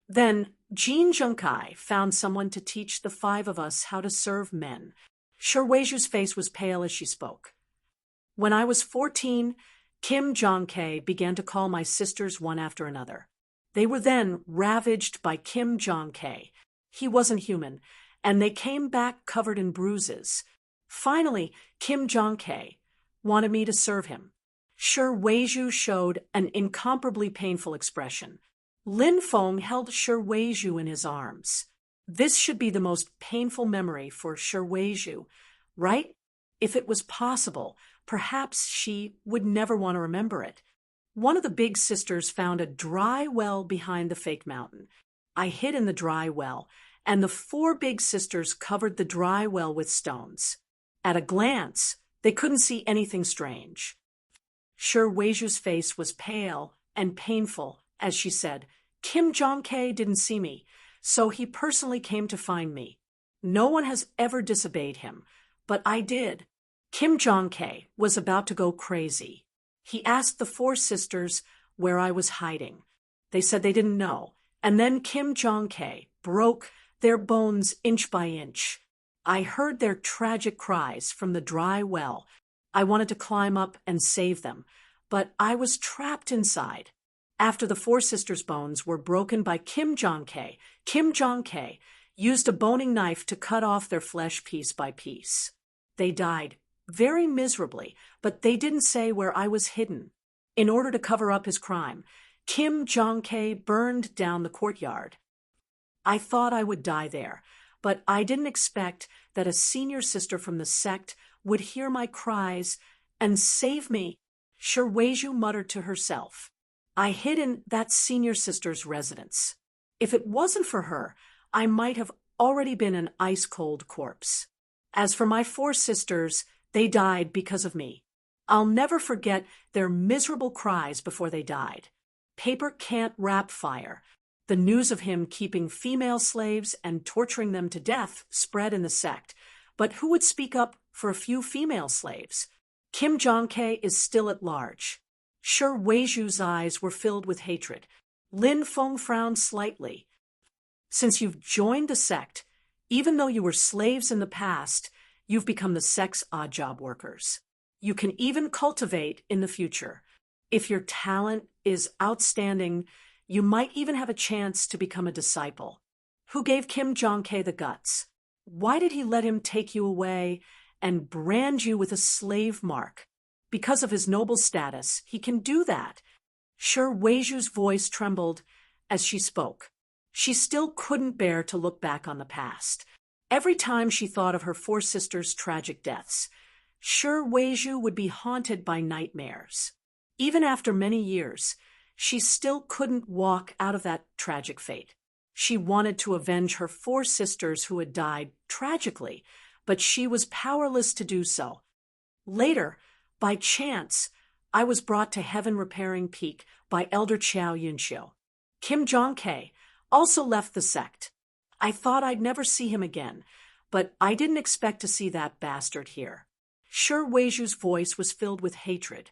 [SPEAKER 1] Then Jean Junkai found someone to teach the 5 of us how to serve men. Shi Weizhu's face was pale as she spoke. "When I was 14, Kim Jong-kae began to call my sisters one after another. They were then ravaged by Kim Jong-kae. He wasn't human, and they came back covered in bruises. Finally, Kim Jong-kae wanted me to serve him." Shi Weizhu showed an incomparably painful expression. Lin Feng held Shi Weizhu in his arms. This should be the most painful memory for Shi Weizhu, right? If it was possible, perhaps she would never want to remember it. One of the big sisters found a dry well behind the fake mountain. I hid in the dry well, and the four big sisters covered the dry well with stones. At a glance, they couldn't see anything strange. Weiju's face was pale and painful as she said, Kim Jong-tae didn't see me, so he personally came to find me. No one has ever disobeyed him, but I did. Kim Jong-tae was about to go crazy. He asked the four sisters where I was hiding. They said they didn't know, and then Kim Jong-tae broke their bones inch by inch. I heard their tragic cries from the dry well. I wanted to climb up and save them, but I was trapped inside. After the four sisters' bones were broken by Kim Jong-tae used a boning knife to cut off their flesh piece by piece. They died very miserably, but they didn't say where I was hidden. In order to cover up his crime, Kim Jong-tae burned down the courtyard. I thought I would die there, but I didn't expect that a senior sister from the sect would hear my cries and save me. Weiju muttered to herself. I hid in that senior sister's residence. If it wasn't for her, I might have already been an ice-cold corpse. As for my four sisters, they died because of me. I'll never forget their miserable cries before they died. Paper can't wrap fire. The news of him keeping female slaves and torturing them to death spread in the sect. But who would speak up for a few female slaves? Kim Jong-tae is still at large. Weiju's eyes were filled with hatred. Lin Feng frowned slightly. Since you've joined the sect, even though you were slaves in the past, you've become the sect's odd job workers. You can even cultivate in the future. If your talent is outstanding, you might even have a chance to become a disciple. Who gave Kim Jong-tae the guts? Why did he let him take you away and brand you with a slave mark? Because of his noble status, he can do that. Weiju's voice trembled as she spoke. She still couldn't bear to look back on the past. Every time she thought of her four sisters' tragic deaths, Weiju would be haunted by nightmares. Even after many years, she still couldn't walk out of that tragic fate. She wanted to avenge her four sisters who had died tragically, but she was powerless to do so. Later, by chance, I was brought to Heaven Repairing Peak by Elder Chiao Yunxiu. Kim Jong-tae also left the sect. I thought I'd never see him again, but I didn't expect to see that bastard here. Weiju's voice was filled with hatred.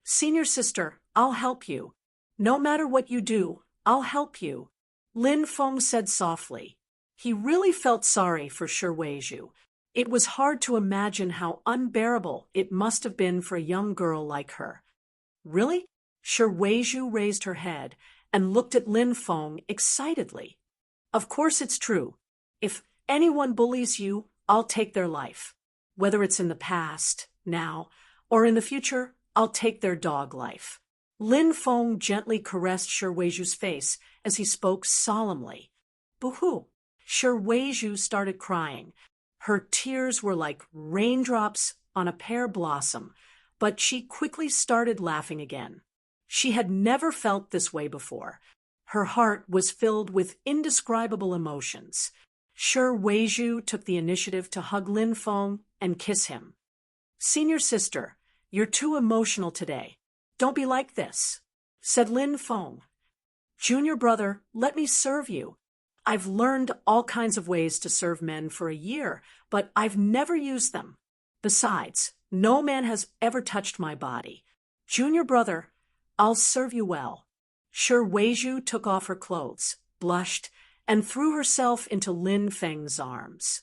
[SPEAKER 1] Senior sister, I'll help you. No matter what you do, I'll help you. Lin Feng said softly. He really felt sorry for Weiju. It was hard to imagine how unbearable it must have been for a young girl like her. Really? Weiju raised her head and looked at Lin Feng excitedly. Of course it's true. If anyone bullies you, I'll take their life. Whether it's in the past, now, or in the future, I'll take their dog life. Lin Feng gently caressed Weiju's face as he spoke solemnly. Boo-hoo! Weiju started crying. Her tears were like raindrops on a pear blossom, but she quickly started laughing again. She had never felt this way before. Her heart was filled with indescribable emotions. Weiju took the initiative to hug Lin Feng and kiss him. Senior sister, you're too emotional today. Don't be like this, said Lin Feng. Junior brother, let me serve you. I've learned all kinds of ways to serve men for a year, but I've never used them. Besides, no man has ever touched my body. Junior brother, I'll serve you well. Weiju took off her clothes, blushed, and threw herself into Lin Feng's arms.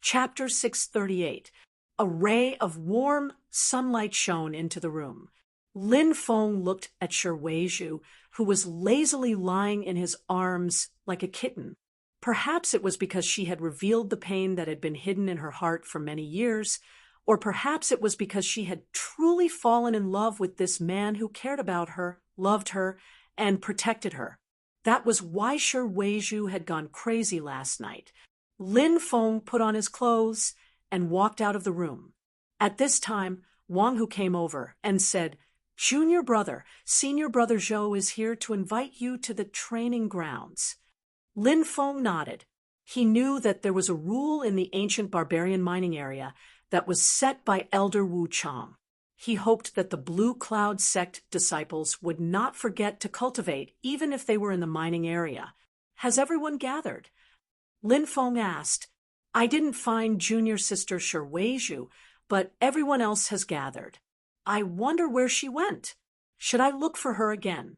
[SPEAKER 1] Chapter 638. A ray of warm sunlight shone into the room. Lin Feng looked at Weiju, who was lazily lying in his arms like a kitten. Perhaps it was because she had revealed the pain that had been hidden in her heart for many years, or perhaps it was because she had truly fallen in love with this man who cared about her, loved her, and protected her. That was why Weiju had gone crazy last night. Lin Feng put on his clothes and walked out of the room. At this time, Wang Hu came over and said, Junior brother, senior brother Zhou is here to invite you to the training grounds. Lin Feng nodded. He knew that there was a rule in the ancient barbarian mining area that was set by Elder Wu Chang. He hoped that the Blue Cloud sect disciples would not forget to cultivate even if they were in the mining area. Has everyone gathered? Lin Feng asked. I didn't find junior sister Shi Weizhu, but everyone else has gathered. I wonder where she went. Should I look for her again?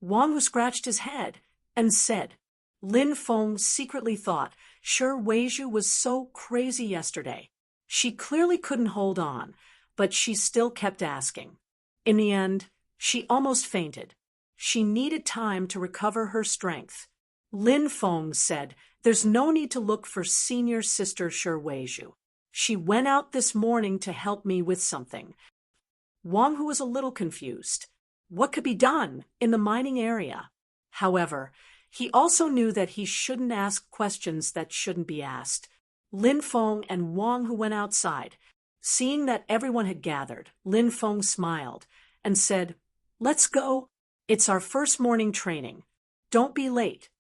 [SPEAKER 1] Wang Hu scratched his head and said, Lin Feng secretly thought Shi Weizhu was so crazy yesterday. She clearly couldn't hold on, but she still kept asking. In the end, she almost fainted. She needed time to recover her strength. Lin Feng said, There's no need to look for senior sister Shi Weizhu. She went out this morning to help me with something. Wang Hu was a little confused. What could be done in the mining area? However, he also knew that he shouldn't ask questions that shouldn't be asked. Lin Feng and Wang Hu went outside. Seeing that everyone had gathered, Lin Feng smiled and said, Let's go. It's our first morning training. Don't be late.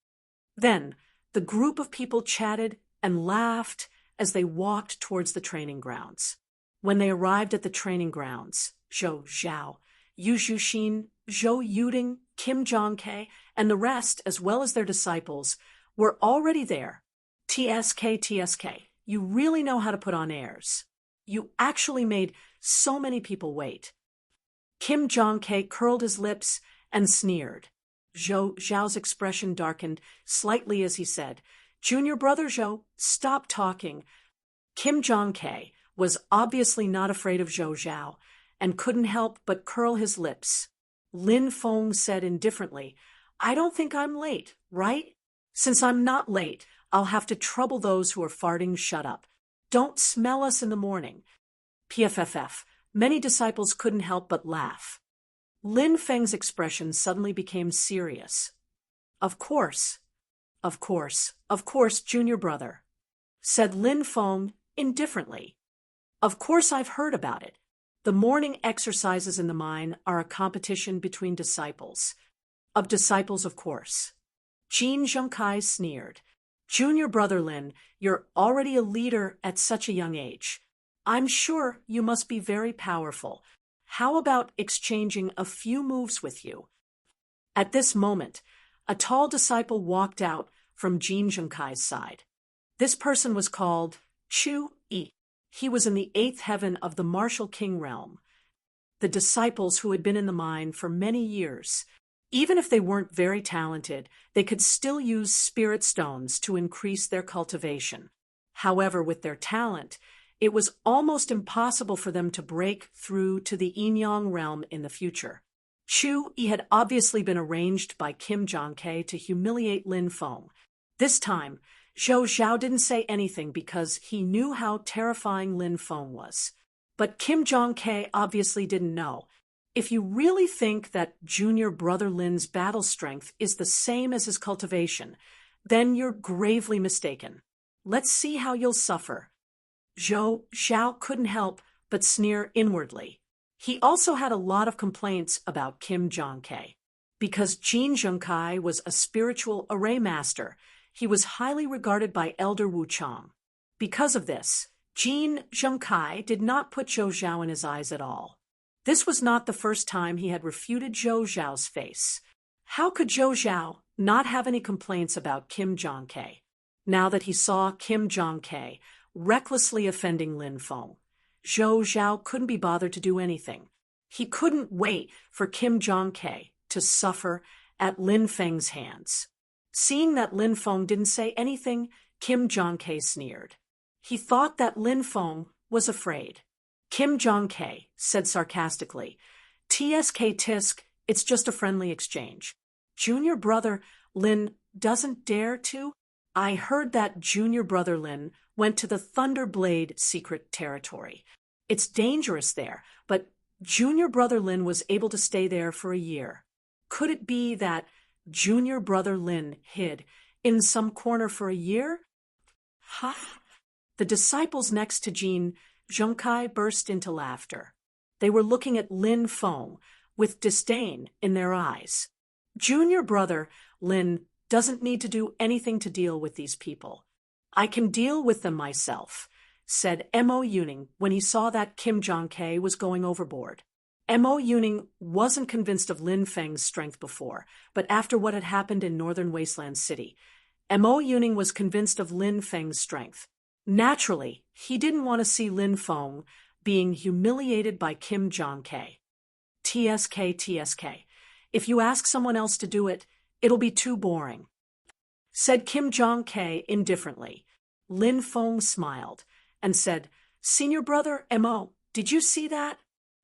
[SPEAKER 1] Then, the group of people chatted and laughed as they walked towards the training grounds. When they arrived at the training grounds, Zhou Zhao, Yu Zhuxin, Zhou Yuding, Kim Zhangke, and the rest, as well as their disciples, were already there. TSK, you really know how to put on airs. You actually made so many people wait. Kim Zhangke curled his lips and sneered. Zhou Zhao's expression darkened slightly as he said, Junior brother Zhou, stop talking. Kim Zhangke was obviously not afraid of Zhou Zhao and couldn't help but curl his lips. Lin Feng said indifferently, I don't think I'm late, right? Since I'm not late, I'll have to trouble those who are farting shut up. Don't smell us in the morning. PFFF, many disciples couldn't help but laugh. Lin Feng's expression suddenly became serious. Of course, junior brother, said Lin Feng indifferently. Of course I've heard about it. The morning exercises in the mine are a competition between disciples. Of disciples, of course. Jin Zhengkai sneered. Junior brother Lin, you're already a leader at such a young age. I'm sure you must be very powerful. How about exchanging a few moves with you? At this moment, a tall disciple walked out from Jin Zhengkai's side. This person was called Chu Yi. He was in the 8th heaven of the martial king realm. The disciples who had been in the mine for many years, even if they weren't very talented, they could still use spirit stones to increase their cultivation. However, with their talent, it was almost impossible for them to break through to the Yin-Yang realm in the future. Chu Yi had obviously been arranged by Kim Zhangke to humiliate Lin Feng. This time, Zhou Zhao didn't say anything because he knew how terrifying Lin Feng was. But Kim Zhangke obviously didn't know. If you really think that junior brother Lin's battle strength is the same as his cultivation, then you're gravely mistaken. Let's see how you'll suffer. Zhou Zhao couldn't help but sneer inwardly. He also had a lot of complaints about Kim Zhangke. Because Jin Zhengkai was a spiritual array master, he was highly regarded by Elder Wu Chang. Because of this, Jin Zhengkai did not put Zhou Zhao in his eyes at all. This was not the first time he had refuted Zhou Zhao's face. How could Zhou Zhao not have any complaints about Kim Zhangke? Now that he saw Kim Zhangke recklessly offending Lin Feng, Zhou Zhao couldn't be bothered to do anything. He couldn't wait for Kim Zhangke to suffer at Lin Feng's hands. Seeing that Lin Feng didn't say anything, Kim Zhangke sneered. He thought that Lin Feng was afraid. Kim Zhangke said sarcastically, TSK Tisk, it's just a friendly exchange. Junior brother Lin doesn't dare to? I heard that junior brother Lin went to the Thunderblade secret territory. It's dangerous there, but junior brother Lin was able to stay there for a year. Could it be that junior brother Lin hid in some corner for a year? Ha! The disciples next to Jin Zheng Kai burst into laughter. They were looking at Lin Feng with disdain in their eyes. Junior brother Lin doesn't need to do anything to deal with these people. I can deal with them myself, said Mo Yuning when he saw that Kim Jong-K was going overboard. Mo Yuning wasn't convinced of Lin Feng's strength before, but after what had happened in northern Wasteland City, Mo Yuning was convinced of Lin Feng's strength. Naturally, he didn't want to see Lin Feng being humiliated by Kim Jong-K. TSK. If you ask someone else to do it, it'll be too boring, said Kim Jong-K indifferently. Lin Feng smiled and said, Senior brother Mo, did you see that?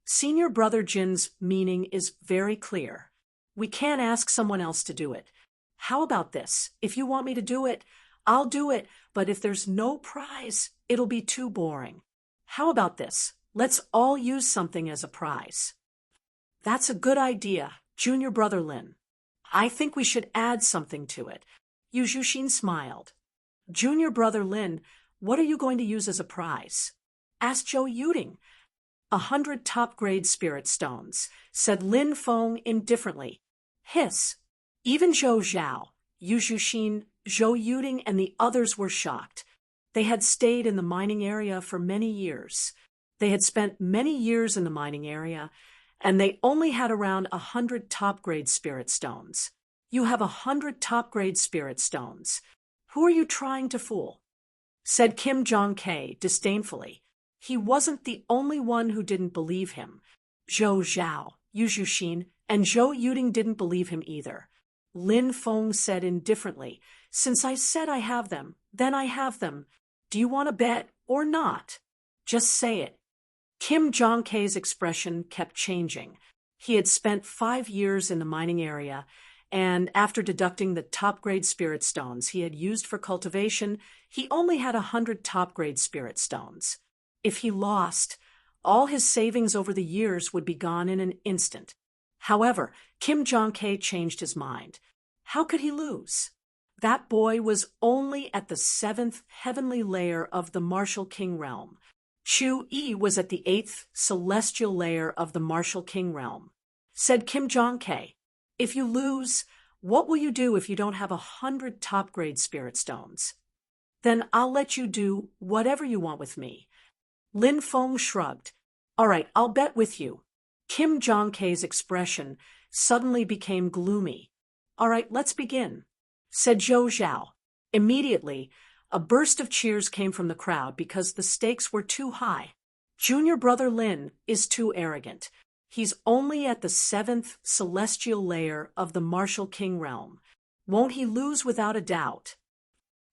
[SPEAKER 1] Senior brother Jin's meaning is very clear. We can't ask someone else to do it. How about this? If you want me to do it, I'll do it, but if there's no prize, it'll be too boring. How about this? Let's all use something as a prize. That's a good idea, Junior brother Lin. I think we should add something to it. Yu Zhuxin smiled. Junior brother Lin, what are you going to use as a prize? Asked Zhou Yuding. 100 top-grade spirit stones, said Lin Feng indifferently. Hiss. Even Zhou Zhao, Yu Zhuxin, Zhou Yuding, and the others were shocked. They had stayed in the mining area for many years. They had spent many years in the mining area, and they only had around 100 top-grade spirit stones. You have 100 top-grade spirit stones. Who are you trying to fool? Said Kim Jong-K disdainfully. He wasn't the only one who didn't believe him. Zhou Zhao, Yu Zhuxin, and Zhou Yuding didn't believe him either. Lin Feng said indifferently, Since I said I have them, then I have them. Do you want to bet or not? Just say it. Kim Jong-K's expression kept changing. He had spent 5 years in the mining area, and after deducting the top-grade spirit stones he had used for cultivation, he only had 100 top-grade spirit stones. If he lost, all his savings over the years would be gone in an instant. However, Kim Jong-K changed his mind. How could he lose? That boy was only at the 7th heavenly layer of the Martial King realm. Chu Yi was at the 8th celestial layer of the Martial King realm. Said Kim Jong-K, If you lose, what will you do if you don't have 100 top-grade spirit stones? Then I'll let you do whatever you want with me. Lin Feng shrugged. All right, I'll bet with you. Kim Jong-K's expression suddenly became gloomy. All right, let's begin, said Zhou Zhao. Immediately, a burst of cheers came from the crowd because the stakes were too high. Junior brother Lin is too arrogant. He's only at the 7th celestial layer of the Martial King realm. Won't he lose without a doubt?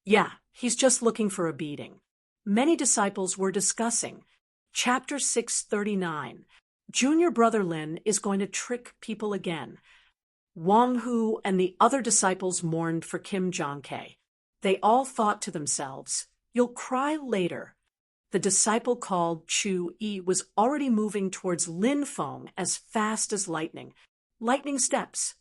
[SPEAKER 1] Yeah, he's just looking for a beating. Many disciples were discussing. Chapter 639. Junior brother Lin is going to trick people again. Wang Hu and the other disciples mourned for Kim Jong-K. They all thought to themselves, You'll cry later. The disciple called Chu Yi was already moving towards Lin Feng as fast as lightning. Lightning steps.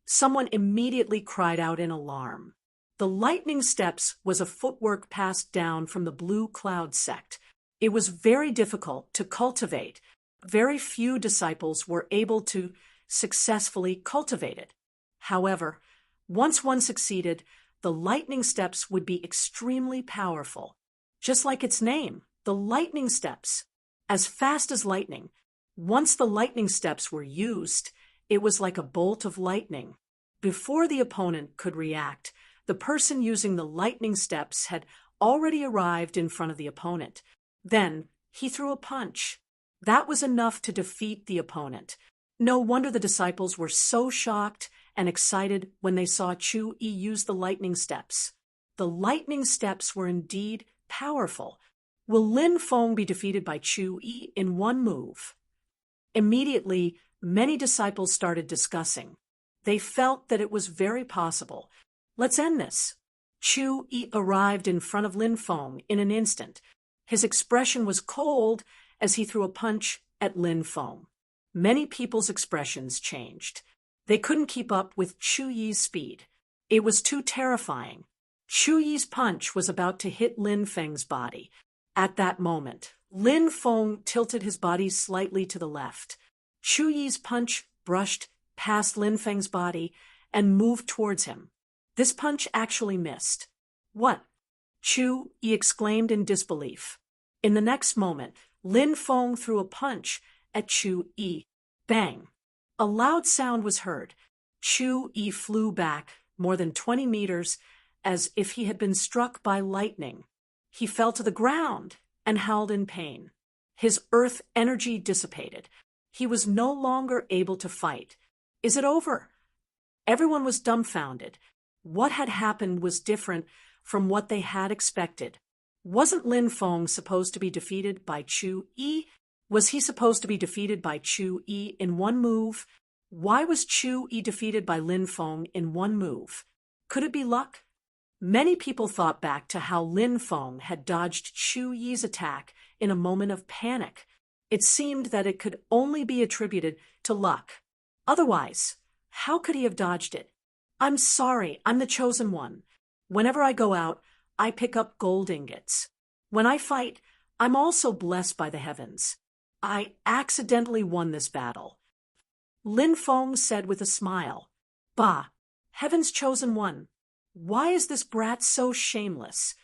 [SPEAKER 1] Someone immediately cried out in alarm. The lightning steps was a footwork passed down from the Blue Cloud sect. It was very difficult to cultivate. Very few disciples were able to successfully cultivate it. However, once one succeeded, the lightning steps would be extremely powerful. Just like its name, the lightning steps. As fast as lightning. Once the lightning steps were used, it was like a bolt of lightning. Before the opponent could react, the person using the lightning steps had already arrived in front of the opponent. Then he threw a punch. That was enough to defeat the opponent. No wonder the disciples were so shocked and excited when they saw Chu Yi use the lightning steps. The lightning steps were indeed powerful. Will Lin Feng be defeated by Chu Yi in one move? Immediately, many disciples started discussing. They felt that it was very possible. Let's end this. Chu Yi arrived in front of Lin Feng in an instant. His expression was cold as he threw a punch at Lin Feng. Many people's expressions changed. They couldn't keep up with Chu Yi's speed. It was too terrifying. Chu Yi's punch was about to hit Lin Feng's body. At that moment, Lin Feng tilted his body slightly to the left. Chu Yi's punch brushed past Lin Feng's body and moved towards him. This punch actually missed. What? Chu Yi exclaimed in disbelief. In the next moment, Lin Feng threw a punch at Chu Yi. Bang! A loud sound was heard. Chu Yi flew back more than 20 meters as if he had been struck by lightning. He fell to the ground and howled in pain. His earth energy dissipated. He was no longer able to fight. Is it over? Everyone was dumbfounded. What had happened was different from what they had expected. Wasn't Lin Feng supposed to be defeated by Chu Yi? Was he supposed to be defeated by Chu Yi in one move? Why was Chu Yi defeated by Lin Feng in one move? Could it be luck? Many people thought back to how Lin Feng had dodged Chu Yi's attack in a moment of panic. It seemed that it could only be attributed to luck. Otherwise, how could he have dodged it? I'm sorry, I'm the chosen one. Whenever I go out, I pick up gold ingots. When I fight, I'm also blessed by the heavens. I accidentally won this battle. Lin Feng said with a smile, Bah, heaven's chosen one. Why is this brat so shameless?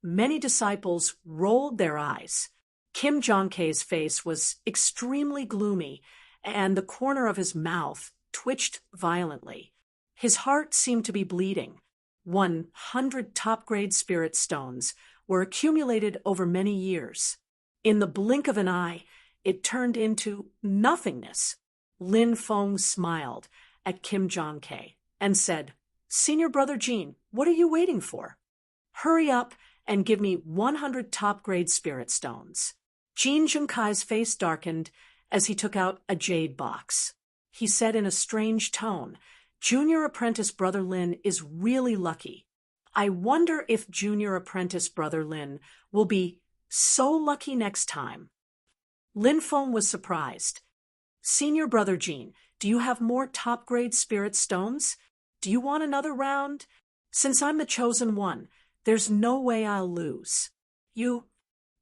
[SPEAKER 1] Many disciples rolled their eyes. Kim Jong-kei's face was extremely gloomy, and the corner of his mouth twitched violently. His heart seemed to be bleeding. 100 top-grade spirit stones were accumulated over many years. In the blink of an eye, it turned into nothingness. Lin Feng smiled at Kim Jong-kei and said, Senior Brother Jean, what are you waiting for? Hurry up and give me 100 top-grade spirit stones. Jean Junkai's face darkened as he took out a jade box. He said in a strange tone, Junior Apprentice Brother Lin is really lucky. I wonder if Junior Apprentice Brother Lin will be so lucky next time. Lin Feng was surprised. Senior Brother Jean, do you have more top-grade spirit stones? Do you want another round? Since I'm the chosen one, there's no way I'll lose.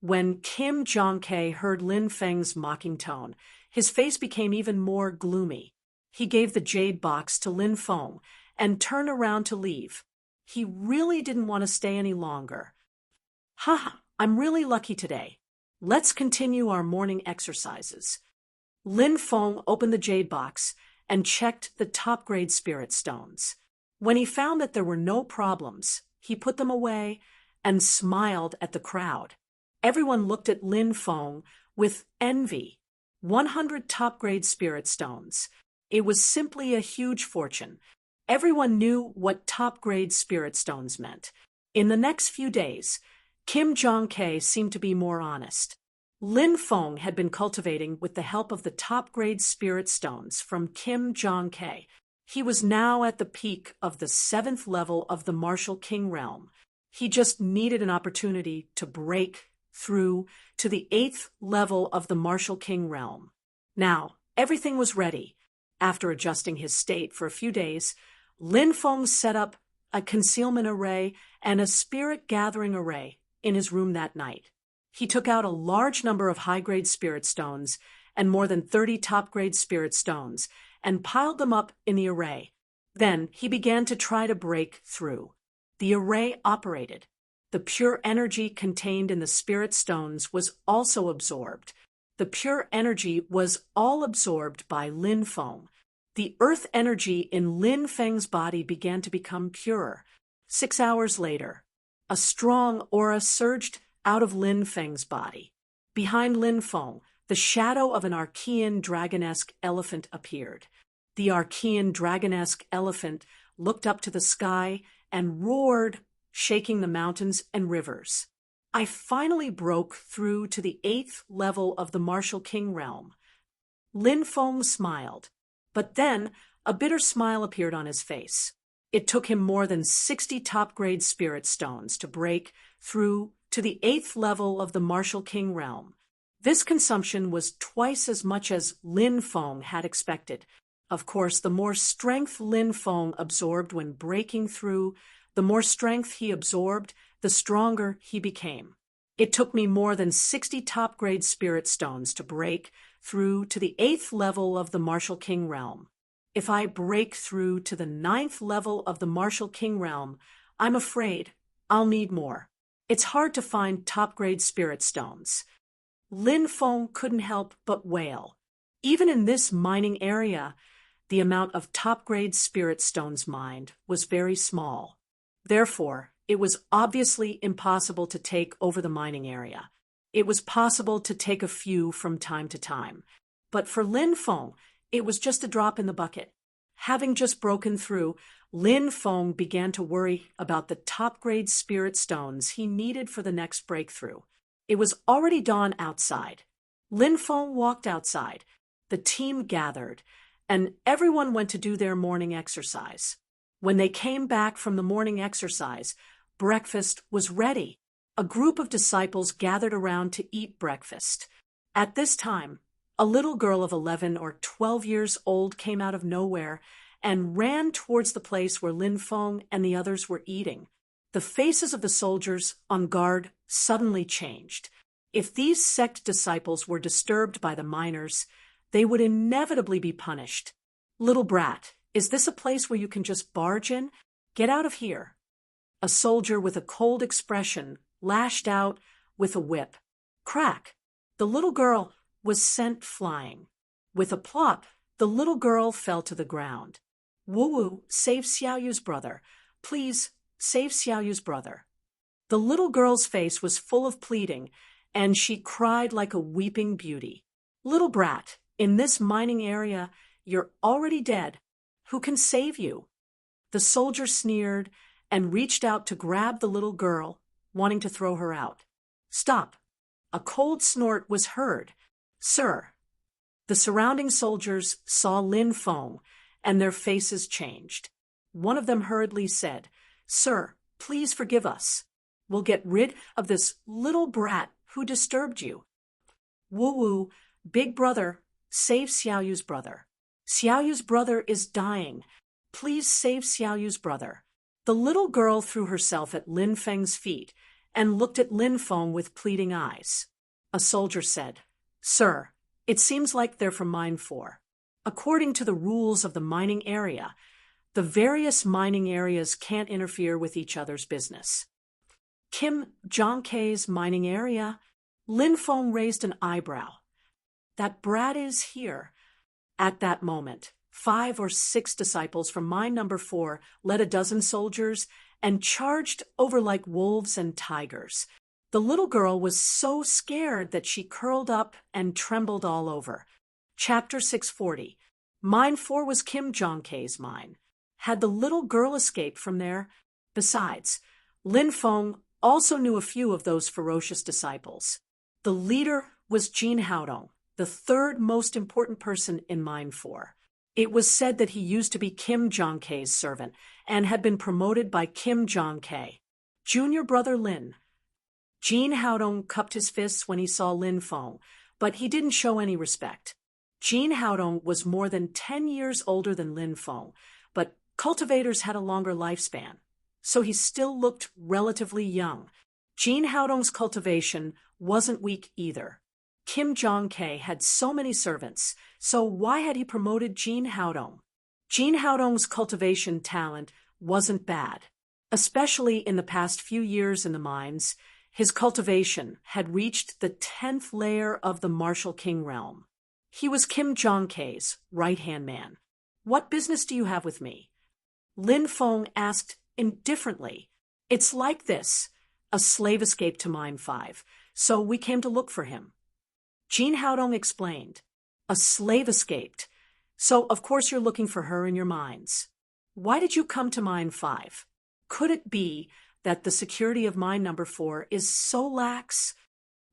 [SPEAKER 1] When Kim Jong-kei heard Lin Feng's mocking tone, his face became even more gloomy. He gave the jade box to Lin Feng and turned around to leave. He really didn't want to stay any longer. Ha! I'm really lucky today. Let's continue our morning exercises. Lin Feng opened the jade box and checked the top-grade spirit stones. When he found that there were no problems, he put them away and smiled at the crowd. Everyone looked at Lin Feng with envy. 100 top-grade spirit stones. It was simply a huge fortune. Everyone knew what top-grade spirit stones meant. In the next few days, Kim Jong-kei seemed to be more honest. Lin Feng had been cultivating with the help of the top-grade spirit stones from Kim Jong-kei. He was now at the peak of the 7th level of the Martial King realm. He just needed an opportunity to break through to the 8th level of the Martial King realm. Now, everything was ready. After adjusting his state for a few days, Lin Feng set up a concealment array and a spirit gathering array in his room that night. He took out a large number of high-grade spirit stones and more than 30 top-grade spirit stones and piled them up in the array. Then he began to try to break through. The array operated. The pure energy contained in the spirit stones was also absorbed. The pure energy was all absorbed by Lin Feng. The earth energy in Lin Feng's body began to become purer. 6 hours later, a strong aura surged out of Lin Feng's body. Behind Lin Feng, the shadow of an Archean dragonesque elephant appeared. The Archean dragonesque elephant looked up to the sky and roared, shaking the mountains and rivers. I finally broke through to the 8th level of the Martial King realm. Lin Feng smiled, but then a bitter smile appeared on his face. It took him more than 60 top-grade spirit stones to break through to the 8th level of the Martial King realm. This consumption was twice as much as Lin Feng had expected. Of course, the more strength Lin Feng absorbed when breaking through, the more strength he absorbed, the stronger he became. It took me more than 60 top-grade spirit stones to break through to the 8th level of the Martial King realm. If I break through to the 9th level of the Martial King realm, I'm afraid I'll need more. It's hard to find top-grade spirit stones. Lin Feng couldn't help but wail. Even in this mining area, the amount of top-grade spirit stones mined was very small. Therefore, it was obviously impossible to take over the mining area. It was possible to take a few from time to time. But for Lin Feng, it was just a drop in the bucket. Having just broken through, Lin Feng began to worry about the top-grade spirit stones he needed for the next breakthrough. It was already dawn outside. Lin Feng walked outside. The team gathered, and everyone went to do their morning exercise. When they came back from the morning exercise, breakfast was ready. A group of disciples gathered around to eat breakfast. At this time, a little girl of 11 or 12 years old came out of nowhere and ran towards the place where Lin Feng and the others were eating. The faces of the soldiers on guard suddenly changed. If these sect disciples were disturbed by the miners, they would inevitably be punished. "Little brat, is this a place where you can just barge in? Get out of here." A soldier with a cold expression lashed out with a whip. Crack! The little girl was sent flying. With a plop, the little girl fell to the ground. "Wu, save Xiaoyu's brother. Please, save Xiaoyu's brother." The little girl's face was full of pleading, and she cried like a weeping beauty. "Little brat, in this mining area, you're already dead. Who can save you?" The soldier sneered and reached out to grab the little girl, wanting to throw her out. "Stop!" A cold snort was heard. "Sir." The surrounding soldiers saw Lin Feng, and their faces changed. One of them hurriedly said, "Sir, please forgive us. We'll get rid of this little brat who disturbed you." "Wu, big brother, save Xiaoyu's brother. Xiaoyu's brother is dying. Please save Xiaoyu's brother." The little girl threw herself at Lin Feng's feet and looked at Lin Feng with pleading eyes. A soldier said, "Sir, it seems like they're from Mine 4. According to the rules of the mining area, the various mining areas can't interfere with each other's business." "Kim Zhangke's mining area?" Lin Feng raised an eyebrow. "That brat is here." At that moment, 5 or 6 disciples from mine number 4 led a dozen soldiers and charged over like wolves and tigers. The little girl was so scared that she curled up and trembled all over. Chapter 640. Mine 4 was Kim Zhangke's mine. Had the little girl escaped from there? Besides, Lin Feng also knew a few of those ferocious disciples. The leader was Jin Haodong, the 3rd most important person in Mine 4. It was said that he used to be Kim Zhangke's servant and had been promoted by Kim Zhangke. "Junior brother Lin." Jin Haodong cupped his fists when he saw Lin Feng, but he didn't show any respect. Jin Haodong was more than 10 years older than Lin Feng, but cultivators had a longer lifespan, so he still looked relatively young. Jin Haodong's cultivation wasn't weak either. Kim Zhangke had so many servants, so why had he promoted Jin Haodong? Jin Haodong's cultivation talent wasn't bad. Especially in the past few years in the mines, his cultivation had reached the 10th layer of the Martial King realm. He was Kim Zhangke's right-hand man. "What business do you have with me?" Lin Feng asked indifferently. "It's like this. A slave escaped to Mine 5, so we came to look for him." Jin Haodong explained. "A slave escaped, so of course you're looking for her in your mines. Why did you come to Mine 5? Could it be that the security of mine number 4 is so lax?"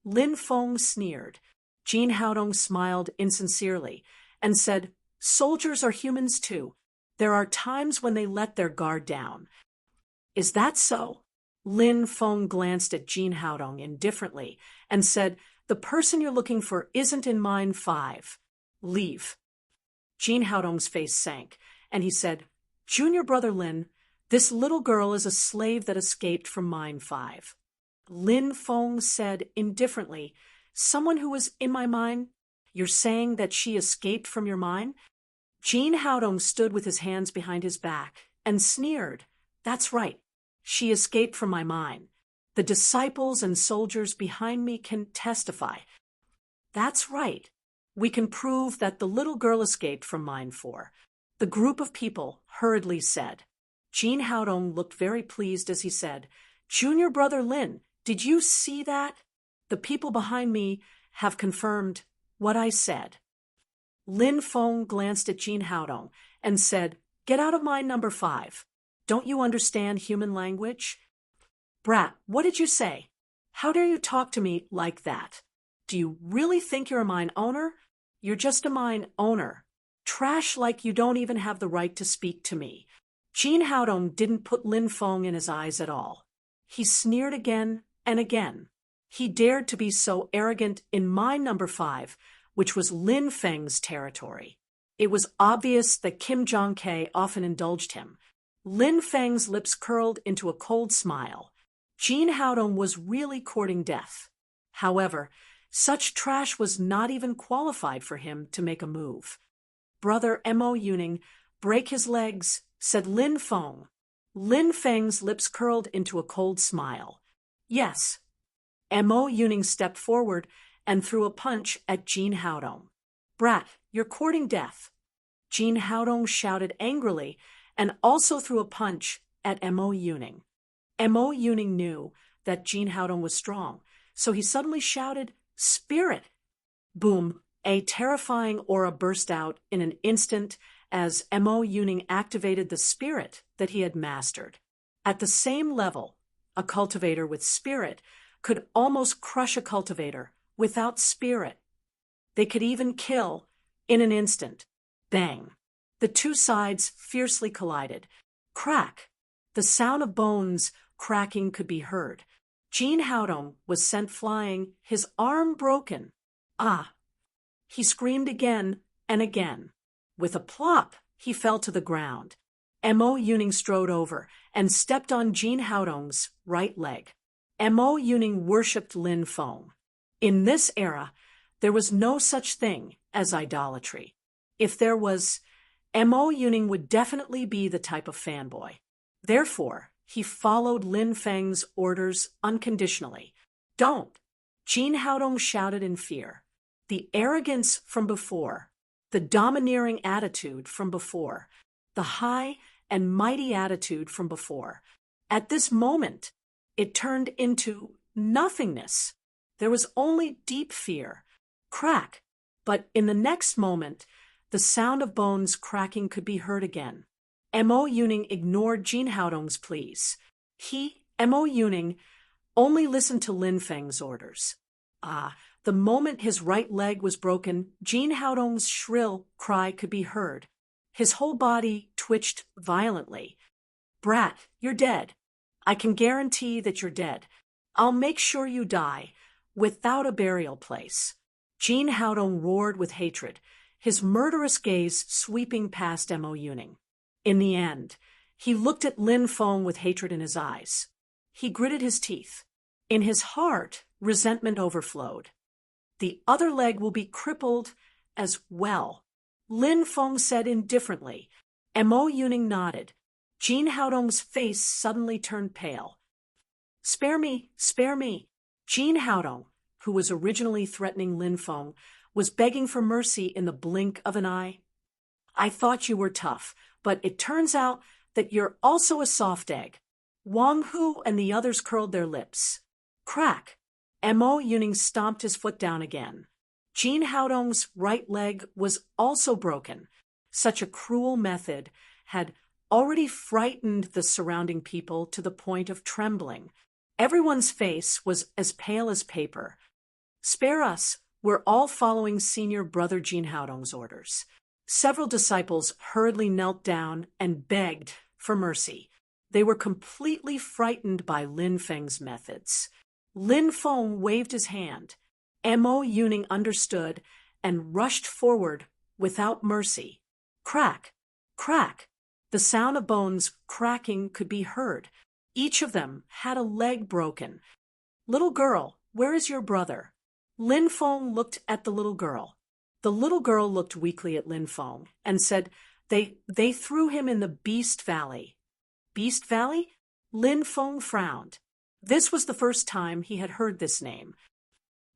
[SPEAKER 1] Lin Feng sneered. Jin Haodong smiled insincerely and said, "Soldiers are humans too. There are times when they let their guard down." "Is that so?" Lin Feng glanced at Jin Haodong indifferently and said, "The person you're looking for isn't in Mine 5. Leave." Jin Haodong's face sank, and he said, "Junior brother Lin, this little girl is a slave that escaped from Mine 5. Lin Feng said indifferently, "Someone who was in my mind? You're saying that she escaped from your mind?" Jean Haodong stood with his hands behind his back and sneered. "That's right. She escaped from my mind. The disciples and soldiers behind me can testify. That's right. We can prove that the little girl escaped from mine 4. The group of people hurriedly said. Jean Haodong looked very pleased as he said, "Junior brother Lin, did you see that? The people behind me have confirmed what I said." Lin Feng glanced at Jean Haodong and said, "Get out of mind number 5. Don't you understand human language?" "Brat, what did you say? How dare you talk to me like that? Do you really think you're a mine owner? You're just a mine owner. Trash like you don't even have the right to speak to me." Jean Haodong didn't put Lin Feng in his eyes at all. He sneered again and again. He dared to be so arrogant in mine number 5, which was Lin Feng's territory. It was obvious that Kim Jong-K often indulged him. Lin Feng's lips curled into a cold smile. Jean Haodong was really courting death. However, such trash was not even qualified for him to make a move. "Brother Mo Yuning, break his legs," said Lin Feng. Lin Feng's lips curled into a cold smile. "Yes." Mo Yuning stepped forward and threw a punch at Jean Haodong. "Brat, you're courting death." Jean Haodong shouted angrily and also threw a punch at Mo Yuning. Mo Yuning knew that Jean Haodong was strong, so he suddenly shouted, "Spirit!" Boom! A terrifying aura burst out in an instant as Mo Yuning activated the spirit that he had mastered. At the same level, a cultivator with spirit could almost crush a cultivator without spirit. They could even kill in an instant. Bang! The two sides fiercely collided. Crack! The sound of bones cracking could be heard. Jean Haodong was sent flying, his arm broken. "Ah!" He screamed again and again. With a plop, he fell to the ground. Mo Yuning strode over and stepped on Jean Haodong's right leg. Mo Yuning worshipped Lin Feng. In this era, there was no such thing as idolatry. If there was, Mo Yuning would definitely be the type of fanboy. Therefore, he followed Lin Feng's orders unconditionally. "Don't!" Jean Haodong shouted in fear. The arrogance from before, the domineering attitude from before, the high and mighty attitude from before. At this moment, it turned into nothingness. There was only deep fear. Crack! But in the next moment, the sound of bones cracking could be heard again. Mo Yuning ignored Jean Haodong's pleas. Mo Yuning, only listened to Lin Feng's orders. The moment his right leg was broken, Jean Haodong's shrill cry could be heard. His whole body twitched violently. "Brat, you're dead. I can guarantee that you're dead. I'll make sure you die, without a burial place." Jean Haodong roared with hatred, his murderous gaze sweeping past Mo Yuning. In the end, he looked at Lin Feng with hatred in his eyes. He gritted his teeth. In his heart, resentment overflowed. "The other leg will be crippled as well," Lin Feng said indifferently. Mo Yuning nodded. Jean Haodong's face suddenly turned pale. "Spare me, spare me." Jean Haodong, who was originally threatening Lin Feng, was begging for mercy in the blink of an eye. "I thought you were tough, but it turns out that you're also a soft egg." Wang Hu and the others curled their lips. Crack! Mo Yuning stomped his foot down again. Jean Haodong's right leg was also broken. Such a cruel method had already frightened the surrounding people to the point of trembling. Everyone's face was as pale as paper. "Spare us, we're all following senior brother Jean Haodong's orders." Several disciples hurriedly knelt down and begged for mercy. They were completely frightened by Lin Feng's methods. Lin Feng waved his hand. Mo Yuning understood and rushed forward without mercy. Crack! Crack! The sound of bones cracking could be heard. Each of them had a leg broken. "Little girl, where is your brother?" Lin Feng looked at the little girl. The little girl looked weakly at Lin Feng and said, They threw him in the Beast Valley." Beast Valley? Lin Feng frowned. This was the first time he had heard this name.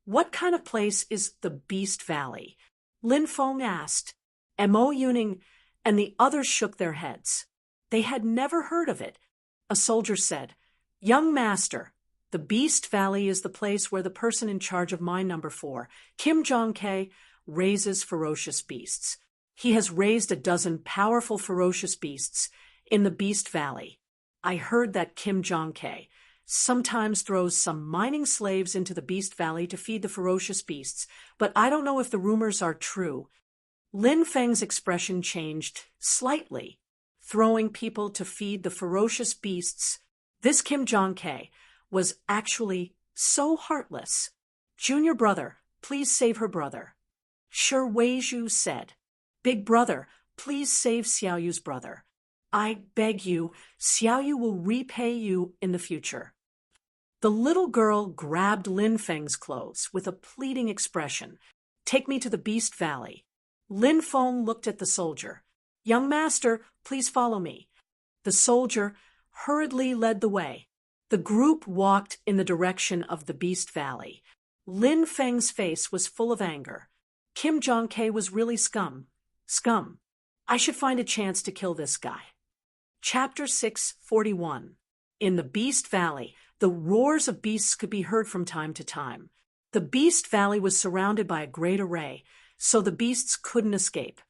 [SPEAKER 1] "What kind of place is the Beast Valley?" Lin Feng asked. Mo Yuning and the others shook their heads. They had never heard of it. A soldier said, "Young master, the Beast Valley is the place where the person in charge of mine number 4, Kim Jong-K, raises ferocious beasts. He has raised a dozen powerful ferocious beasts in the Beast Valley. I heard that Kim Jong-K sometimes throws some mining slaves into the Beast Valley to feed the ferocious beasts, but I don't know if the rumors are true." Lin Feng's expression changed slightly. Throwing people to feed the ferocious beasts, this Kim Jong-K was actually so heartless. "Junior brother, please save her brother." Sure Weizhu said. "Big brother, please save Xiaoyu's brother. I beg you, Xiaoyu will repay you in the future." The little girl grabbed Lin Feng's clothes with a pleading expression. "Take me to the Beast Valley." Lin Feng looked at the soldier. "Young master, please follow me." The soldier hurriedly led the way. The group walked in the direction of the Beast Valley. Lin Feng's face was full of anger. Kim Jong-K was really scum. Scum. I should find a chance to kill this guy. Chapter 641. In the Beast Valley, the roars of beasts could be heard from time to time. The Beast Valley was surrounded by a great array, so the beasts couldn't escape.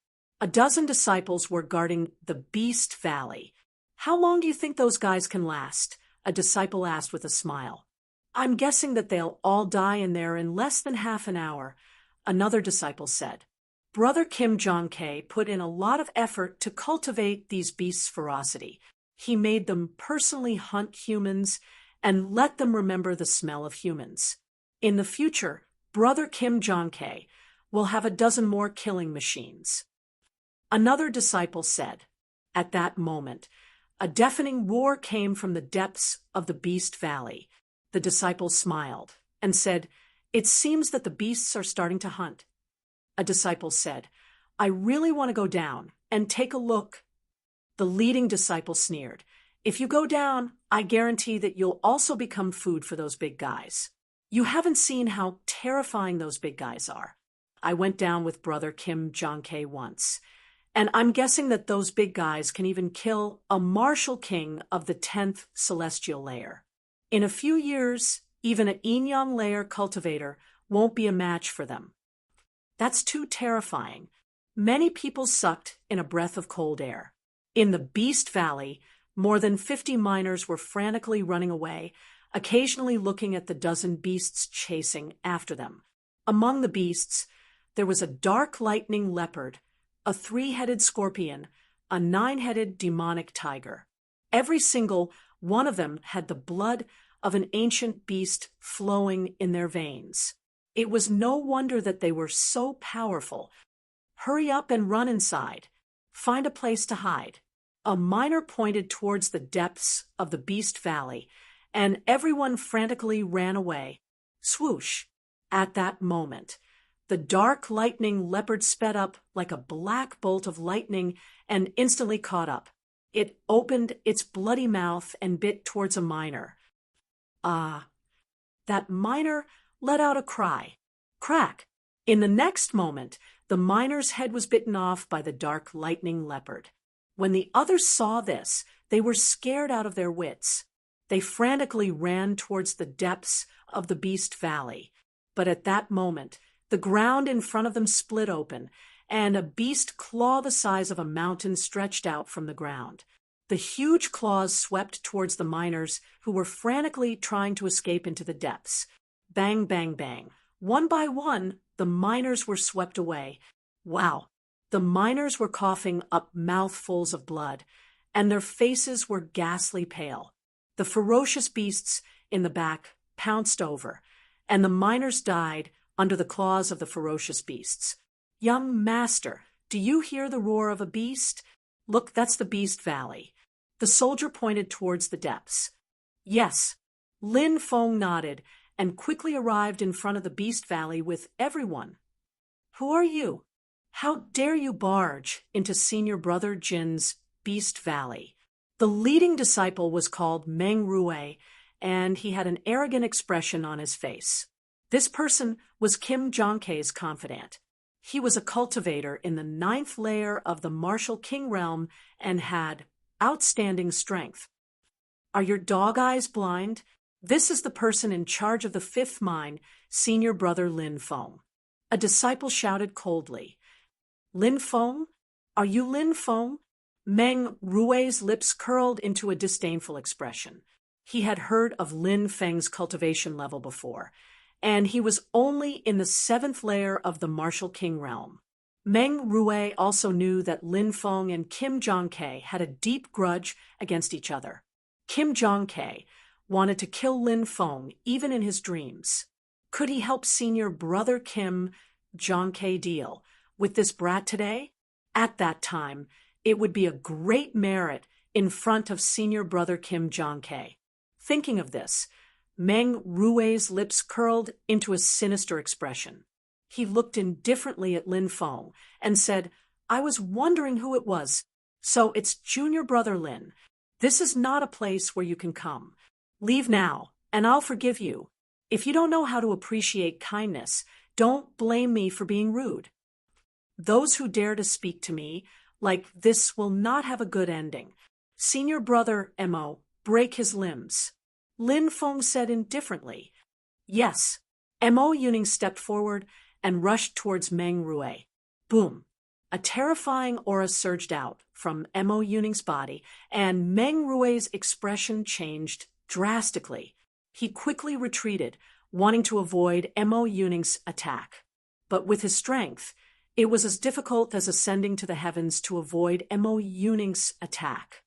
[SPEAKER 1] A dozen disciples were guarding the Beast Valley. "How long do you think those guys can last?" a disciple asked with a smile. "I'm guessing that they'll all die in there in less than half an hour," another disciple said. Brother Kim Jong-K put in a lot of effort to cultivate these beasts' ferocity. He made them personally hunt humans and let them remember the smell of humans. In the future, Brother Kim Jong-K will have a dozen more killing machines. Another disciple said. At that moment, a deafening roar came from the depths of the Beast Valley. The disciple smiled and said, "It seems that the beasts are starting to hunt." A disciple said, "I really want to go down and take a look." The leading disciple sneered, "If you go down, I guarantee that you'll also become food for those big guys. You haven't seen how terrifying those big guys are. I went down with Brother Kim Jong-K once, and I'm guessing that those big guys can even kill a martial king of the 10th celestial layer. In a few years, even an Enyang layer cultivator won't be a match for them." That's too terrifying. Many people sucked in a breath of cold air. In the Beast Valley, more than 50 miners were frantically running away, occasionally looking at the dozen beasts chasing after them. Among the beasts, there was a dark lightning leopard, a 3-headed scorpion, a 9-headed demonic tiger. Every single one of them had the blood of an ancient beast flowing in their veins. It was no wonder that they were so powerful. "Hurry up and run inside. Find a place to hide." A miner pointed towards the depths of the Beast Valley, and everyone frantically ran away. Swoosh! At that moment, the dark lightning leopard sped up like a black bolt of lightning and instantly caught up. It opened its bloody mouth and bit towards a miner. Ah! That miner let out a cry. Crack! In the next moment, the miner's head was bitten off by the dark lightning leopard. When the others saw this, they were scared out of their wits. They frantically ran towards the depths of the Beast Valley. But at that moment, the ground in front of them split open, and a beast claw the size of a mountain stretched out from the ground. The huge claws swept towards the miners, who were frantically trying to escape into the depths. Bang, bang, bang. One by one, the miners were swept away. Wow! The miners were coughing up mouthfuls of blood, and their faces were ghastly pale. The ferocious beasts in the back pounced over, and the miners died under the claws of the ferocious beasts. "Young master, do you hear the roar of a beast? Look, that's the Beast Valley." The soldier pointed towards the depths. "Yes." Lin Feng nodded and quickly arrived in front of the Beast Valley with everyone. "Who are you? How dare you barge into Senior Brother Jin's Beast Valley?" The leading disciple was called Meng Rue, and he had an arrogant expression on his face. This person was Kim Jong-kae's confidant. He was a cultivator in the 9th layer of the Martial King realm and had outstanding strength. "Are your dog eyes blind? This is the person in charge of the 5th mine, Senior Brother Lin Feng." A disciple shouted coldly. "Lin Feng? Are you Lin Feng?" Meng Rue's lips curled into a disdainful expression. He had heard of Lin Feng's cultivation level before, and he was only in the 7th layer of the Martial King realm. Meng Rue also knew that Lin Feng and Kim Jong-kae had a deep grudge against each other. Kim Jong-kae wanted to kill Lin Feng even in his dreams. Could he help Senior Brother Kim Jong-kae deal with this brat today? At that time, it would be a great merit in front of Senior Brother Kim Jong-kae. Thinking of this, Meng Rue's lips curled into a sinister expression. He looked indifferently at Lin Feng and said, "I was wondering who it was. So it's Junior Brother Lin. This is not a place where you can come. Leave now, and I'll forgive you. If you don't know how to appreciate kindness, don't blame me for being rude. Those who dare to speak to me like this will not have a good ending. Senior Brother Mo, break his limbs." Lin Feng said indifferently. "Yes." Mo Yuning stepped forward and rushed towards Meng Rue. Boom! A terrifying aura surged out from Mo Yuning's body, and Meng Rue's expression changed drastically. He quickly retreated, wanting to avoid Mo Yuning's attack. But with his strength, it was as difficult as ascending to the heavens to avoid Mo Yuning's attack.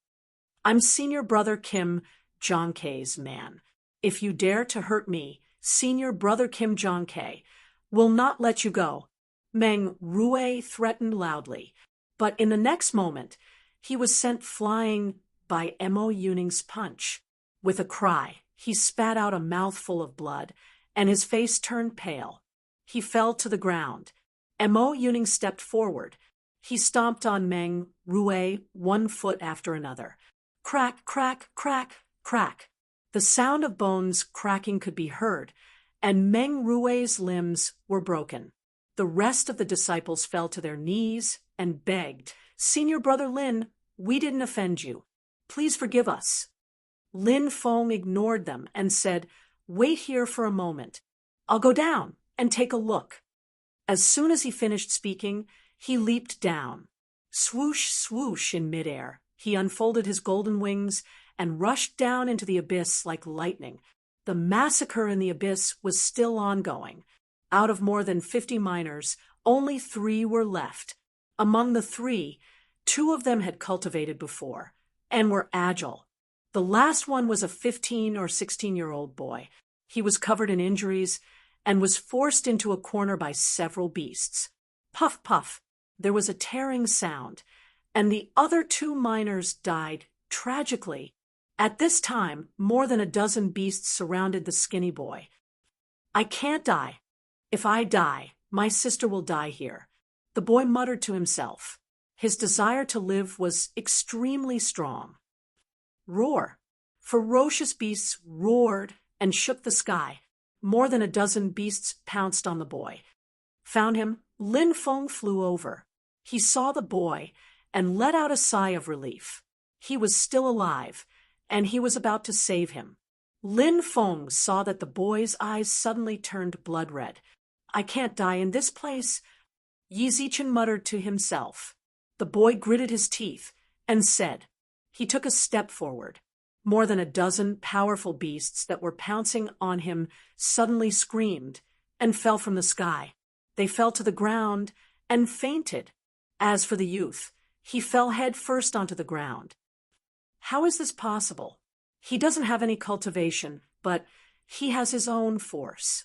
[SPEAKER 1] "I'm Senior Brother Kim Jong-kae's man. If you dare to hurt me, Senior Brother Kim Jong-kae will not let you go," Meng Rue threatened loudly. But in the next moment, he was sent flying by Mo Yuning's punch. With a cry, he spat out a mouthful of blood, and his face turned pale. He fell to the ground. Mo Yuning stepped forward. He stomped on Meng Rue one foot after another. Crack, crack, crack, crack. The sound of bones cracking could be heard, and Meng Rue's limbs were broken. The rest of the disciples fell to their knees and begged, "Senior Brother Lin, we didn't offend you. Please forgive us." Lin Feng ignored them and said, "Wait here for a moment. I'll go down and take a look." As soon as he finished speaking, he leaped down. Swoosh, swoosh in midair, he unfolded his golden wings and rushed down into the abyss like lightning. The massacre in the abyss was still ongoing. Out of more than 50 miners, only 3 were left. Among the 3, 2 of them had cultivated before and were agile. The last one was a 15 or 16-year-old boy. He was covered in injuries and was forced into a corner by several beasts. Puff, puff, there was a tearing sound, and the other 2 miners died tragically. At this time, more than a dozen beasts surrounded the skinny boy. "I can't die. If I die, my sister will die here," the boy muttered to himself. His desire to live was extremely strong. Roar! Ferocious beasts roared and shook the sky. More than a dozen beasts pounced on the boy. Found him, Lin Feng flew over. He saw the boy and let out a sigh of relief. He was still alive, and he was about to save him. Lin Feng saw that the boy's eyes suddenly turned blood red. "I can't die in this place," Yi Zichen muttered to himself. The boy gritted his teeth and said. He took a step forward. More than a dozen powerful beasts that were pouncing on him suddenly screamed and fell from the sky. They fell to the ground and fainted. As for the youth, he fell head first onto the ground. How is this possible? He doesn't have any cultivation, but he has his own force.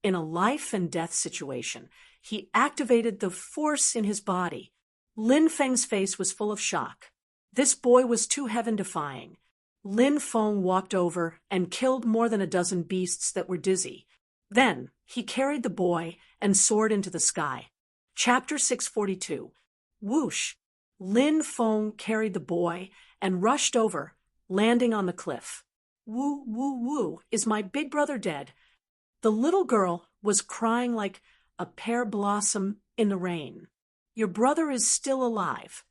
[SPEAKER 1] In a life and death situation, he activated the force in his body. Lin Feng's face was full of shock. This boy was too heaven-defying. Lin Feng walked over and killed more than a dozen beasts that were dizzy. Then he carried the boy and soared into the sky. Chapter 642. Whoosh! Lin Feng carried the boy and rushed over, landing on the cliff. Woo, woo, woo, is my big brother dead? The little girl was crying like a pear blossom in the rain. Your brother is still alive.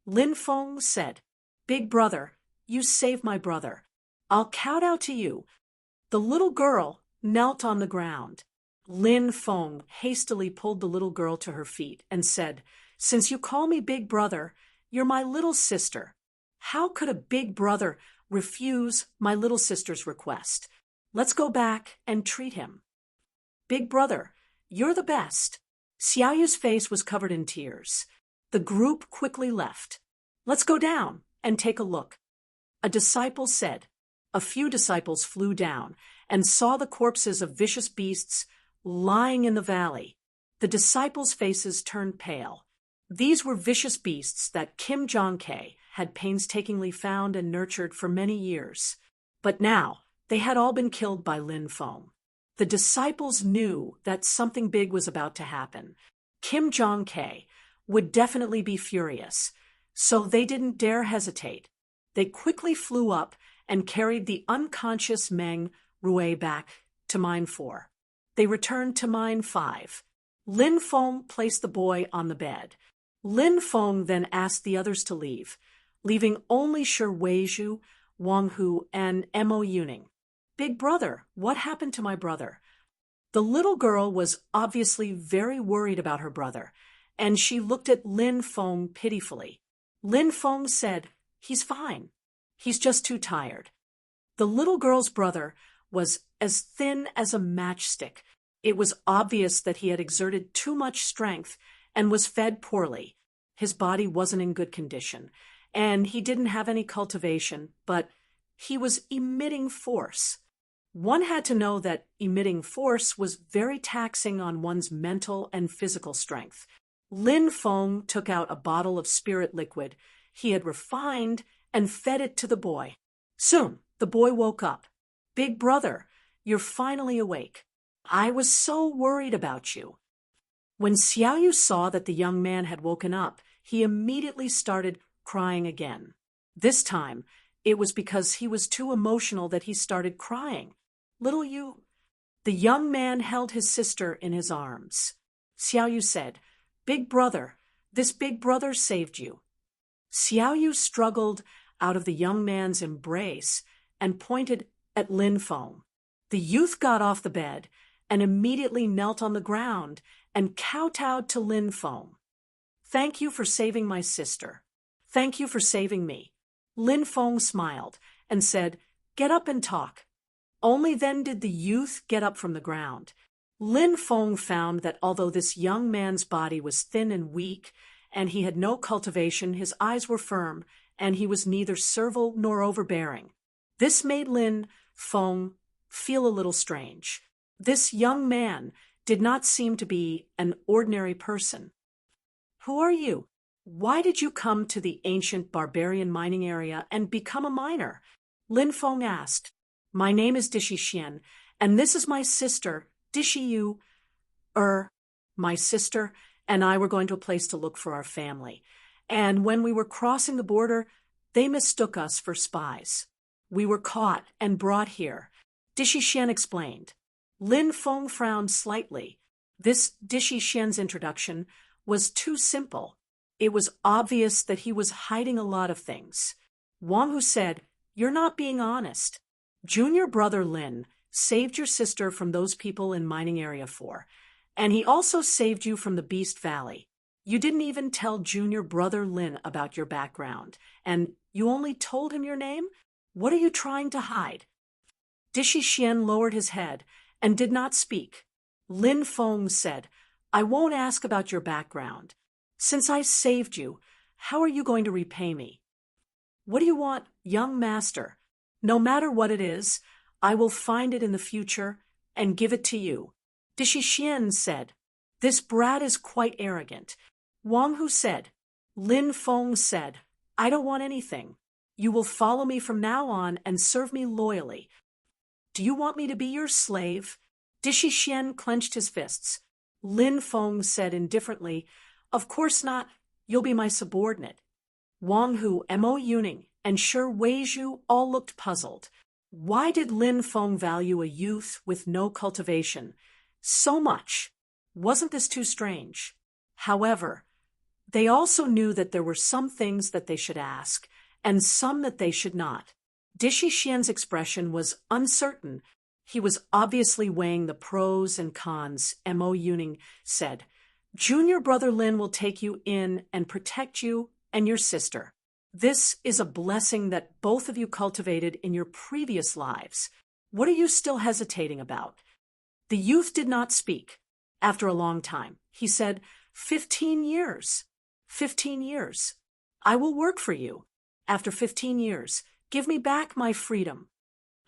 [SPEAKER 1] Lin Feng said, Big brother, you saved my brother. I'll kowtow to you. The little girl knelt on the ground. Lin Feng hastily pulled the little girl to her feet and said, Since you call me big brother, you're my little sister. How could a big brother refuse my little sister's request? Let's go back and treat him. Big brother, you're the best. Xiaoyu's face was covered in tears. The group quickly left. Let's go down and take a look. A disciple said. A few disciples flew down and saw the corpses of vicious beasts lying in the valley. The disciples' faces turned pale. These were vicious beasts that Kim Jong-K had painstakingly found and nurtured for many years. But now they had all been killed by Lin Feng. The disciples knew that something big was about to happen. Kim Jong-K would definitely be furious, so they didn't dare hesitate. They quickly flew up and carried the unconscious Meng Rui back to Mine 4. They returned to Mine 5. Lin Feng placed the boy on the bed. Lin Feng then asked the others to leave, leaving only Shi Weizhu, Wang Hu, and Mo Yuning. Big brother, what happened to my brother? The little girl was obviously very worried about her brother, and she looked at Lin Feng pitifully. Lin Feng said, He's fine. He's just too tired. The little girl's brother was as thin as a matchstick. It was obvious that he had exerted too much strength and was fed poorly. His body wasn't in good condition, and he didn't have any cultivation, but he was emitting force. One had to know that emitting force was very taxing on one's mental and physical strength. Lin Feng took out a bottle of spirit liquid he had refined and fed it to the boy. Soon, the boy woke up. Big brother, you're finally awake. I was so worried about you. When Xiaoyu saw that the young man had woken up, he immediately started crying again. This time, it was because he was too emotional that he started crying. Little you. The young man held his sister in his arms. Xiaoyu said, Big brother, this big brother saved you. Xiaoyu struggled out of the young man's embrace and pointed at Lin Feng. The youth got off the bed and immediately knelt on the ground and kowtowed to Lin Feng. Thank you for saving my sister. Thank you for saving me. Lin Feng smiled and said, Get up and talk. Only then did the youth get up from the ground. Lin Feng found that although this young man's body was thin and weak, and he had no cultivation, his eyes were firm, and he was neither servile nor overbearing. This made Lin Feng feel a little strange. This young man did not seem to be an ordinary person. Who are you? Why did you come to the ancient barbarian mining area and become a miner? Lin Feng asked. My name is Dishi Xian, and this is my sister, Dishi Yu. My sister and I were going to a place to look for our family, and when we were crossing the border, they mistook us for spies. We were caught and brought here. Dishi Xian explained. Lin Feng frowned slightly. This Dishi Xian's introduction was too simple. It was obvious that he was hiding a lot of things. Wang Hu said, You're not being honest. Junior brother Lin saved your sister from those people in Mining Area 4, and he also saved you from the Beast Valley. You didn't even tell junior brother Lin about your background, and you only told him your name? What are you trying to hide? Dishi Xian lowered his head and did not speak. Lin Feng said, I won't ask about your background. Since I saved you, how are you going to repay me? What do you want, young master? No matter what it is, I will find it in the future and give it to you. Dishi Xian said, This brat is quite arrogant. Wang Hu said. Lin Feng said, I don't want anything. You will follow me from now on and serve me loyally. Do you want me to be your slave? Dishi Xian clenched his fists. Lin Feng said indifferently, Of course not. You'll be my subordinate. Wang Hu, Mo Yuning, and Shi Weizhu all looked puzzled. Why did Lin Feng value a youth with no cultivation so much? Wasn't this too strange? However, they also knew that there were some things that they should ask, and some that they should not. Dishi Xian's expression was uncertain. He was obviously weighing the pros and cons. Mo Yuning said, Junior brother Lin will take you in and protect you and your sister. This is a blessing that both of you cultivated in your previous lives. What are you still hesitating about? The youth did not speak. After a long time, he said, 15 years. 15 years. I will work for you. After 15 years, give me back my freedom.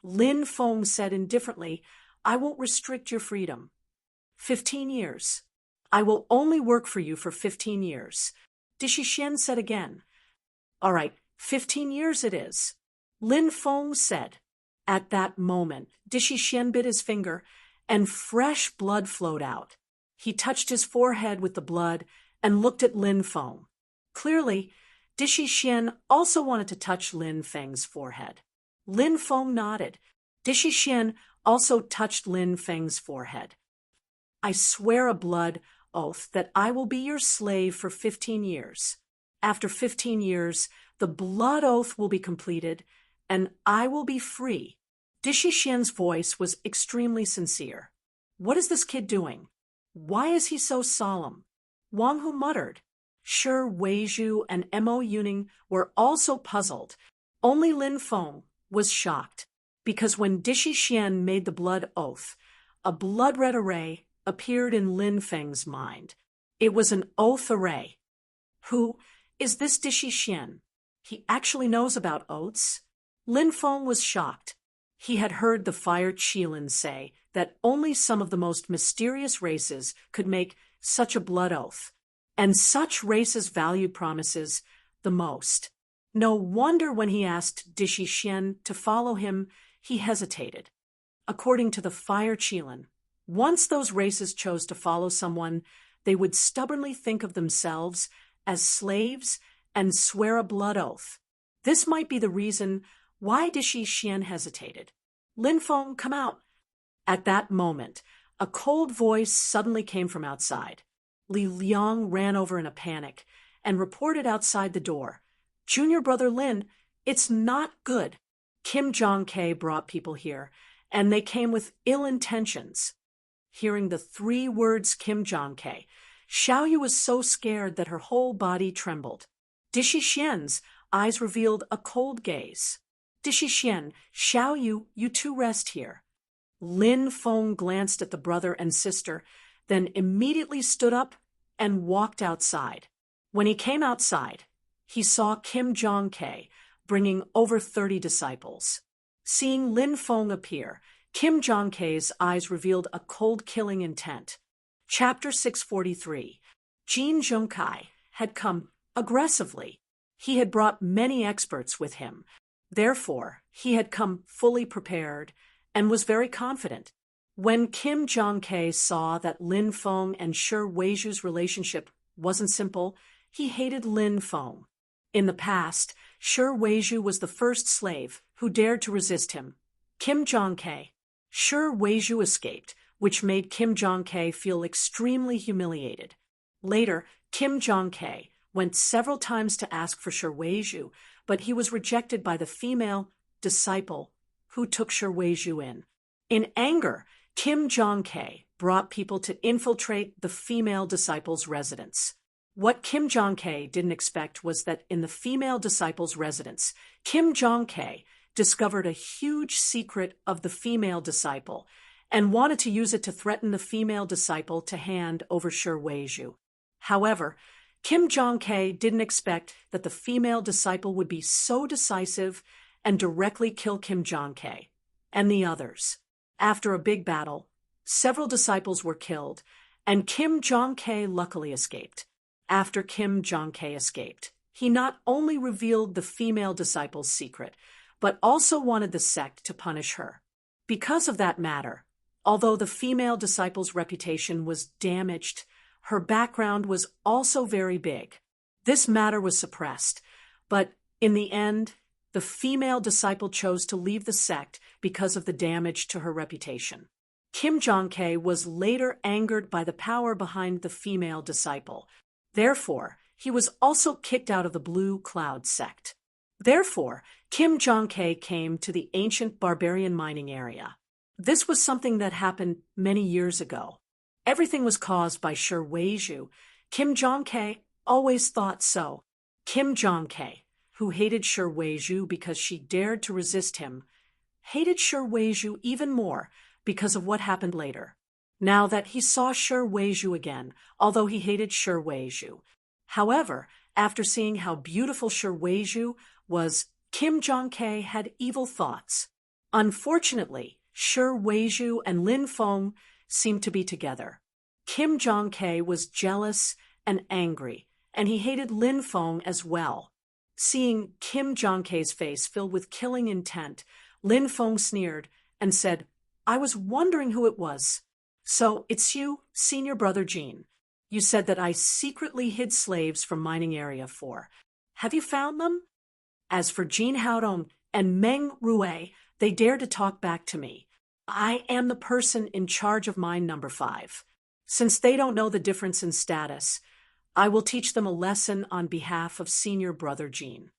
[SPEAKER 1] Lin Feng said indifferently, I won't restrict your freedom. 15 years. I will only work for you for 15 years. Dishi Xian said again. All right, 15 years it is. Lin Feng said. At that moment, Dishi Xian bit his finger, and fresh blood flowed out. He touched his forehead with the blood and looked at Lin Feng. Clearly, Dishi Xian also wanted to touch Lin Feng's forehead. Lin Feng nodded. Dishi Xian also touched Lin Feng's forehead. I swear a blood oath that I will be your slave for 15 years. After 15 years, the blood oath will be completed, and I will be free. Dishi Xian's voice was extremely sincere. What is this kid doing? Why is he so solemn? Wang Hu muttered. Shi Weizhu and Mo Yuning were also puzzled. Only Lin Feng was shocked, because when Dishi Xian made the blood oath, a blood-red array appeared in Lin Feng's mind. It was an oath array. Who is this Dishi Xian? He actually knows about oaths. Lin Feng was shocked. He had heard the Fire Qilin say that only some of the most mysterious races could make such a blood oath, and such races valued promises the most. No wonder when he asked Dishi Xian to follow him, he hesitated. According to the Fire Qilin, once those races chose to follow someone, they would stubbornly think of themselves as slaves and swear a blood oath. This might be the reason why Dishi Xian hesitated. Lin Feng, come out. At that moment, a cold voice suddenly came from outside. Li Liang ran over in a panic and reported outside the door. Junior brother Lin, it's not good. Kim Jong-K brought people here, and they came with ill intentions. Hearing the 3 words Kim Jong-K, Xiaoyu was so scared that her whole body trembled. Dishi Xian's eyes revealed a cold gaze. Dishi Xian, Xiaoyu, you two rest here. Lin Feng glanced at the brother and sister, then immediately stood up and walked outside. When he came outside, he saw Kim Jong-K bringing over 30 disciples. Seeing Lin Feng appear, Kim Jong-K's eyes revealed a cold killing intent. Chapter 643. Jin Zhongkai had come aggressively. He had brought many experts with him. Therefore, he had come fully prepared and was very confident. When Kim Jong-K saw that Lin Feng and Shi Weizhu's relationship wasn't simple, he hated Lin Feng. In the past, Shi Weizhu was the first slave who dared to resist him. Kim Jong-K. Shi Weizhu escaped, which made Kim Jong-K feel extremely humiliated. Later, Kim Jong-K went several times to ask for Shi Weizhu, but he was rejected by the female disciple who took Shi Weizhu in. In anger, Kim Jong-K brought people to infiltrate the female disciple's residence. What Kim Jong-K didn't expect was that in the female disciple's residence, Kim Jong-K discovered a huge secret of the female disciple and wanted to use it to threaten the female disciple to hand over Shi Weizhu. However, Kim Jong-K didn't expect that the female disciple would be so decisive and directly kill Kim Jong-K and the others. After a big battle, several disciples were killed, and Kim Jong-K luckily escaped. After Kim Jong-K escaped, He not only revealed the female disciple's secret, but also wanted the sect to punish her. Because of that matter, although the female disciple's reputation was damaged, her background was also very big. This matter was suppressed, but in the end, the female disciple chose to leave the sect because of the damage to her reputation. Kim Jong-tae was later angered by the power behind the female disciple. Therefore, he was also kicked out of the Blue Cloud sect. Therefore, Kim Jong-tae came to the ancient barbarian mining area. This was something that happened many years ago. Everything was caused by Shi Weizhu. Kim Jong-tae always thought so. Kim Jong-tae, who hated Shi Weizhu because she dared to resist him, hated Shi Weizhu even more because of what happened later. Now that he saw Shi Weizhu again, although he hated Shi Weizhu. However, after seeing how beautiful Shi Weizhu was, Kim Jong-tae had evil thoughts. Unfortunately, Shi Weizhu and Lin Feng seemed to be together. Kim Jong-tae was jealous and angry, and he hated Lin Feng as well. Seeing Kim Jong-tae's face filled with killing intent, Lin Feng sneered and said, "I was wondering who it was. So it's you, senior brother Jean. You said that I secretly hid slaves from mining area 4. Have you found them?" As for Jean Haodong and Meng Rue, they dared to talk back to me. I am the person in charge of mine number 5. Since they don't know the difference in status, I will teach them a lesson on behalf of senior brother Jean.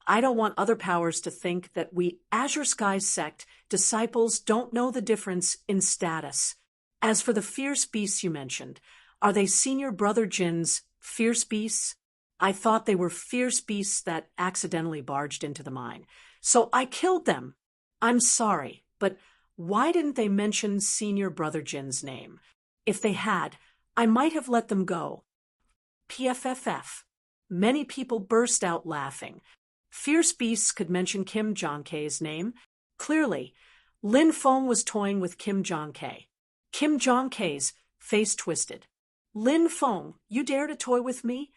[SPEAKER 1] I don't want other powers to think that we Azure Skies sect disciples don't know the difference in status. As for the fierce beasts you mentioned, are they senior brother Jin's fierce beasts? I thought they were fierce beasts that accidentally barged into the mine, so I killed them. I'm sorry, but why didn't they mention senior brother Jin's name? If they had, I might have let them go. PFFF. Many people burst out laughing. Fierce beasts could mention Kim Jong-tae's name. Clearly, Lin Feng was toying with Kim Jong-tae. Kim Jong-tae's face twisted. "Lin Feng, you dare to toy with me?"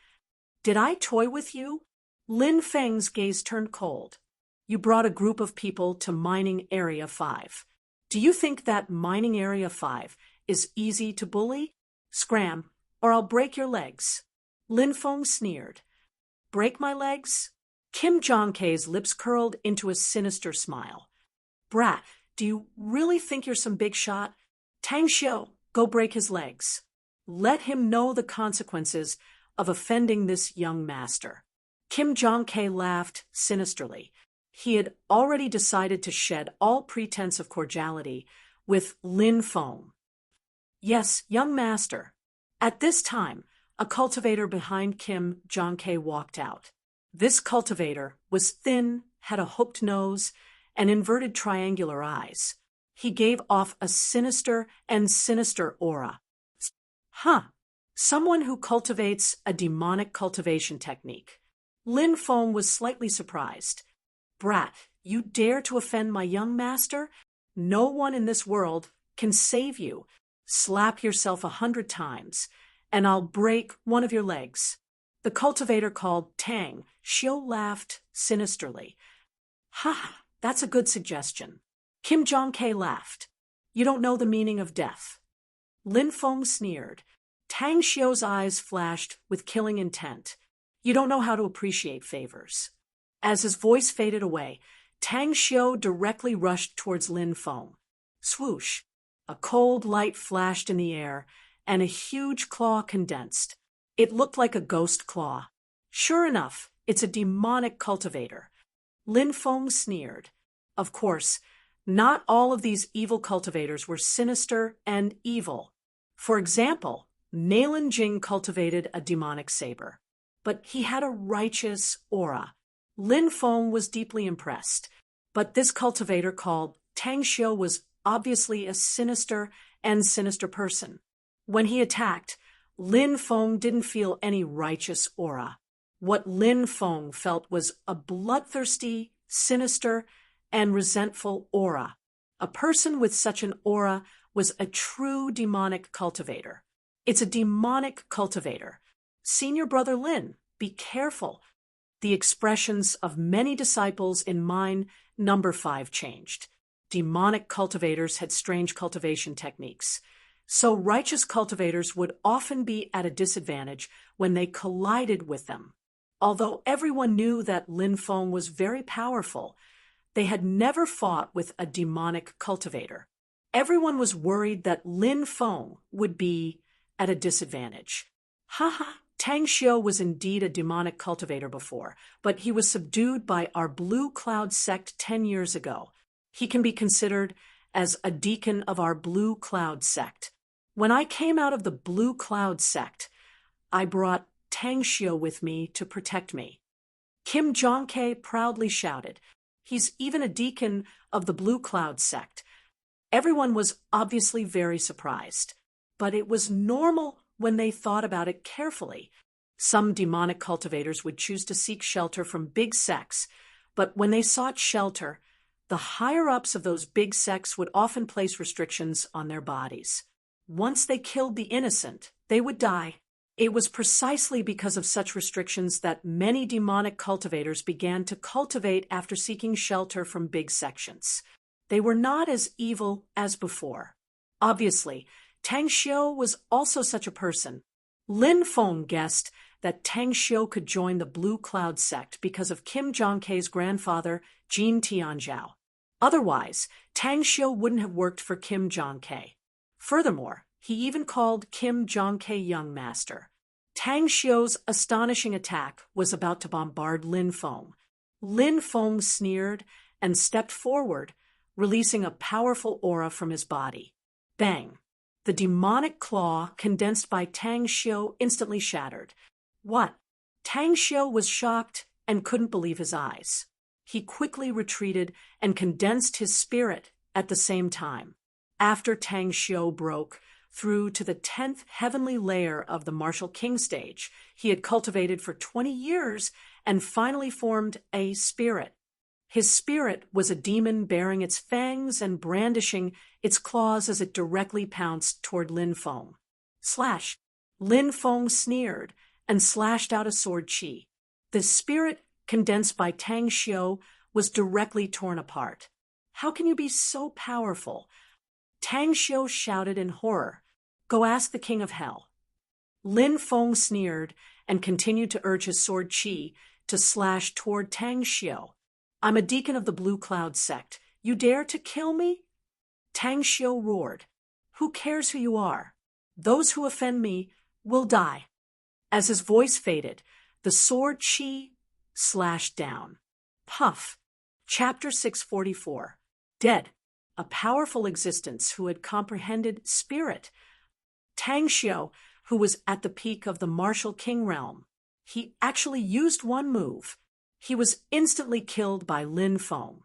[SPEAKER 1] "Did I toy with you?" Lin Feng's gaze turned cold. "You brought a group of people to mining area 5. Do you think that mining area 5 is easy to bully? Scram, or I'll break your legs." Lin Feng sneered. "Break my legs?" Kim Jong-tae's lips curled into a sinister smile. "Brat, do you really think you're some big shot? Tang Xiu, go break his legs. Let him know the consequences of offending this young master." Kim Jong-tae laughed sinisterly. He had already decided to shed all pretense of cordiality with Lin Feng. "Yes, young master." At this time, a cultivator behind Kim Jong-tae walked out. This cultivator was thin, had a hooked nose, and inverted triangular eyes. He gave off a sinister aura. Someone who cultivates a demonic cultivation technique. Lin Feng was slightly surprised. "Brat, you dare to offend my young master? No one in this world can save you. Slap yourself 100 times, and I'll break one of your legs." The cultivator called Tang Xiu laughed sinisterly. "Ha, that's a good suggestion." Kim Jong-tae laughed. "You don't know the meaning of death." Lin Feng sneered. Tang Xiu's eyes flashed with killing intent. "You don't know how to appreciate favors." As his voice faded away, Tang Xiu directly rushed towards Lin Feng. Swoosh! A cold light flashed in the air, and a huge claw condensed. It looked like a ghost claw. "Sure enough, it's a demonic cultivator." Lin Feng sneered. Of course, not all of these evil cultivators were sinister and evil. For example, Nalin Jing cultivated a demonic saber, but he had a righteous aura. Lin Feng was deeply impressed, but this cultivator called Tang Xiu was obviously a sinister person. When he attacked, Lin Feng didn't feel any righteous aura. What Lin Feng felt was a bloodthirsty, sinister, and resentful aura. A person with such an aura was a true demonic cultivator. It's a demonic cultivator. Senior brother Lin, be careful. the expressions of many disciples in mine number 5 changed. Demonic cultivators had strange cultivation techniques. So righteous cultivators would often be at a disadvantage when they collided with them. Although everyone knew that Lin Feng was very powerful, they had never fought with a demonic cultivator. Everyone was worried that Lin Feng would be at a disadvantage. Haha, Tang Xiu was indeed a demonic cultivator before, but he was subdued by our Blue Cloud sect 10 years ago. He can be considered as a deacon of our Blue Cloud sect. When I came out of the Blue Cloud sect, I brought Tang Xiu with me to protect me. Kim Jong-K proudly shouted. He's even a deacon of the Blue Cloud sect. Everyone was obviously very surprised, but it was normal when they thought about it carefully. Some demonic cultivators would choose to seek shelter from big sects, but when they sought shelter, the higher-ups of those big sects would often place restrictions on their bodies. Once they killed the innocent, they would die. It was precisely because of such restrictions that many demonic cultivators began to cultivate after seeking shelter from big sections. They were not as evil as before. Obviously, Tang Xiu was also such a person. Lin Feng guessed that Tang Xiu could join the Blue Cloud sect because of Kim Jong-K's grandfather, Jin Tianzhao. Otherwise, Tang Xiu wouldn't have worked for Kim Jong-K. Furthermore, he even called Kim Jong-K young master. Tang Xiu's astonishing attack was about to bombard Lin Feng. Lin Feng sneered and stepped forward, releasing a powerful aura from his body. Bang! The demonic claw condensed by Tang Xiu instantly shattered. What? Tang Xiu was shocked and couldn't believe his eyes. He quickly retreated and condensed his spirit at the same time. After Tang Xiu broke through to the 10th heavenly layer of the martial king stage he had cultivated for 20 years and finally formed a spirit. His spirit was a demon bearing its fangs and brandishing its claws as it directly pounced toward Lin Feng. Slash! Lin Feng sneered and slashed out a sword chi. The spirit, condensed by Tang Xiu, was directly torn apart. How can you be so powerful? Tang Xiu shouted in horror. Go ask the king of hell. Lin Feng sneered and continued to urge his sword chi to slash toward Tang Xiu. I'm a deacon of the Blue Cloud sect. You dare to kill me? Tang Xiu roared. Who cares who you are? Those who offend me will die. As his voice faded, the sword chi slashed down. Puff. Chapter 644. Dead. A powerful existence who had comprehended spirit. Tang Xiu, who was at the peak of the martial king realm. He actually used one move. He was instantly killed by Lin Feng.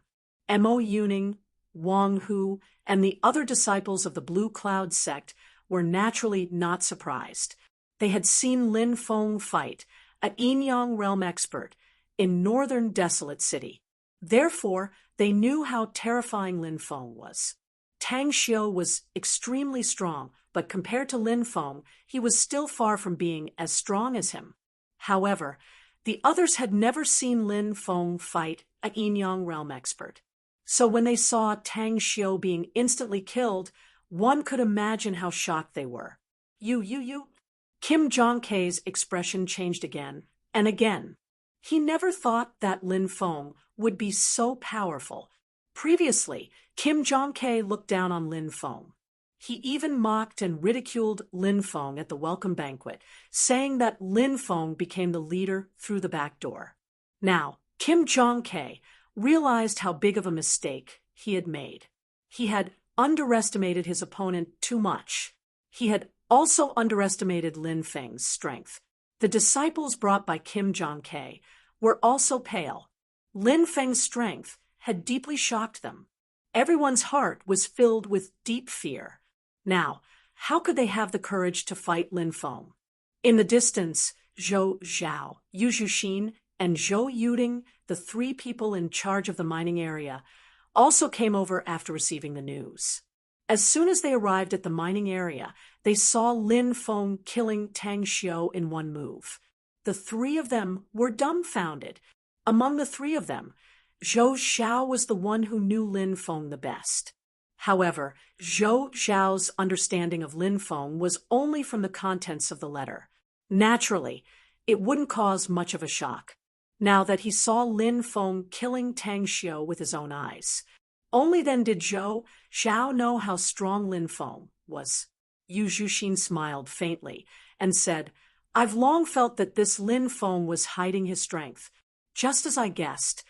[SPEAKER 1] Mo Yuning, Wang Hu, and the other disciples of the Blue Cloud sect were naturally not surprised. They had seen Lin Feng fight, an Yin-Yang realm expert, in northern Desolate City. Therefore, they knew how terrifying Lin Feng was. Tang Xiu was extremely strong, but compared to Lin Feng, he was still far from being as strong as him. However, the others had never seen Lin Feng fight a Yin-Yang realm expert. So when they saw Tang Xiu being instantly killed, one could imagine how shocked they were. You. Kim Jong-K's expression changed again and again. He never thought that Lin Feng would be so powerful. Previously, Kim Jong-K looked down on Lin Feng. He even mocked and ridiculed Lin Feng at the welcome banquet, saying that Lin Feng became the leader through the back door. Now, Kim Jong-K realized how big of a mistake he had made. He had underestimated his opponent too much. He had also underestimated Lin Feng's strength. The disciples brought by Kim Jong-K were also pale. Lin Feng's strength had deeply shocked them. Everyone's heart was filled with deep fear. Now, how could they have the courage to fight Lin Feng? In the distance, Zhou Zhao, Yu Zhuxin, and Zhou Yuding, the 3 people in charge of the mining area, also came over after receiving the news. As soon as they arrived at the mining area, they saw Lin Feng killing Tang Xiu in one move. The three of them were dumbfounded. Among the three of them, Zhou Xiao was the one who knew Lin Feng the best. However, Zhou Xiao's understanding of Lin Feng was only from the contents of the letter. Naturally, it wouldn't cause much of a shock, now that he saw Lin Feng killing Tang Xiu with his own eyes. Only then did Zhou Xiao know how strong Lin Feng was. Yu Zhuxin smiled faintly and said, "I've long felt that this Lin Feng was hiding his strength. Just as I guessed,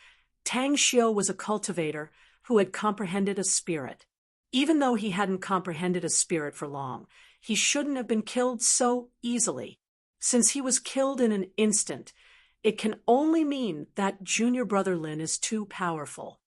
[SPEAKER 1] Tang Xiu was a cultivator who had comprehended a spirit. Even though he hadn't comprehended a spirit for long, he shouldn't have been killed so easily. Since he was killed in an instant, it can only mean that junior brother Lin is too powerful."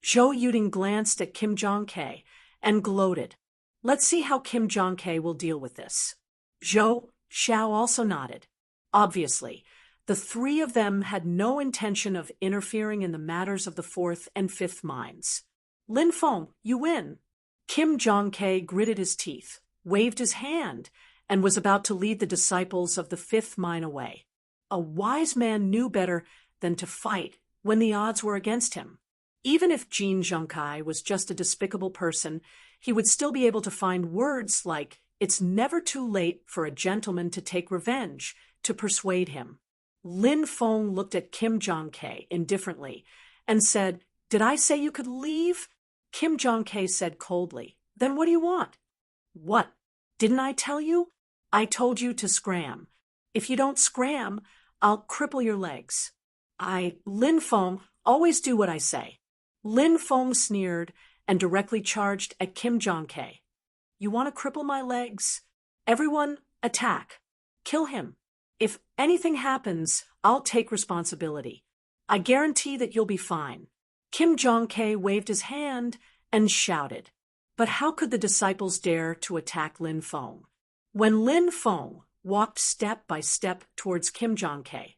[SPEAKER 1] Zhou Yuding glanced at Kim Jong-K and gloated. "Let's see how Kim Jong-K will deal with this." Zhou Xiao also nodded. Obviously, the three of them had no intention of interfering in the matters of the fourth and fifth mines. "Lin Feng, you win." Kim Jong-K gritted his teeth, waved his hand, and was about to lead the disciples of the fifth mine away. A wise man knew better than to fight when the odds were against him. Even if Jin Zhongkai was just a despicable person, he would still be able to find words like, "It's never too late for a gentleman to take revenge," to persuade him. Lin Feng looked at Kim Jong-K indifferently and said, "Did I say you could leave?" Kim Jong-K said coldly, "Then what do you want?" "What? Didn't I tell you? I told you to scram. If you don't scram, I'll cripple your legs." Lin Feng, always do what I say." Lin Feng sneered and directly charged at Kim Jong-K. "You want to cripple my legs? Everyone, attack. Kill him. If anything happens, I'll take responsibility. I guarantee that you'll be fine." Kim Jong-K waved his hand and shouted. But how could the disciples dare to attack Lin Feng? When Lin Feng walked step by step towards Kim Jong-K,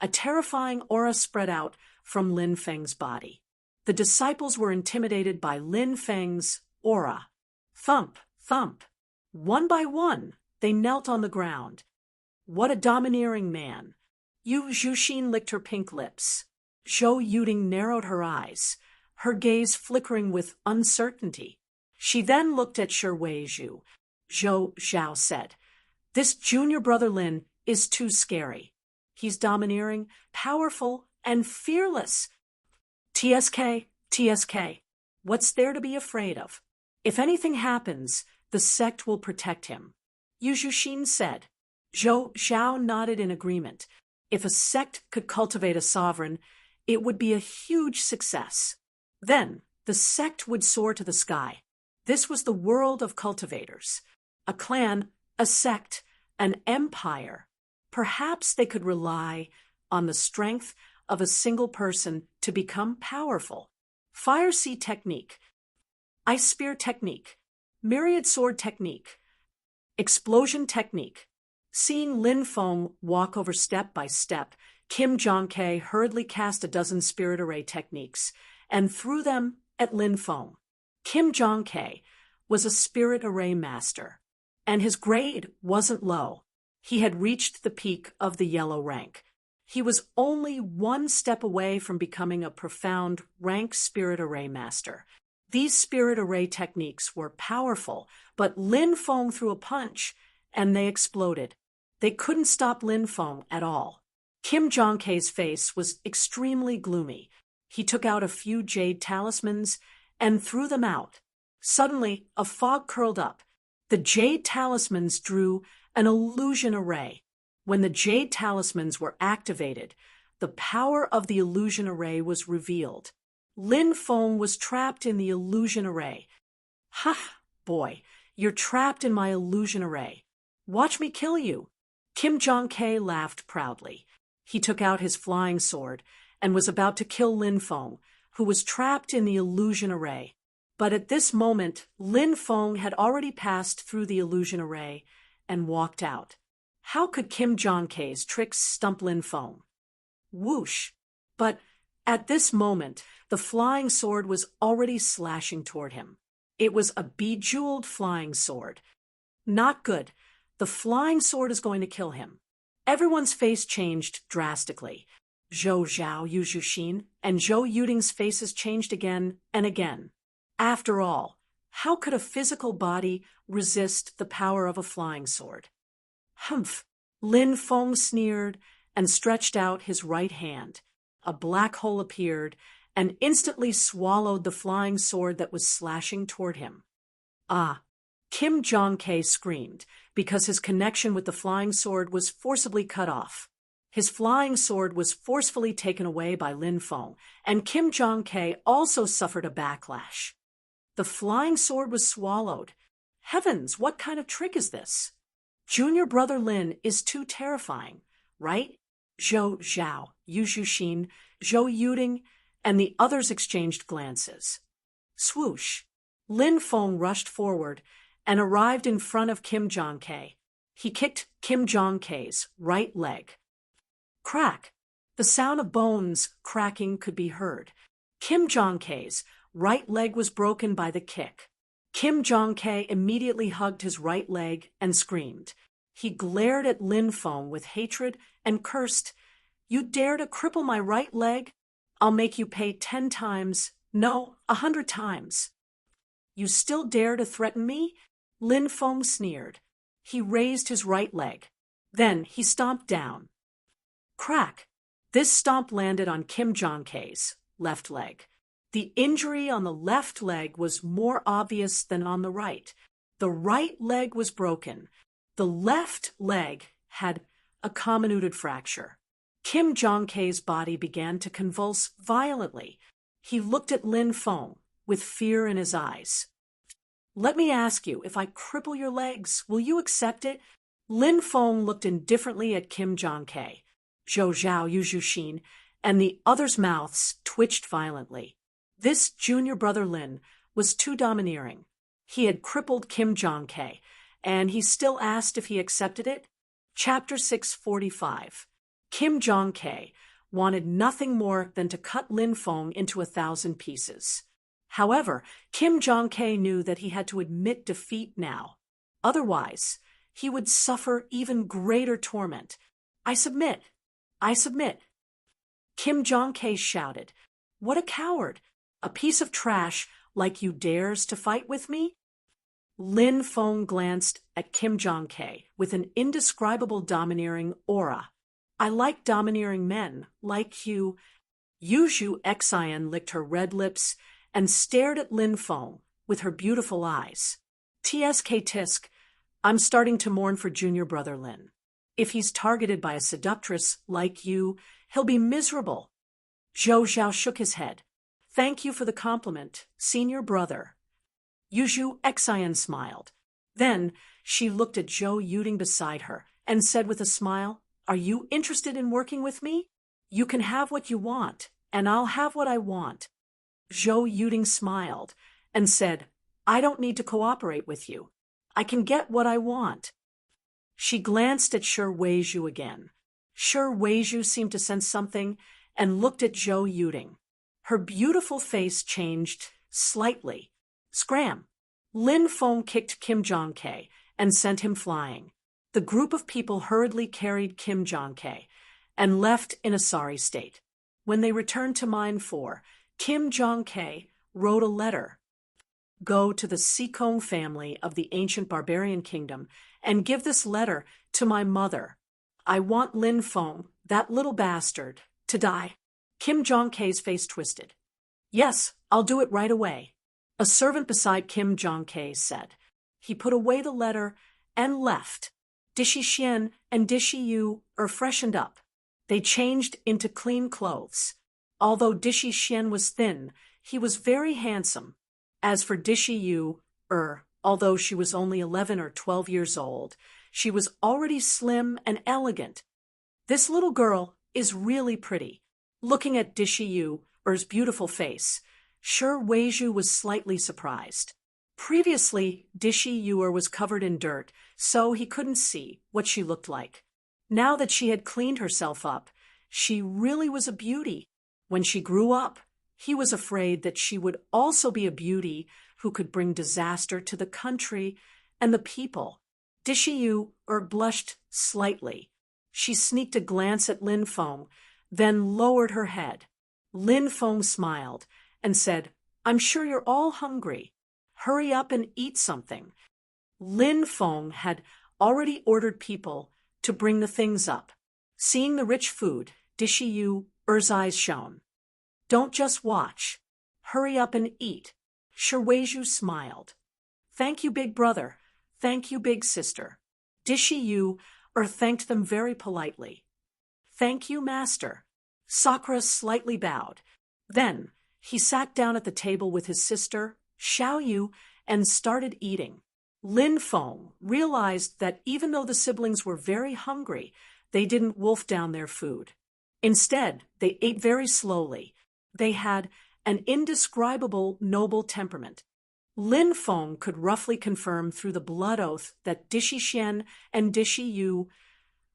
[SPEAKER 1] a terrifying aura spread out from Lin Feng's body. The disciples were intimidated by Lin Feng's aura. Thump, thump. One by one, they knelt on the ground. What a domineering man. Yu Zhuxin licked her pink lips. Zhou Yuding narrowed her eyes, her gaze flickering with uncertainty. She then looked at Shi Weizhu. Zhou Xiao said, "This junior brother Lin is too scary. He's domineering, powerful, and fearless. TSK, TSK, what's there to be afraid of? If anything happens, the sect will protect him." Yu Zhuxin said. Zhou Xiao nodded in agreement. If a sect could cultivate a sovereign, it would be a huge success. Then the sect would soar to the sky. This was the world of cultivators. A clan, a sect, an empire. Perhaps they could rely on the strength of a single person to become powerful. Fire sea technique, ice spear technique, myriad sword technique, explosion technique. Seeing Lin Feng walk over step by step, Kim Jong-K hurriedly cast a dozen spirit array techniques and threw them at Lin Feng. Kim Jong-K was a spirit array master, and his grade wasn't low. He had reached the peak of the yellow rank. He was only one step away from becoming a profound rank spirit array master. These spirit array techniques were powerful, but Lin Feng threw a punch, and they exploded. They couldn't stop Lin Feng at all. Kim Jong-K's face was extremely gloomy. He took out a few jade talismans and threw them out. Suddenly, a fog curled up. The jade talismans drew an illusion array. When the jade talismans were activated, the power of the illusion array was revealed. Lin Feng was trapped in the illusion array. "Ha, boy, you're trapped in my illusion array. Watch me kill you." Kim Jong-K laughed proudly. He took out his flying sword and was about to kill Lin Feng, who was trapped in the illusion array. But at this moment, Lin Feng had already passed through the illusion array and walked out. How could Kim Jong-K's tricks stump Lin Feng? Whoosh! But at this moment, the flying sword was already slashing toward him. It was a bejeweled flying sword. Not good. The flying sword is going to kill him. Everyone's face changed drastically. Zhou Zhao Yuzhuxin and Zhou Yuding's faces changed again and again. After all, how could a physical body resist the power of a flying sword? Humph! Lin Feng sneered and stretched out his right hand. A black hole appeared and instantly swallowed the flying sword that was slashing toward him. Ah! Kim Jong-K screamed because his connection with the flying sword was forcibly cut off. His flying sword was forcefully taken away by Lin Feng, and Kim Jong-K also suffered a backlash. The flying sword was swallowed. Heavens, what kind of trick is this? Junior brother Lin is too terrifying, right? Zhou Zhao, Yu Zhuxin, Zhou Yuding, and the others exchanged glances. Swoosh! Lin Feng rushed forward and arrived in front of Kim Jong-K. He kicked Kim Jong-K's right leg. Crack! The sound of bones cracking could be heard. Kim Jong-K's right leg was broken by the kick. Kim Jong-K immediately hugged his right leg and screamed. He glared at Lin Feng with hatred and cursed, "You dare to cripple my right leg? I'll make you pay 10 times, no, 100 times. You still dare to threaten me?" Lin Feng sneered. He raised his right leg. Then he stomped down. Crack! This stomp landed on Kim Jong-K's left leg. The injury on the left leg was more obvious than on the right. The right leg was broken. The left leg had a comminuted fracture. Kim Jong-K's body began to convulse violently. He looked at Lin Feng with fear in his eyes. "Let me ask you, if I cripple your legs, will you accept it?" Lin Feng looked indifferently at Kim Jong-K. Zhou Zhao Yuzhuxin and the others' mouths twitched violently. This junior brother Lin was too domineering. He had crippled Kim Jong-K, and he still asked if he accepted it. Chapter 645. Kim Jong-K wanted nothing more than to cut Lin Feng into 1,000 pieces. However, Kim Jong-K knew that he had to admit defeat now. Otherwise, he would suffer even greater torment. "I submit! I submit!" Kim Jong-K shouted. "What a coward! A piece of trash like you dares to fight with me?" Lin Feng glanced at Kim Jong-K with an indescribable domineering aura. "I like domineering men, like you." Yu Xian licked her red lips and stared at Lin Feng with her beautiful eyes. "Tsk tisk, I'm starting to mourn for junior brother Lin. If he's targeted by a seductress like you, he'll be miserable." Zhou Zhao shook his head. "Thank you for the compliment, senior brother." Yu Xian smiled. Then she looked at Zhou Yuding beside her and said with a smile, "Are you interested in working with me? You can have what you want, and I'll have what I want." Zhou Yuding smiled and said, "I don't need to cooperate with you. I can get what I want." She glanced at Shi Weizhu again. Shi Weizhu seemed to sense something and looked at Zhou Yuding. Her beautiful face changed slightly. Scram! Lin Feng kicked Kim Jong-K and sent him flying. The group of people hurriedly carried Kim Jong-K and left in a sorry state. When they returned to Mine 4, Kim Jong-K wrote a letter. "Go to the Sikong family of the ancient barbarian kingdom and give this letter to my mother. I want Lin Feng, that little bastard, to die." Kim Jong-K's face twisted. "Yes, I'll do it right away," a servant beside Kim Jong-K said. He put away the letter and left. Dishi Xian and Dishi Yu are freshened up. They changed into clean clothes. Although Dishi Xian was thin, he was very handsome. As for Dishi Yu, although she was only 11 or 12 years old, she was already slim and elegant. This little girl is really pretty. Looking at Dishi Yu's beautiful face, Shi Weizhu was slightly surprised. Previously, Dishi Yu was covered in dirt, so he couldn't see what she looked like. Now that she had cleaned herself up, she really was a beauty. When she grew up, he was afraid that she would also be a beauty who could bring disaster to the country and the people. Dishi Yu blushed slightly. She sneaked a glance at Lin Feng, then lowered her head. Lin Feng smiled and said, "I'm sure you're all hungry. Hurry up and eat something." Lin Feng had already ordered people to bring the things up. Seeing the rich food, Dishi Yu, Er's eyes shone. "Don't just watch. Hurry up and eat." Shuizu smiled. "Thank you, big brother. Thank you, big sister." Dishi Yu, thanked them very politely. "Thank you, master." Sakura slightly bowed. Then he sat down at the table with his sister, Xiao Yu, and started eating. Lin Feng realized that even though the siblings were very hungry, they didn't wolf down their food. Instead, they ate very slowly. They had an indescribable noble temperament. Lin Feng could roughly confirm through the blood oath that Dishi Xian and Dishi Yu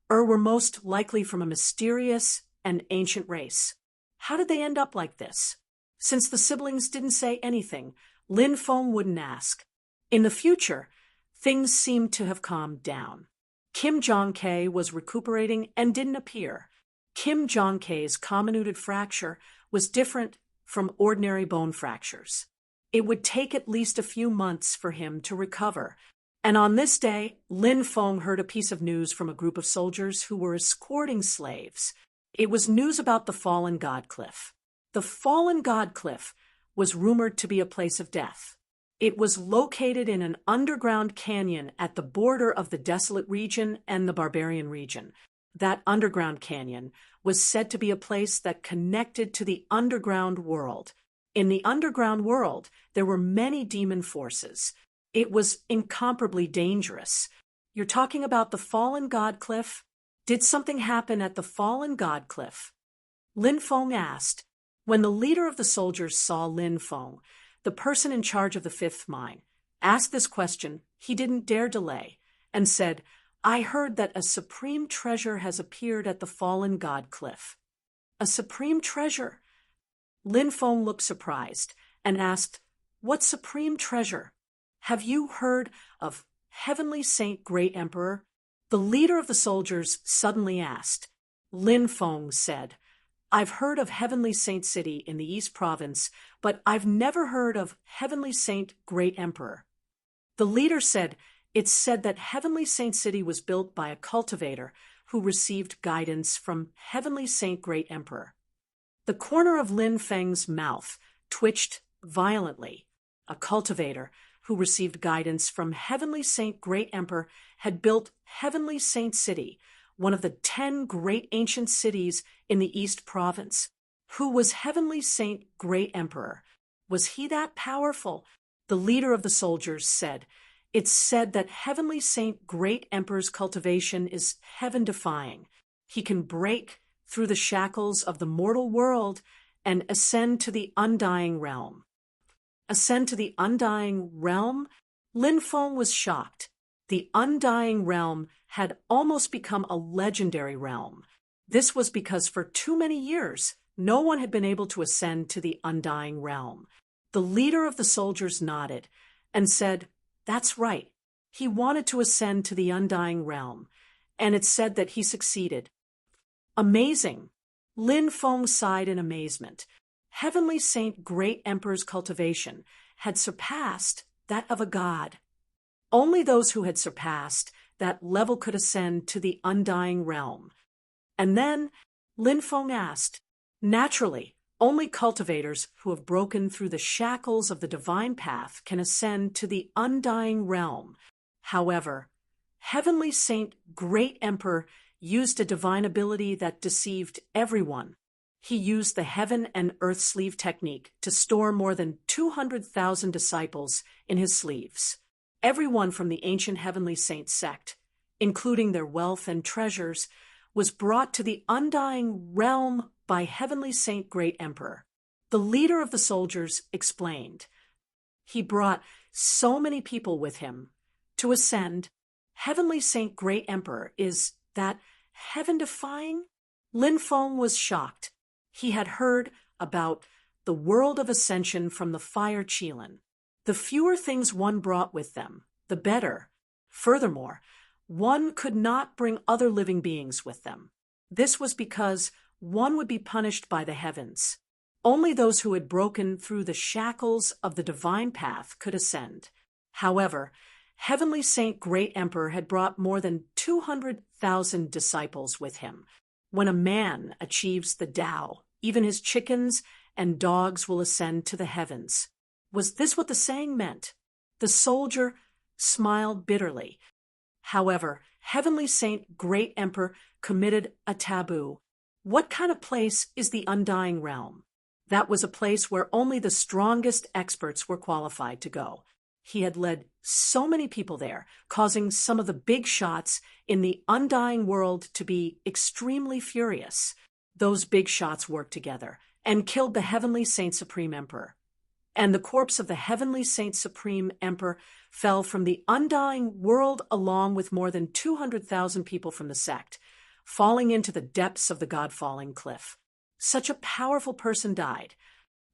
[SPEAKER 1] were most likely from a mysterious and ancient race. How did they end up like this? Since the siblings didn't say anything, Lin Feng wouldn't ask. In the future, things seemed to have calmed down. Kim Jong-Kei was recuperating and didn't appear. Kim Jong-Kei's comminuted fracture was different from ordinary bone fractures. It would take at least a few months for him to recover. And on this day, Lin Feng heard a piece of news from a group of soldiers who were escorting slaves. It was news about the fallen God Cliff. The fallen God Cliff was rumored to be a place of death. It was located in an underground canyon at the border of the Desolate region and the Barbarian region. That underground canyon was said to be a place that connected to the underground world. In the underground world, there were many demon forces. It was incomparably dangerous. You're talking about the fallen God Cliff? Did something happen at the fallen God Cliff? Lin Feng asked. When the leader of the soldiers saw Lin Feng, the person in charge of the fifth mine, asked this question, he didn't dare delay, and said, "I heard that a supreme treasure has appeared at the fallen God Cliff." "A supreme treasure?" Lin Feng looked surprised and asked, "What supreme treasure? Have you heard of Heavenly Saint Great Emperor?" The leader of the soldiers suddenly asked. Lin Feng said, "I've heard of Heavenly Saint City in the East Province, but I've never heard of Heavenly Saint Great Emperor." The leader said, "It's said that Heavenly Saint City was built by a cultivator who received guidance from Heavenly Saint Great Emperor." The corner of Lin Feng's mouth twitched violently. A cultivator who received guidance from Heavenly Saint Great Emperor had built Heavenly Saint City, one of the 10 great ancient cities in the East Province. Who was Heavenly Saint Great Emperor? Was he that powerful? The leader of the soldiers said, "It's said that Heavenly Saint Great Emperor's cultivation is heaven-defying. He can break through the shackles of the mortal world and ascend to the undying realm." Ascend to the undying realm? Lin Feng was shocked. The undying realm had almost become a legendary realm. This was because for too many years, no one had been able to ascend to the undying realm. The leader of the soldiers nodded and said, "That's right. He wanted to ascend to the undying realm, and it's said that he succeeded." Amazing! Lin Feng sighed in amazement. Heavenly Saint Great Emperor's cultivation had surpassed that of a god. Only those who had surpassed that level could ascend to the undying realm. And then Lin Feng asked, "Naturally, only cultivators who have broken through the shackles of the divine path can ascend to the undying realm. However, Heavenly Saint Great Emperor used a divine ability that deceived everyone. He used the heaven and earth sleeve technique to store more than 200,000 disciples in his sleeves. Everyone from the ancient Heavenly Saint sect, including their wealth and treasures, was brought to the undying realm by Heavenly Saint Great Emperor." The leader of the soldiers explained. "He brought so many people with him to ascend. Heavenly Saint Great Emperor is that heaven-defying?" Lin Feng was shocked. He had heard about the world of ascension from the Fire Qilin. The fewer things one brought with them, the better. Furthermore, one could not bring other living beings with them. This was because one would be punished by the heavens. Only those who had broken through the shackles of the divine path could ascend. However, Heavenly Saint Great Emperor had brought more than 200,000 disciples with him. When a man achieves the Tao, even his chickens and dogs will ascend to the heavens. Was this what the saying meant? The soldier smiled bitterly. However, Heavenly Saint Great Emperor committed a taboo. What kind of place is the Undying Realm? That was a place where only the strongest experts were qualified to go. He had led so many people there, causing some of the big shots in the undying world to be extremely furious. Those big shots worked together and killed the Heavenly Saint Supreme Emperor. And the corpse of the Heavenly Saint Supreme Emperor fell from the undying world along with more than 200,000 people from the sect, falling into the depths of the God-falling cliff. Such a powerful person died.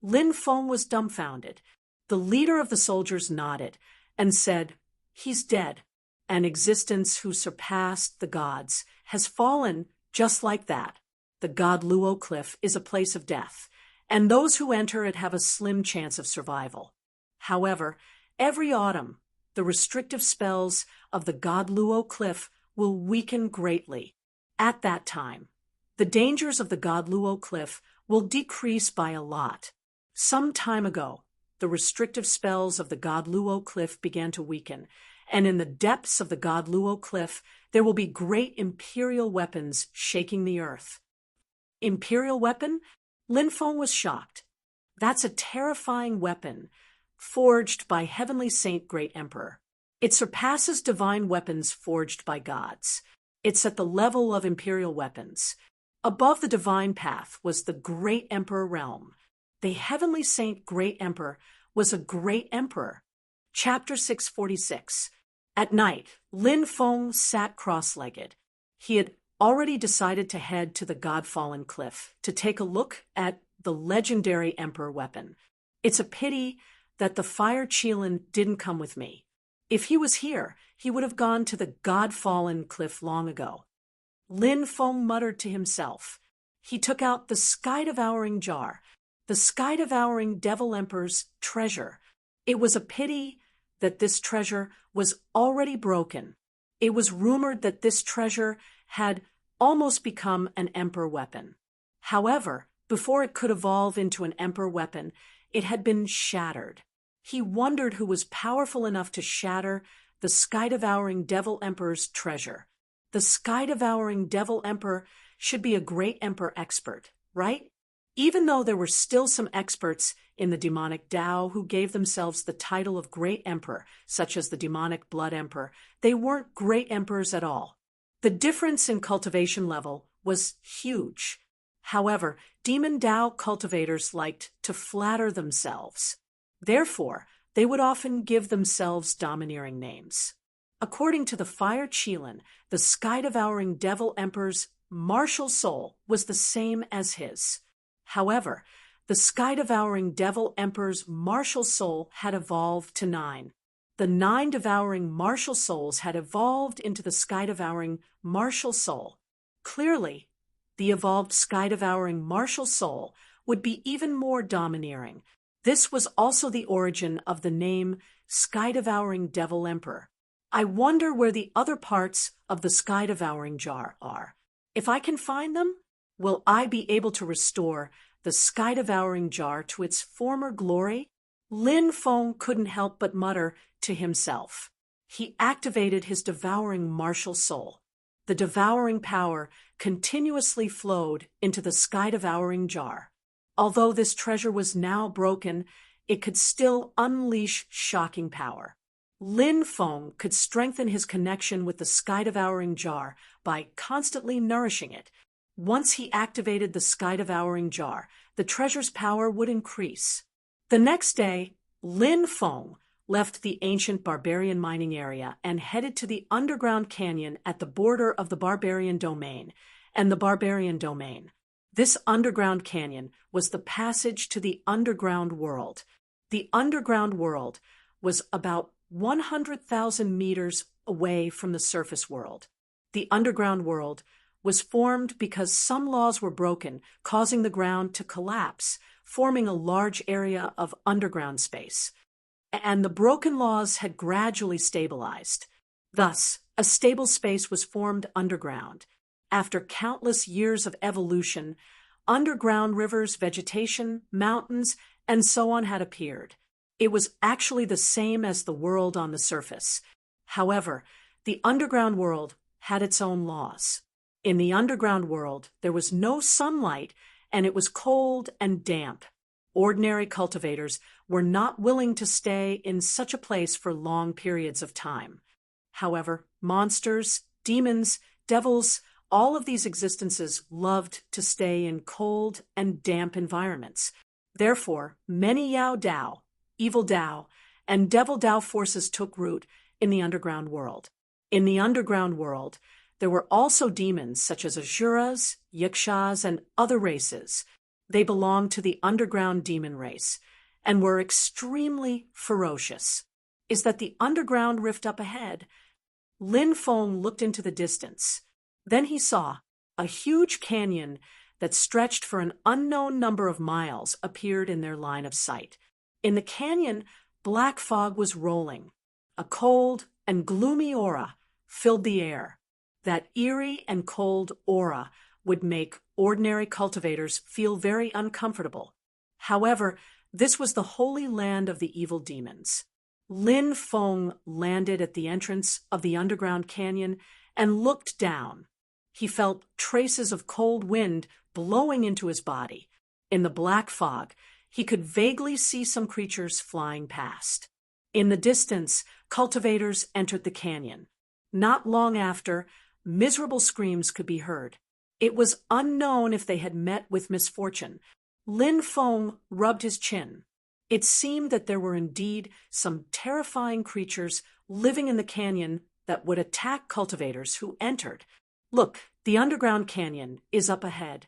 [SPEAKER 1] Lin Feng was dumbfounded. The leader of the soldiers nodded and said, "He's dead. An existence who surpassed the gods has fallen just like that. The God Luo Cliff is a place of death, and those who enter it have a slim chance of survival. However, every autumn, the restrictive spells of the God Luo Cliff will weaken greatly. At that time, the dangers of the God Luo Cliff will decrease by a lot. Some time ago, the restrictive spells of the God Luo Cliff began to weaken, and in the depths of the God Luo Cliff, there will be great imperial weapons shaking the earth." Imperial weapon? Lin Feng was shocked. That's a terrifying weapon, forged by Heavenly Saint Great Emperor. It surpasses divine weapons forged by gods. It's at the level of imperial weapons. Above the divine path was the Great Emperor realm. The Heavenly Saint Great Emperor was a great emperor. Chapter 646. At night, Lin Feng sat cross-legged. He had already decided to head to the God-fallen cliff to take a look at the legendary emperor weapon. It's a pity that the fire Qilin didn't come with me. If he was here, he would have gone to the God-fallen cliff long ago. Lin Feng muttered to himself. He took out the sky-devouring jar, the sky-devouring Devil Emperor's treasure. It was a pity that this treasure was already broken. It was rumored that this treasure had almost become an emperor weapon. However, before it could evolve into an emperor weapon, it had been shattered. He wondered who was powerful enough to shatter the sky-devouring Devil Emperor's treasure. The sky-devouring Devil Emperor should be a great emperor expert, right? Even though there were still some experts in the demonic Tao who gave themselves the title of Great Emperor, such as the demonic Blood Emperor, they weren't great emperors at all. The difference in cultivation level was huge. However, demon Tao cultivators liked to flatter themselves. Therefore, they would often give themselves domineering names. According to the Fire Qilin, the sky-devouring Devil Emperor's martial soul was the same as his. However, the sky-devouring Devil Emperor's martial soul had evolved to 9. The 9 devouring martial souls had evolved into the sky-devouring martial soul. Clearly, the evolved sky-devouring martial soul would be even more domineering. This was also the origin of the name Sky-Devouring Devil Emperor. I wonder where the other parts of the Sky-Devouring jar are. If I can find them, will I be able to restore the Sky-Devouring jar to its former glory? Lin Feng couldn't help but mutter to himself. He activated his devouring martial soul. The devouring power continuously flowed into the Sky-Devouring jar. Although this treasure was now broken, it could still unleash shocking power. Lin Feng could strengthen his connection with the sky-devouring jar by constantly nourishing it. Once he activated the sky-devouring jar, the treasure's power would increase. The next day, Lin Feng left the ancient barbarian mining area and headed to the underground canyon at the border of the barbarian domain and the barbarian domain. This underground canyon was the passage to the underground world. The underground world was about 100,000 meters away from the surface world. The underground world was formed because some laws were broken, causing the ground to collapse, forming a large area of underground space. And the broken laws had gradually stabilized. Thus, a stable space was formed underground. After countless years of evolution, underground rivers, vegetation, mountains, and so on had appeared. It was actually the same as the world on the surface. However, the underground world had its own laws. In the underground world, there was no sunlight, and it was cold and damp. Ordinary cultivators were not willing to stay in such a place for long periods of time. However, monsters, demons, devils, all of these existences loved to stay in cold and damp environments. Therefore, many Yao Dao, evil Dao, and devil Dao forces took root in the underground world. In the underground world, there were also demons such as Asuras, Yakshas, and other races. They belonged to the underground demon race and were extremely ferocious. Is that the underground rift up ahead? Lin Feng looked into the distance. Then he saw a huge canyon that stretched for an unknown number of miles appeared in their line of sight. In the canyon, black fog was rolling. A cold and gloomy aura filled the air. That eerie and cold aura would make ordinary cultivators feel very uncomfortable. However, this was the holy land of the evil demons. Lin Feng landed at the entrance of the underground canyon and looked down. He felt traces of cold wind blowing into his body. In the black fog, he could vaguely see some creatures flying past. In the distance, cultivators entered the canyon. Not long after, miserable screams could be heard. It was unknown if they had met with misfortune. Lin Feng rubbed his chin. It seemed that there were indeed some terrifying creatures living in the canyon that would attack cultivators who entered. Look, the underground canyon is up ahead.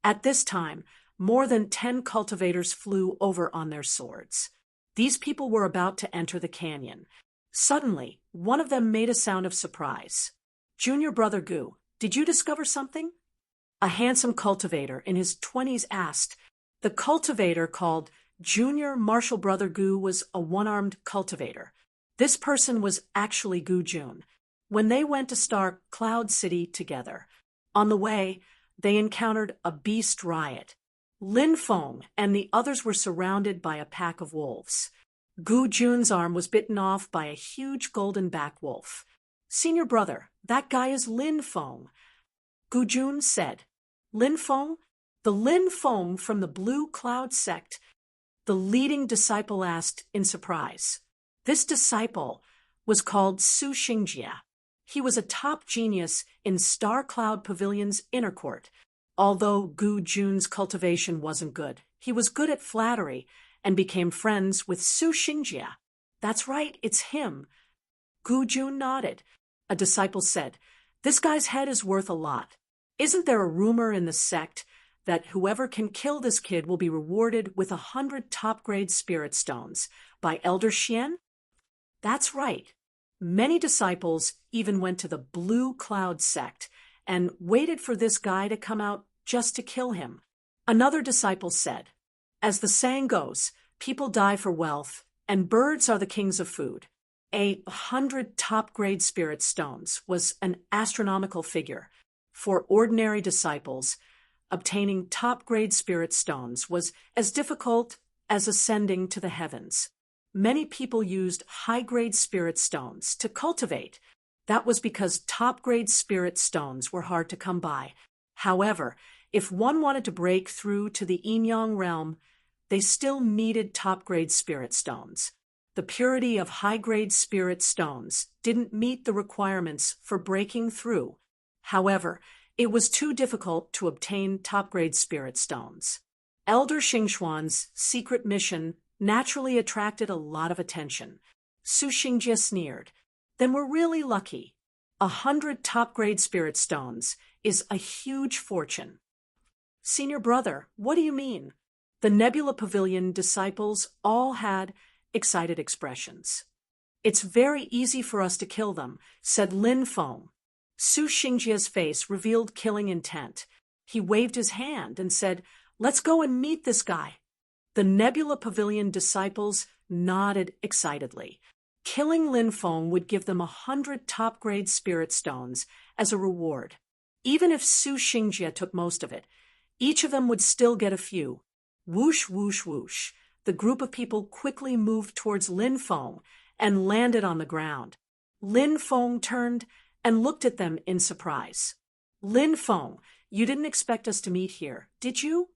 [SPEAKER 1] At this time, more than 10 cultivators flew over on their swords. These people were about to enter the canyon. Suddenly, one of them made a sound of surprise. "Junior Brother Gu, did you discover something?" A handsome cultivator in his 20s asked. The cultivator called Junior Martial Brother Gu was a one-armed cultivator. This person was actually Gu Jun. When they went to Star Cloud City together, on the way, they encountered a beast riot. Lin Feng and the others were surrounded by a pack of wolves. Gu Jun's arm was bitten off by a huge golden-back wolf. "Senior brother, that guy is Lin Feng." Gu Jun said. "Lin Feng?" "The Lin Feng from the Blue Cloud sect," the leading disciple asked in surprise. This disciple was called Su Xingjie. He was a top genius in Star Cloud Pavilion's inner court. Although Gu Jun's cultivation wasn't good, he was good at flattery and became friends with Su Xingjie. "That's right, it's him." Gu Jun nodded. A disciple said, "This guy's head is worth a lot. Isn't there a rumor in the sect that whoever can kill this kid will be rewarded with 100 top-grade spirit stones by Elder Xian?" That's right. Many disciples even went to the Blue Cloud sect and waited for this guy to come out just to kill him. Another disciple said, "As the saying goes, people die for wealth, and birds are the kings of food." 100 top-grade spirit stones was an astronomical figure. For ordinary disciples, obtaining top-grade spirit stones was as difficult as ascending to the heavens. Many people used high-grade spirit stones to cultivate. That was because top-grade spirit stones were hard to come by. However, if one wanted to break through to the yin-yang realm, they still needed top-grade spirit stones. The purity of high-grade spirit stones didn't meet the requirements for breaking through. However, it was too difficult to obtain top-grade spirit stones. Elder Xingxuan's secret mission naturally attracted a lot of attention. Su Xingjie sneered. "Then we're really lucky. 100 top-grade spirit stones is a huge fortune." "Senior brother, what do you mean?" The Nebula Pavilion disciples all had excited expressions. "It's very easy for us to kill them," said Lin Feng. Su Xingjia's face revealed killing intent. He waved his hand and said, "Let's go and meet this guy." The Nebula Pavilion disciples nodded excitedly. Killing Lin Feng would give them 100 top-grade spirit stones as a reward. Even if Su Xingjie took most of it, each of them would still get a few. Whoosh, whoosh, whoosh. The group of people quickly moved towards Lin Feng and landed on the ground. Lin Feng turned and looked at them in surprise. "Lin Feng, you didn't expect us to meet here, did you?"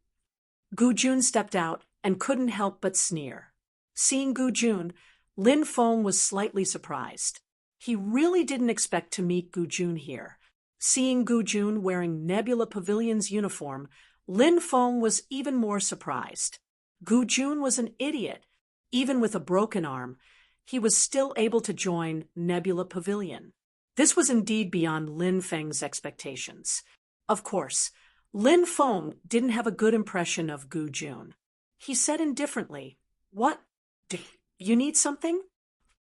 [SPEAKER 1] Gu Jun stepped out and couldn't help but sneer. Seeing Gu Jun, Lin Feng was slightly surprised. He really didn't expect to meet Gu Jun here. Seeing Gu Jun wearing Nebula Pavilion's uniform, Lin Feng was even more surprised. Gu Jun was an idiot. Even with a broken arm, he was still able to join Nebula Pavilion. This was indeed beyond Lin Feng's expectations. Of course, Lin Feng didn't have a good impression of Gu Jun. He said indifferently, "What? Do you need something?"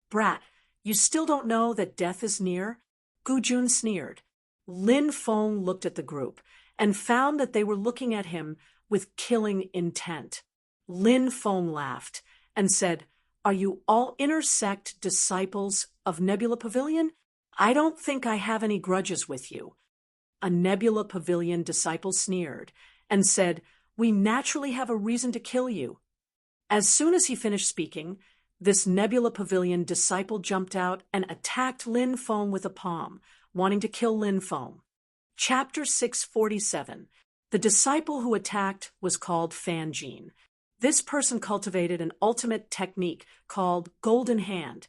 [SPEAKER 1] "Brat, you still don't know that death is near?" Gu Jun sneered. Lin Feng looked at the group and found that they were looking at him with killing intent. Lin Feng laughed and said, "Are you all inner sect disciples of Nebula Pavilion? I don't think I have any grudges with you." A Nebula Pavilion disciple sneered and said, "We naturally have a reason to kill you." As soon as he finished speaking, this Nebula Pavilion disciple jumped out and attacked Lin Feng with a palm, wanting to kill Lin Feng. Chapter 647. The disciple who attacked was called Fan Jin. This person cultivated an ultimate technique called Golden Hand.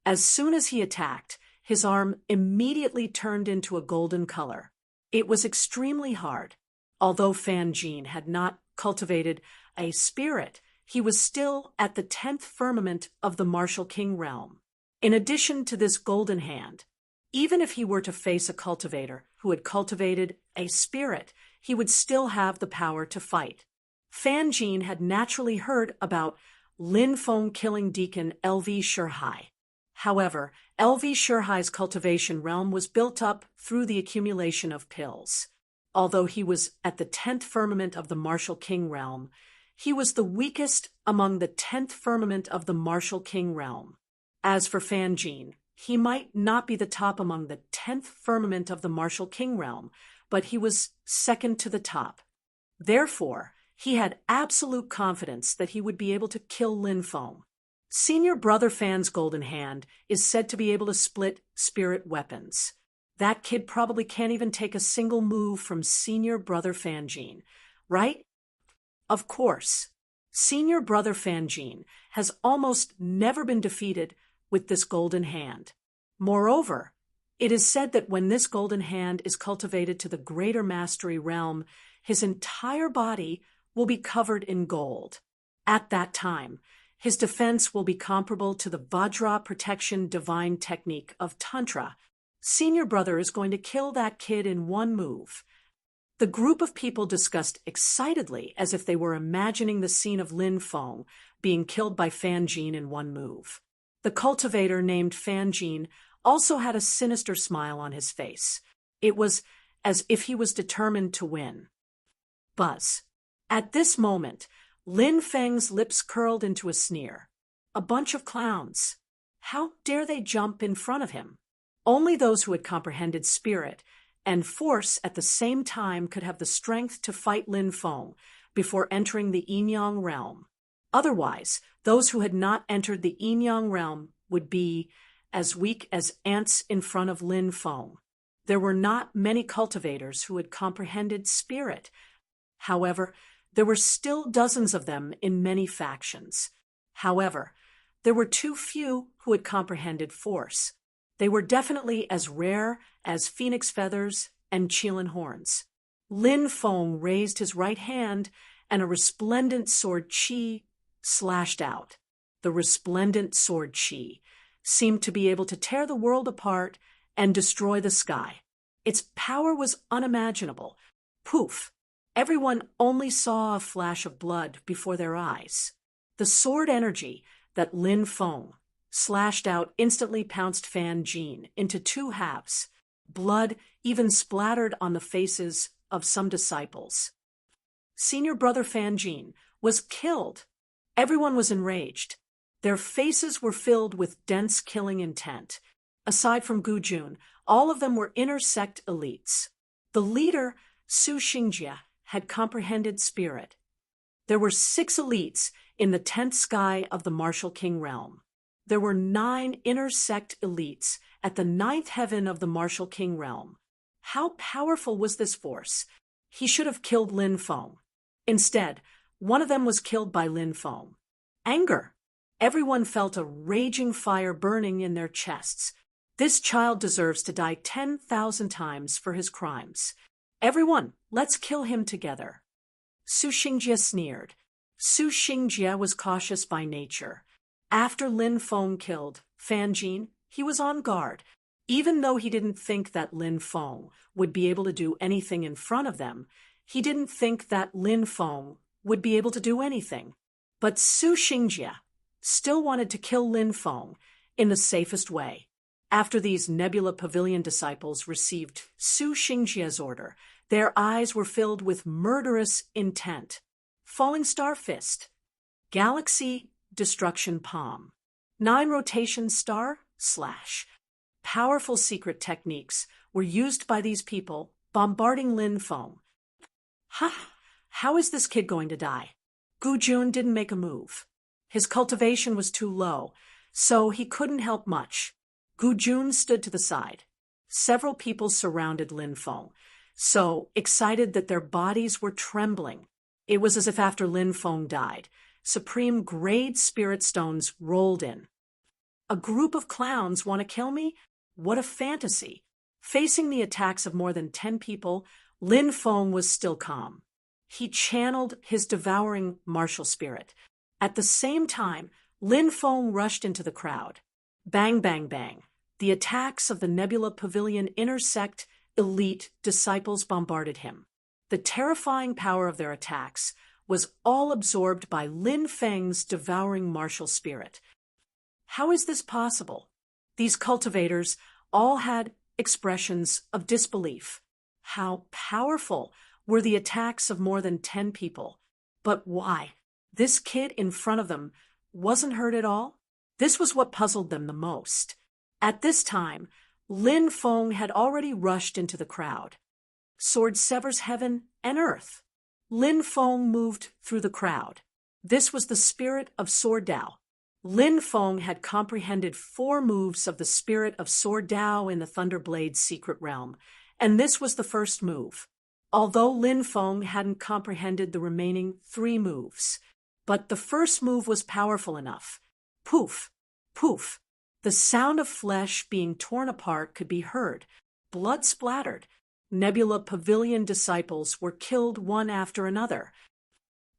[SPEAKER 1] As soon as he attacked, his arm immediately turned into a golden color. It was extremely hard. Although Fan Jin had not cultivated a spirit, he was still at the 10th firmament of the Martial King realm. In addition to this golden hand, even if he were to face a cultivator who had cultivated a spirit, he would still have the power to fight. Fan Jin had naturally heard about Lin Feng killing Deacon LV Shurhai. However, LV Shurhai's cultivation realm was built up through the accumulation of pills. Although he was at the 10th firmament of the Martial King realm, he was the weakest among the 10th firmament of the Martial King realm. As for Fan Jin, he might not be the top among the 10th firmament of the Martial King realm, but he was second to the top. Therefore, he had absolute confidence that he would be able to kill Lin Feng. Senior Brother Fan's golden hand is said to be able to split spirit weapons. That kid probably can't even take a single move from Senior Brother Fan Jin, right? Of course. Senior Brother Fan Jin has almost never been defeated with this golden hand. Moreover, it is said that when this golden hand is cultivated to the greater mastery realm, his entire body will be covered in gold. At that time, his defense will be comparable to the Vajra protection divine technique of Tantra. Senior Brother is going to kill that kid in one move. The group of people discussed excitedly as if they were imagining the scene of Lin Feng being killed by Fan Jin in one move. The cultivator named Fan Jin also had a sinister smile on his face. It was as if he was determined to win. Buzz. At this moment, Lin Feng's lips curled into a sneer. A bunch of clowns. How dare they jump in front of him? Only those who had comprehended spirit and force at the same time could have the strength to fight Lin Feng before entering the Yin-Yang realm. Otherwise, those who had not entered the Yin-Yang realm would be as weak as ants in front of Lin Feng. There were not many cultivators who had comprehended spirit. However, there were still dozens of them in many factions. However, there were too few who had comprehended force. They were definitely as rare as phoenix feathers and Qilin horns. Lin Feng raised his right hand, and a resplendent sword qi slashed out. The resplendent sword qi seemed to be able to tear the world apart and destroy the sky. Its power was unimaginable. Poof! Everyone only saw a flash of blood before their eyes. The sword energy that Lin Feng slashed out, instantly pounced Fan Jin into two halves. Blood even splattered on the faces of some disciples. Senior brother Fan Jin was killed. Everyone was enraged. Their faces were filled with dense killing intent. Aside from Gu Jun, all of them were inner sect elites. The leader, Su Xingjie, had comprehended spirit. There were 6 elites in the 10th sky of the Martial King realm. There were 9 inner sect elites at the 9th heaven of the Martial King realm. How powerful was this force? He should have killed Lin Feng. Instead, one of them was killed by Lin Feng. Anger. Everyone felt a raging fire burning in their chests. This child deserves to die 10,000 times for his crimes. Everyone, let's kill him together. Su Xingjie sneered. Su Xingjie was cautious by nature. After Lin Feng killed Fan Jin, he was on guard. Even though he didn't think that Lin Feng would be able to do anything in front of them, he didn't think that Lin Feng would be able to do anything. But Su Xingjie still wanted to kill Lin Feng in the safest way. After these Nebula Pavilion disciples received Su Xingjie's order, their eyes were filled with murderous intent. Falling Star Fist, Galaxy Destruction Palm, 9 Rotation Star Slash. Powerful secret techniques were used by these people, bombarding Lin Feng. How is this kid going to die? Gu Jun didn't make a move. His cultivation was too low, so he couldn't help much. Gu Jun stood to the side. Several people surrounded Lin Feng, so excited that their bodies were trembling. It was as if after Lin Feng died, supreme grade spirit stones rolled in. A group of clowns want to kill me? What a fantasy. Facing the attacks of more than 10 people, Lin Feng was still calm. He channeled his devouring martial spirit. At the same time, Lin Feng rushed into the crowd. Bang, bang, bang. The attacks of the Nebula Pavilion inner sect elite disciples bombarded him. The terrifying power of their attacks was all absorbed by Lin Feng's devouring martial spirit. How is this possible? These cultivators all had expressions of disbelief. How powerful were the attacks of more than 10 people? But why? This kid in front of them wasn't hurt at all? This was what puzzled them the most. At this time, Lin Feng had already rushed into the crowd. Sword severs heaven and earth. Lin Feng moved through the crowd. This was the spirit of Sword Dao. Lin Feng had comprehended 4 moves of the spirit of Sword Dao in the Thunderblade's secret realm, and this was the first move. Although Lin Feng hadn't comprehended the remaining 3 moves. But the first move was powerful enough. Poof, poof. The sound of flesh being torn apart could be heard. Blood splattered. Nebula Pavilion disciples were killed one after another.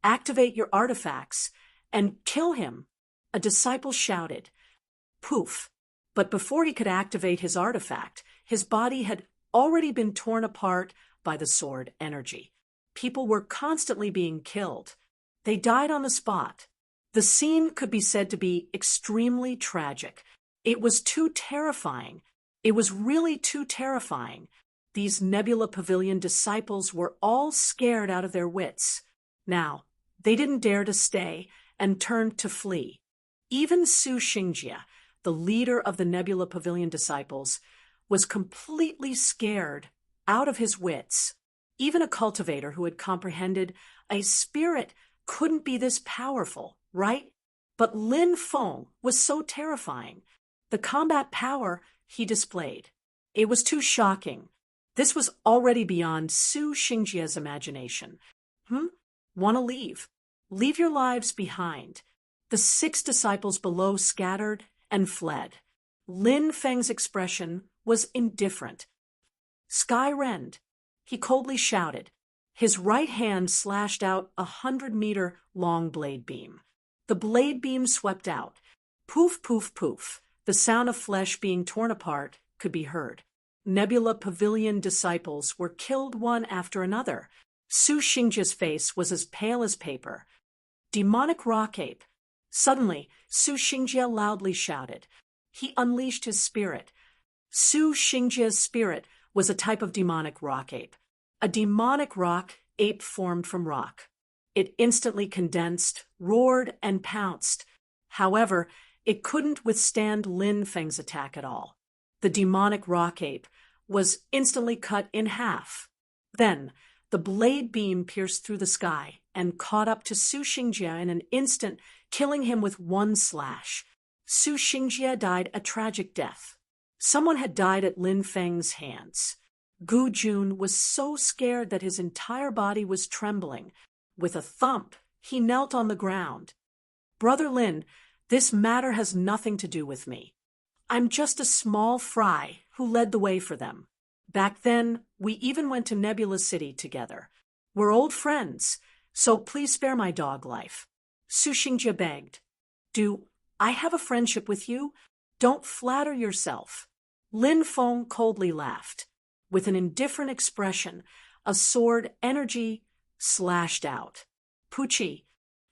[SPEAKER 1] Activate your artifacts and kill him, a disciple shouted. Poof. But before he could activate his artifact, his body had already been torn apart by the sword energy. People were constantly being killed. They died on the spot. The scene could be said to be extremely tragic. It was too terrifying. It was really too terrifying. These Nebula Pavilion disciples were all scared out of their wits. Now, they didn't dare to stay and turned to flee. Even Su Xingjie, the leader of the Nebula Pavilion disciples, was completely scared out of his wits. Even a cultivator who had comprehended a spirit couldn't be this powerful, right? But Lin Feng was so terrifying. The combat power he displayed. It was too shocking. This was already beyond Su Xingjie's imagination. Want to leave? Leave your lives behind. The 6 disciples below scattered and fled. Lin Feng's expression was indifferent. Sky rend. He coldly shouted. His right hand slashed out a 100-meter-long blade beam. The blade beam swept out. Poof, poof, poof. The sound of flesh being torn apart could be heard. Nebula Pavilion disciples were killed one after another. Su Xingjie's face was as pale as paper. Demonic rock ape. Suddenly, Su Xingjie loudly shouted. He unleashed his spirit. Su Xingjie's spirit was a type of demonic rock ape. A demonic rock ape formed from rock. It instantly condensed, roared, and pounced. However, it couldn't withstand Lin Feng's attack at all. The demonic rock ape was instantly cut in half. Then, the blade beam pierced through the sky and caught up to Su Xingjie in an instant, killing him with one slash. Su Xingjie died a tragic death. Someone had died at Lin Feng's hands. Gu Jun was so scared that his entire body was trembling. With a thump, he knelt on the ground. Brother Lin, this matter has nothing to do with me. I'm just a small fry who led the way for them. Back then, we even went to Nebula City together. We're old friends, so please spare my dog life. Su Xingjie begged. Do I have a friendship with you? Don't flatter yourself. Lin Feng coldly laughed. With an indifferent expression, a sword energy slashed out. Pucci,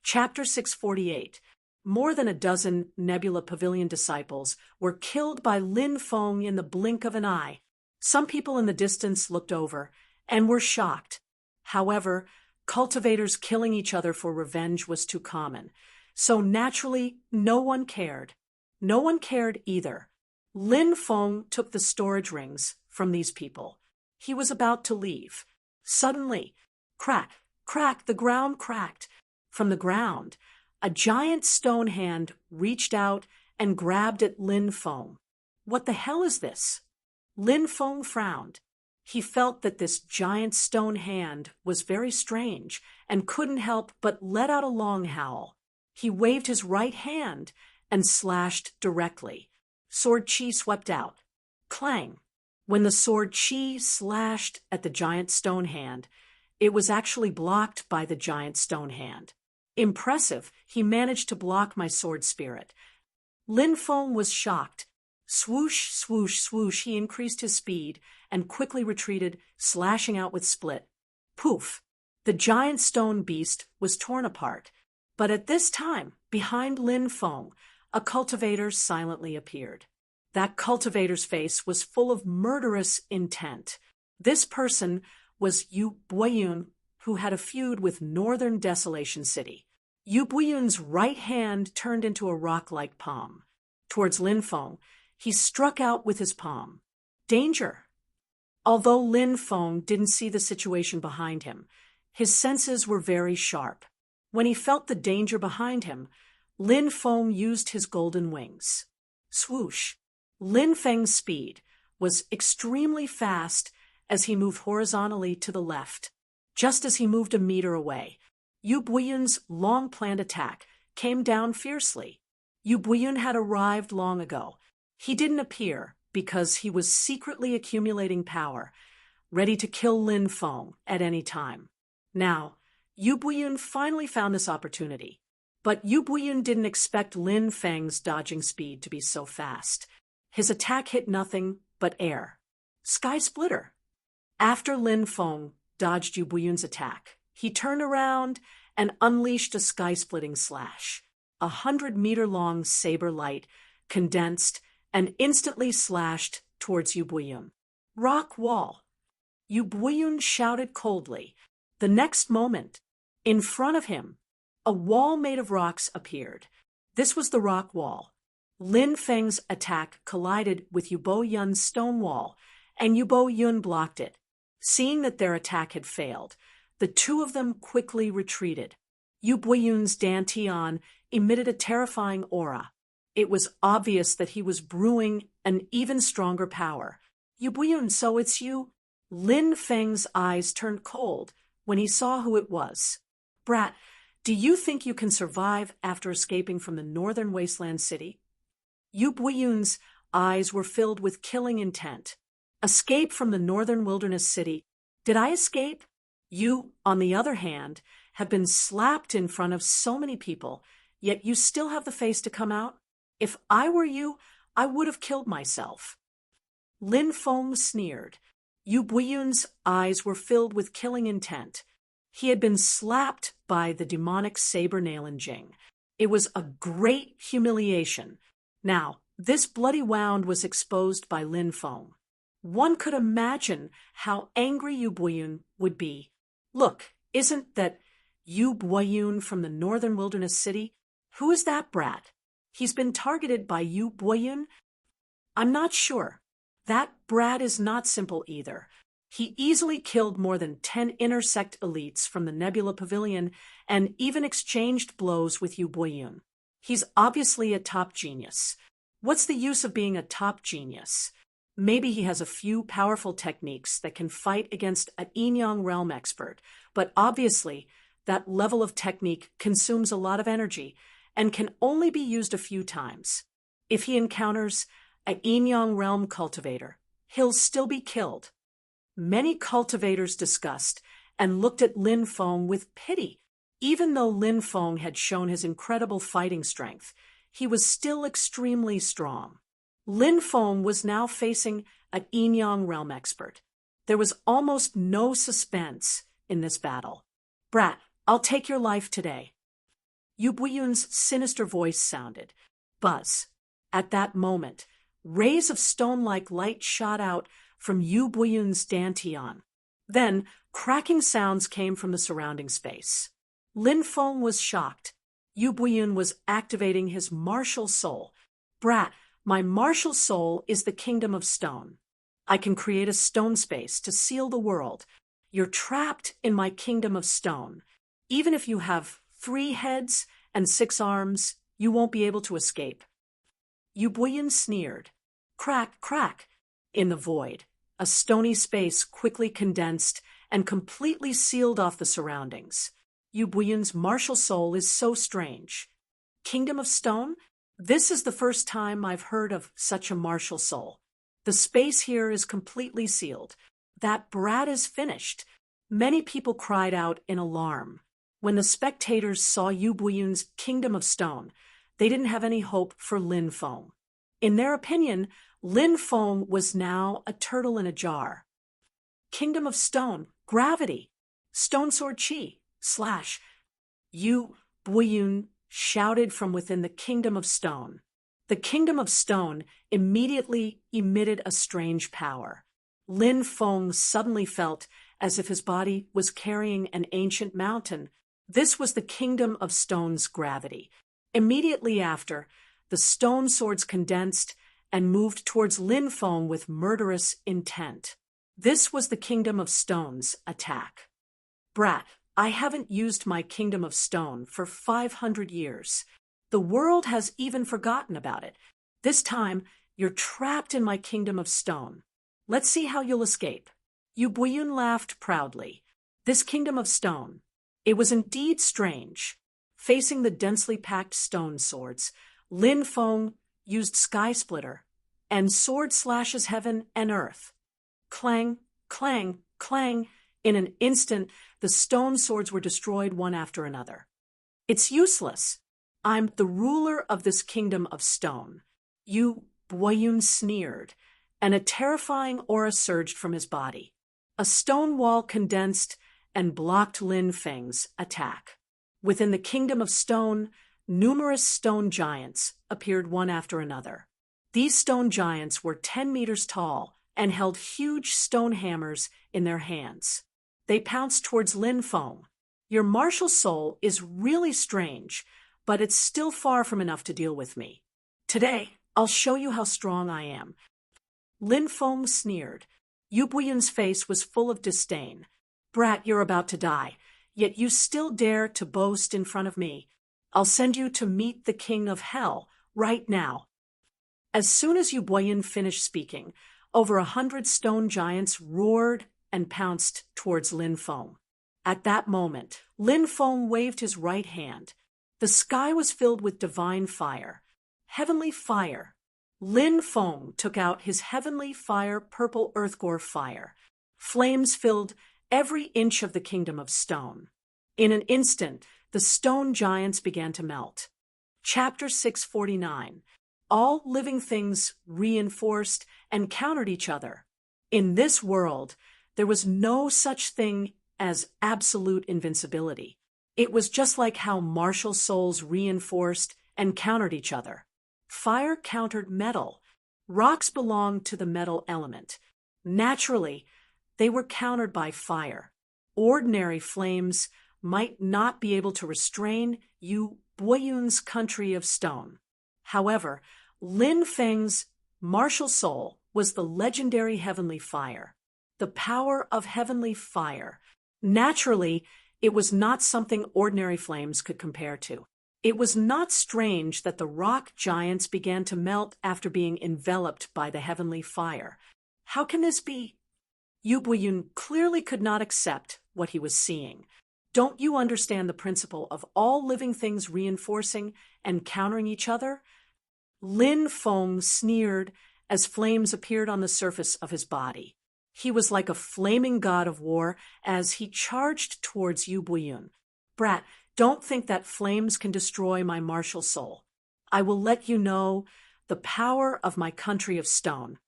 [SPEAKER 1] Chapter 648. More than a dozen Nebula Pavilion disciples were killed by Lin Feng in the blink of an eye. Some people in the distance looked over and were shocked. However, cultivators killing each other for revenge was too common. So naturally, no one cared. No one cared either. Lin Feng took the storage rings from these people. He was about to leave. Suddenly, crack, crack, the ground cracked. From the ground, a giant stone hand reached out and grabbed at Lin Feng. What the hell is this? Lin Feng frowned. He felt that this giant stone hand was very strange and couldn't help but let out a long howl. He waved his right hand and slashed directly. Sword chi swept out. Clang! When the sword chi slashed at the giant stone hand, it was actually blocked by the giant stone hand. Impressive, he managed to block my sword spirit. Lin Feng was shocked. Swoosh, swoosh, swoosh, he increased his speed and quickly retreated, slashing out with split. Poof! The giant stone beast was torn apart. But at this time, behind Lin Feng, a cultivator silently appeared. That cultivator's face was full of murderous intent. This person was Yu Buiyun, who had a feud with Northern Desolation City. Yu Buiyun's right hand turned into a rock-like palm. Towards Lin Feng, he struck out with his palm. Danger! Although Lin Feng didn't see the situation behind him, his senses were very sharp. When he felt the danger behind him, Lin Feng used his golden wings. Swoosh! Lin Feng's speed was extremely fast as he moved horizontally to the left. Just as he moved a meter away, Yu Buiyun's long-planned attack came down fiercely. Yu Buiyun had arrived long ago. He didn't appear because he was secretly accumulating power, ready to kill Lin Feng at any time. Now, Yu Buiyun finally found this opportunity. But Yu Buiyun didn't expect Lin Feng's dodging speed to be so fast. His attack hit nothing but air. Sky Splitter! After Lin Feng dodged Yu Buiyun's attack, he turned around and unleashed a sky-splitting slash. 100-meter-long saber light condensed and instantly slashed towards Yu Buiyun. Rock wall! Yu Buiyun shouted coldly. The next moment, in front of him, a wall made of rocks appeared. This was the rock wall. Lin Feng's attack collided with Yu Buiyun's stone wall, and Yu Buiyun blocked it. Seeing that their attack had failed, the two of them quickly retreated. Yu Buiyun's dantian emitted a terrifying aura. It was obvious that he was brewing an even stronger power. Yu Buiyun, so it's you? Lin Feng's eyes turned cold when he saw who it was. Brat, do you think you can survive after escaping from the northern wasteland city? Yu Buiyun's eyes were filled with killing intent. Escape from the northern wilderness city. Did I escape? You, on the other hand, have been slapped in front of so many people, yet you still have the face to come out? If I were you, I would have killed myself. Lin Feng sneered. Yu Buiyun's eyes were filled with killing intent. He had been slapped by the demonic saber nail and Jing. It was a great humiliation. Now, this bloody wound was exposed by Lin Feng. One could imagine how angry Yu Buoyun would be. Look, isn't that Yu Buoyun from the northern wilderness city? Who is that brat? He's been targeted by Yu Buoyun? I'm not sure. That brat is not simple either. He easily killed more than 10 intersect elites from the Nebula Pavilion and even exchanged blows with Yu Buoyun. He's obviously a top genius. What's the use of being a top genius? Maybe he has a few powerful techniques that can fight against an Yin-Yang realm expert, but obviously that level of technique consumes a lot of energy and can only be used a few times. If he encounters a Yin-Yang realm cultivator, he'll still be killed. Many cultivators discussed and looked at Lin Feng with pity. Even though Lin Feng had shown his incredible fighting strength, he was still extremely strong. Lin Feng was now facing an Yin-Yang realm expert. There was almost no suspense in this battle. Brat, I'll take your life today. Yu Buoyun's sinister voice sounded. Buzz. At that moment, rays of stone-like light shot out from Yu Buoyun's dantian. Then, cracking sounds came from the surrounding space. Lin Feng was shocked. Yu Buoyun was activating his martial soul. Brat, my martial soul is the kingdom of stone. I can create a stone space to seal the world. You're trapped in my kingdom of stone. Even if you have 3 heads and 6 arms, you won't be able to escape. Yu Buoyun sneered. Crack, crack. In the void, a stony space quickly condensed and completely sealed off the surroundings. Yu Buoyun's martial soul is so strange. Kingdom of Stone? This is the first time I've heard of such a martial soul. The space here is completely sealed. That brat is finished. Many people cried out in alarm. When the spectators saw Yu Buoyun's Kingdom of Stone, they didn't have any hope for Lin Feng. In their opinion, Lin Feng was now a turtle in a jar. Kingdom of Stone, gravity, stone sword chi, slash. Yu Buoyun shouted from within the Kingdom of Stone. The Kingdom of Stone immediately emitted a strange power. Lin Feng suddenly felt as if his body was carrying an ancient mountain. This was the Kingdom of Stone's gravity. Immediately after, the stone swords condensed and moved towards Lin Feng with murderous intent. This was the Kingdom of Stone's attack. Brat, I haven't used my Kingdom of Stone for 500 years. The world has even forgotten about it. This time, you're trapped in my Kingdom of Stone. Let's see how you'll escape. Yu Buoyun laughed proudly. This Kingdom of Stone. It was indeed strange. Facing the densely packed stone swords, Lin Feng used Sky Splitter, and sword slashes heaven and earth. Clang, clang, clang. In an instant, the stone swords were destroyed one after another. It's useless. I'm the ruler of this Kingdom of Stone. Yu Buoyun sneered, and a terrifying aura surged from his body. A stone wall condensed and blocked Lin Feng's attack. Within the Kingdom of Stone, numerous stone giants appeared one after another. These stone giants were 10 meters tall and held huge stone hammers in their hands. They pounced towards Lin Feng. Your martial soul is really strange, but it's still far from enough to deal with me. Today, I'll show you how strong I am. Lin Feng sneered. Yu Buoyun's face was full of disdain. Brat, you're about to die, yet you still dare to boast in front of me. I'll send you to meet the King of Hell right now. As soon as Yu Buoyun finished speaking, over 100 stone giants roared and pounced towards Lin Feng. At that moment, Lin Feng waved his right hand. The sky was filled with divine fire, heavenly fire. Lin Feng took out his heavenly fire, purple earthgore fire. Flames filled every inch of the Kingdom of Stone. In an instant, the stone giants began to melt. Chapter 649. All living things reinforced and countered each other. In this world, there was no such thing as absolute invincibility. It was just like how martial souls reinforced and countered each other. Fire countered metal. Rocks belonged to the metal element. Naturally, they were countered by fire. Ordinary flames might not be able to restrain Yu Boyun's country of stone. However, Lin Feng's martial soul was the legendary heavenly fire. The power of heavenly fire. Naturally, it was not something ordinary flames could compare to. It was not strange that the rock giants began to melt after being enveloped by the heavenly fire. How can this be? Yu Buiyun clearly could not accept what he was seeing. Don't you understand the principle of all living things reinforcing and countering each other? Lin Feng sneered as flames appeared on the surface of his body. He was like a flaming god of war as he charged towards Yu Buiyun. Brat, don't think that flames can destroy my martial soul. I will let you know the power of my country of stone.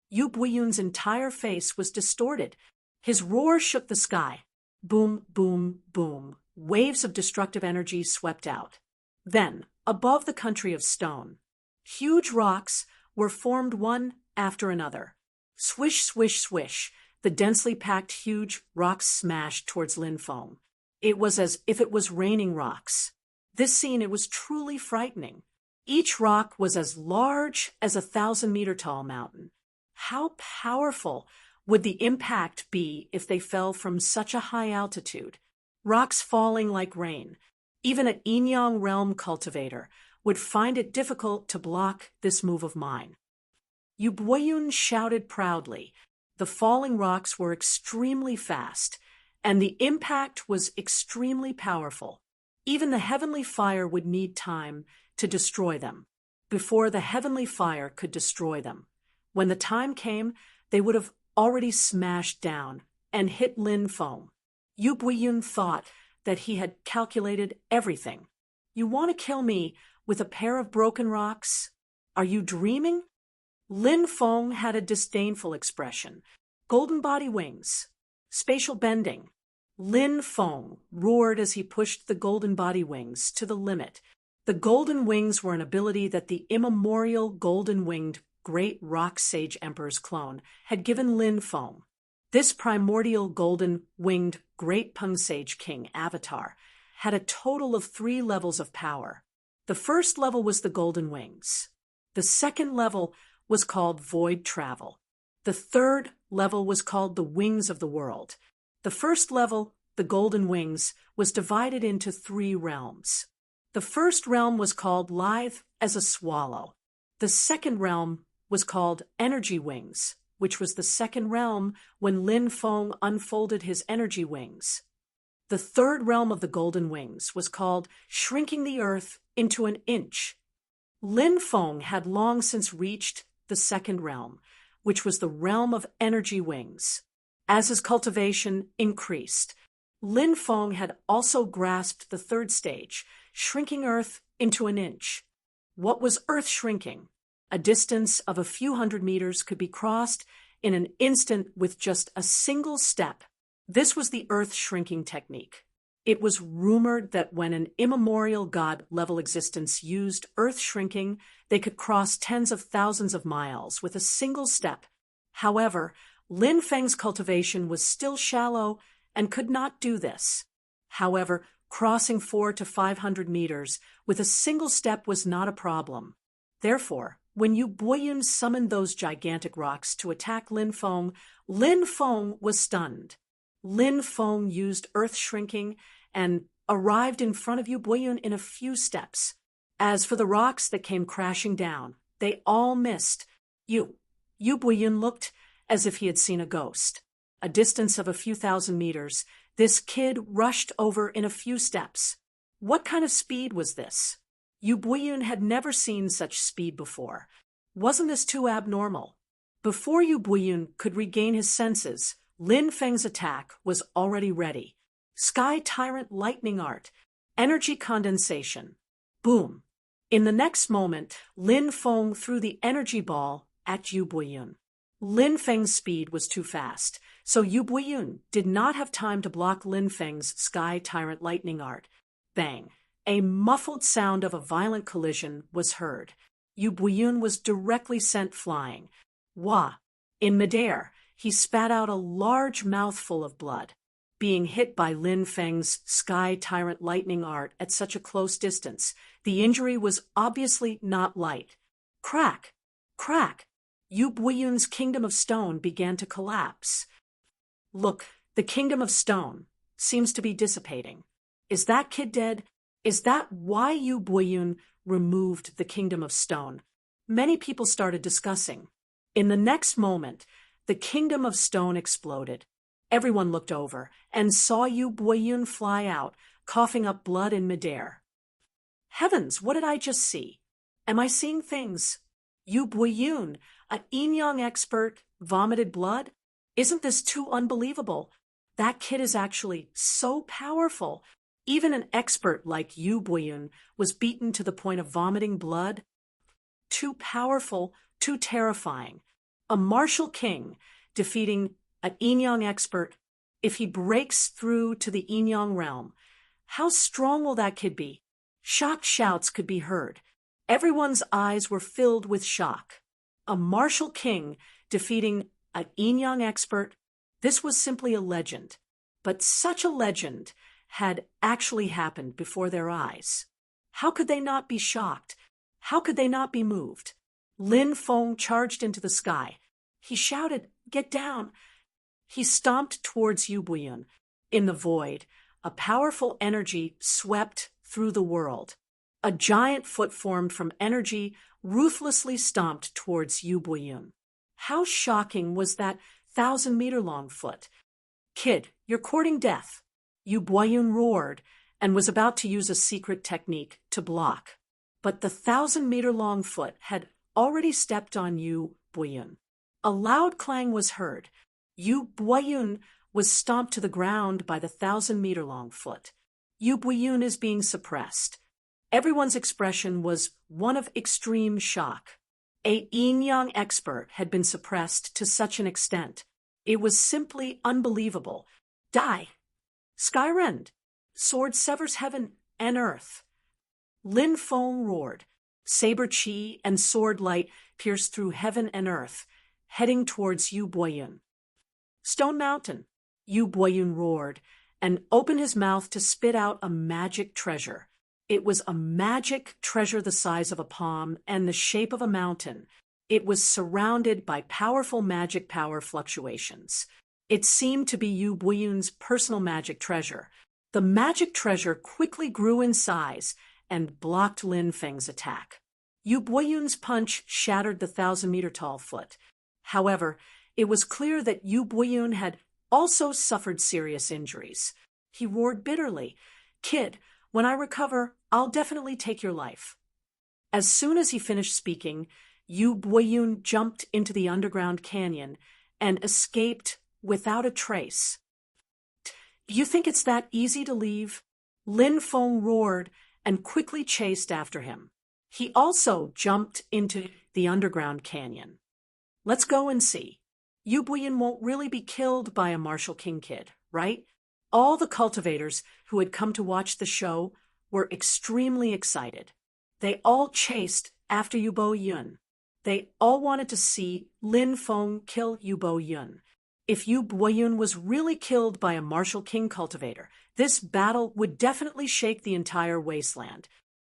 [SPEAKER 1] Yu Buiyun's entire face was distorted. His roar shook the sky. Boom, boom, boom. Waves of destructive energy swept out. Then, above the country of stone, huge rocks were formed one after another. Swish, swish, swish. The densely packed huge rocks smashed towards Lin Feng. It was as if it was raining rocks. This scene, it was truly frightening. Each rock was as large as a 1,000-meter-tall mountain. How powerful would the impact be if they fell from such a high altitude? Rocks falling like rain. Even an Yin-Yang realm cultivator would find it difficult to block this move of mine. Yu Buiyun shouted proudly. The falling rocks were extremely fast, and the impact was extremely powerful. Even the heavenly fire would need time to destroy them, before the heavenly fire could destroy them. When the time came, they would have already smashed down and hit Lin Feng. Yu Buiyun thought that he had calculated everything. You want to kill me with a pair of broken rocks? Are you dreaming? Lin Feng had a disdainful expression. Golden body wings. Spatial bending. Lin Feng roared as he pushed the golden body wings to the limit. The golden wings were an ability that the immemorial golden-winged great rock sage emperor's clone had given Lin Feng. This primordial golden-winged great Peng Sage King avatar had a total of 3 levels of power. The first level was the golden wings. The second level was called void travel. The third level was called the wings of the world. The first level, the golden wings, was divided into 3 realms. The first realm was called lithe as a swallow. The second realm was called energy wings, which was the second realm when Lin Feng unfolded his energy wings. The third realm of the golden wings was called shrinking the earth into an inch. Lin Feng had long since reached the second realm, which was the realm of energy wings. As his cultivation increased, Lin Feng had also grasped the third stage, shrinking earth into an inch. What was earth shrinking? A distance of a few hundred meters could be crossed in an instant with just a single step. This was the earth shrinking technique. It was rumored that when an immemorial god-level existence used earth shrinking, they could cross tens of thousands of miles with a single step. However, Lin Feng's cultivation was still shallow and could not do this. However, crossing 400 to 500 meters with a single step was not a problem. Therefore, when Yu Buiyun summoned those gigantic rocks to attack Lin Feng was stunned. Lin Feng used earth shrinking and arrived in front of Yu Buiyun in a few steps. As for the rocks that came crashing down, they all missed. Yu Buiyun looked as if he had seen a ghost. A distance of a few thousand meters, this kid rushed over in a few steps. What kind of speed was this? Yu Buiyun had never seen such speed before. Wasn't this too abnormal? Before Yu Buiyun could regain his senses, Lin Feng's attack was already ready. Sky Tyrant Lightning Art. Energy condensation. Boom. In the next moment, Lin Feng threw the energy ball at Yu Buiyun. Lin Feng's speed was too fast, so Yu Buiyun did not have time to block Lin Feng's Sky Tyrant lightning art. Bang! A muffled sound of a violent collision was heard. Yu Buiyun was directly sent flying. Wah! In midair, he spat out a large mouthful of blood. Being hit by Lin Feng's Sky Tyrant lightning art at such a close distance, the injury was obviously not light. Crack! Crack! Yu Buiyun's kingdom of stone began to collapse. Look, the kingdom of stone seems to be dissipating. Is that kid dead? Is that why Yu Buiyun removed the kingdom of stone? Many people started discussing. In the next moment, the kingdom of stone exploded. Everyone looked over and saw Yu Buiyun fly out, coughing up blood in midair. Heavens, what did I just see? Am I seeing things? Yu Buiyun, an yin yang expert, vomited blood? Isn't this too unbelievable? That kid is actually so powerful. Even an expert like Yu Buiyun was beaten to the point of vomiting blood. Too powerful, too terrifying. A martial king defeating an yin-yang expert. If he breaks through to the yin-yang realm, how strong will that kid be? Shocked shouts could be heard. Everyone's eyes were filled with shock. A martial king defeating an yin-yang expert. This was simply a legend. But such a legend had actually happened before their eyes. How could they not be shocked? How could they not be moved? Lin Feng charged into the sky. He shouted, "Get down!" He stomped towards Yu Buiyun. In the void, a powerful energy swept through the world. A giant foot formed from energy ruthlessly stomped towards Yu Buiyun. How shocking was that 1,000-meter-long foot? "Kid, you're courting death." Yu Buiyun roared and was about to use a secret technique to block. But the 1,000-meter-long foot had already stepped on Yu Buiyun. A loud clang was heard. Yu Buiyun was stomped to the ground by the 1,000-meter-long foot. Yu Buiyun is being suppressed. Everyone's expression was one of extreme shock. A yin-yang expert had been suppressed to such an extent. It was simply unbelievable. Die! Skyrend! Sword severs heaven and earth. Lin Feng roared. Saber chi and sword light pierced through heaven and earth, heading towards Yu Buiyun. Stone Mountain! Yu Buiyun roared and opened his mouth to spit out a magic treasure. It was a magic treasure the size of a palm and the shape of a mountain. It was surrounded by powerful magic power fluctuations. It seemed to be Yu Buiyun's personal magic treasure. The magic treasure quickly grew in size and blocked Lin Feng's attack. Yu Buiyun's punch shattered the 1,000-meter-tall foot. However, it was clear that Yu Buiyun had also suffered serious injuries. He roared bitterly, "Kid, when I recover, I'll definitely take your life." As soon as he finished speaking, Yu Buiyun jumped into the underground canyon and escaped without a trace. "You think it's that easy to leave?" Lin Feng roared and quickly chased after him. He also jumped into the underground canyon. Let's go and see. Yu Buiyun won't really be killed by a martial king kid, right? All the cultivators who had come to watch the show were extremely excited. They all chased after Yu Buiyun. They all wanted to see Lin Feng kill Yu Buiyun. If Yu Buiyun was really killed by a martial king cultivator, this battle would definitely shake the entire wasteland.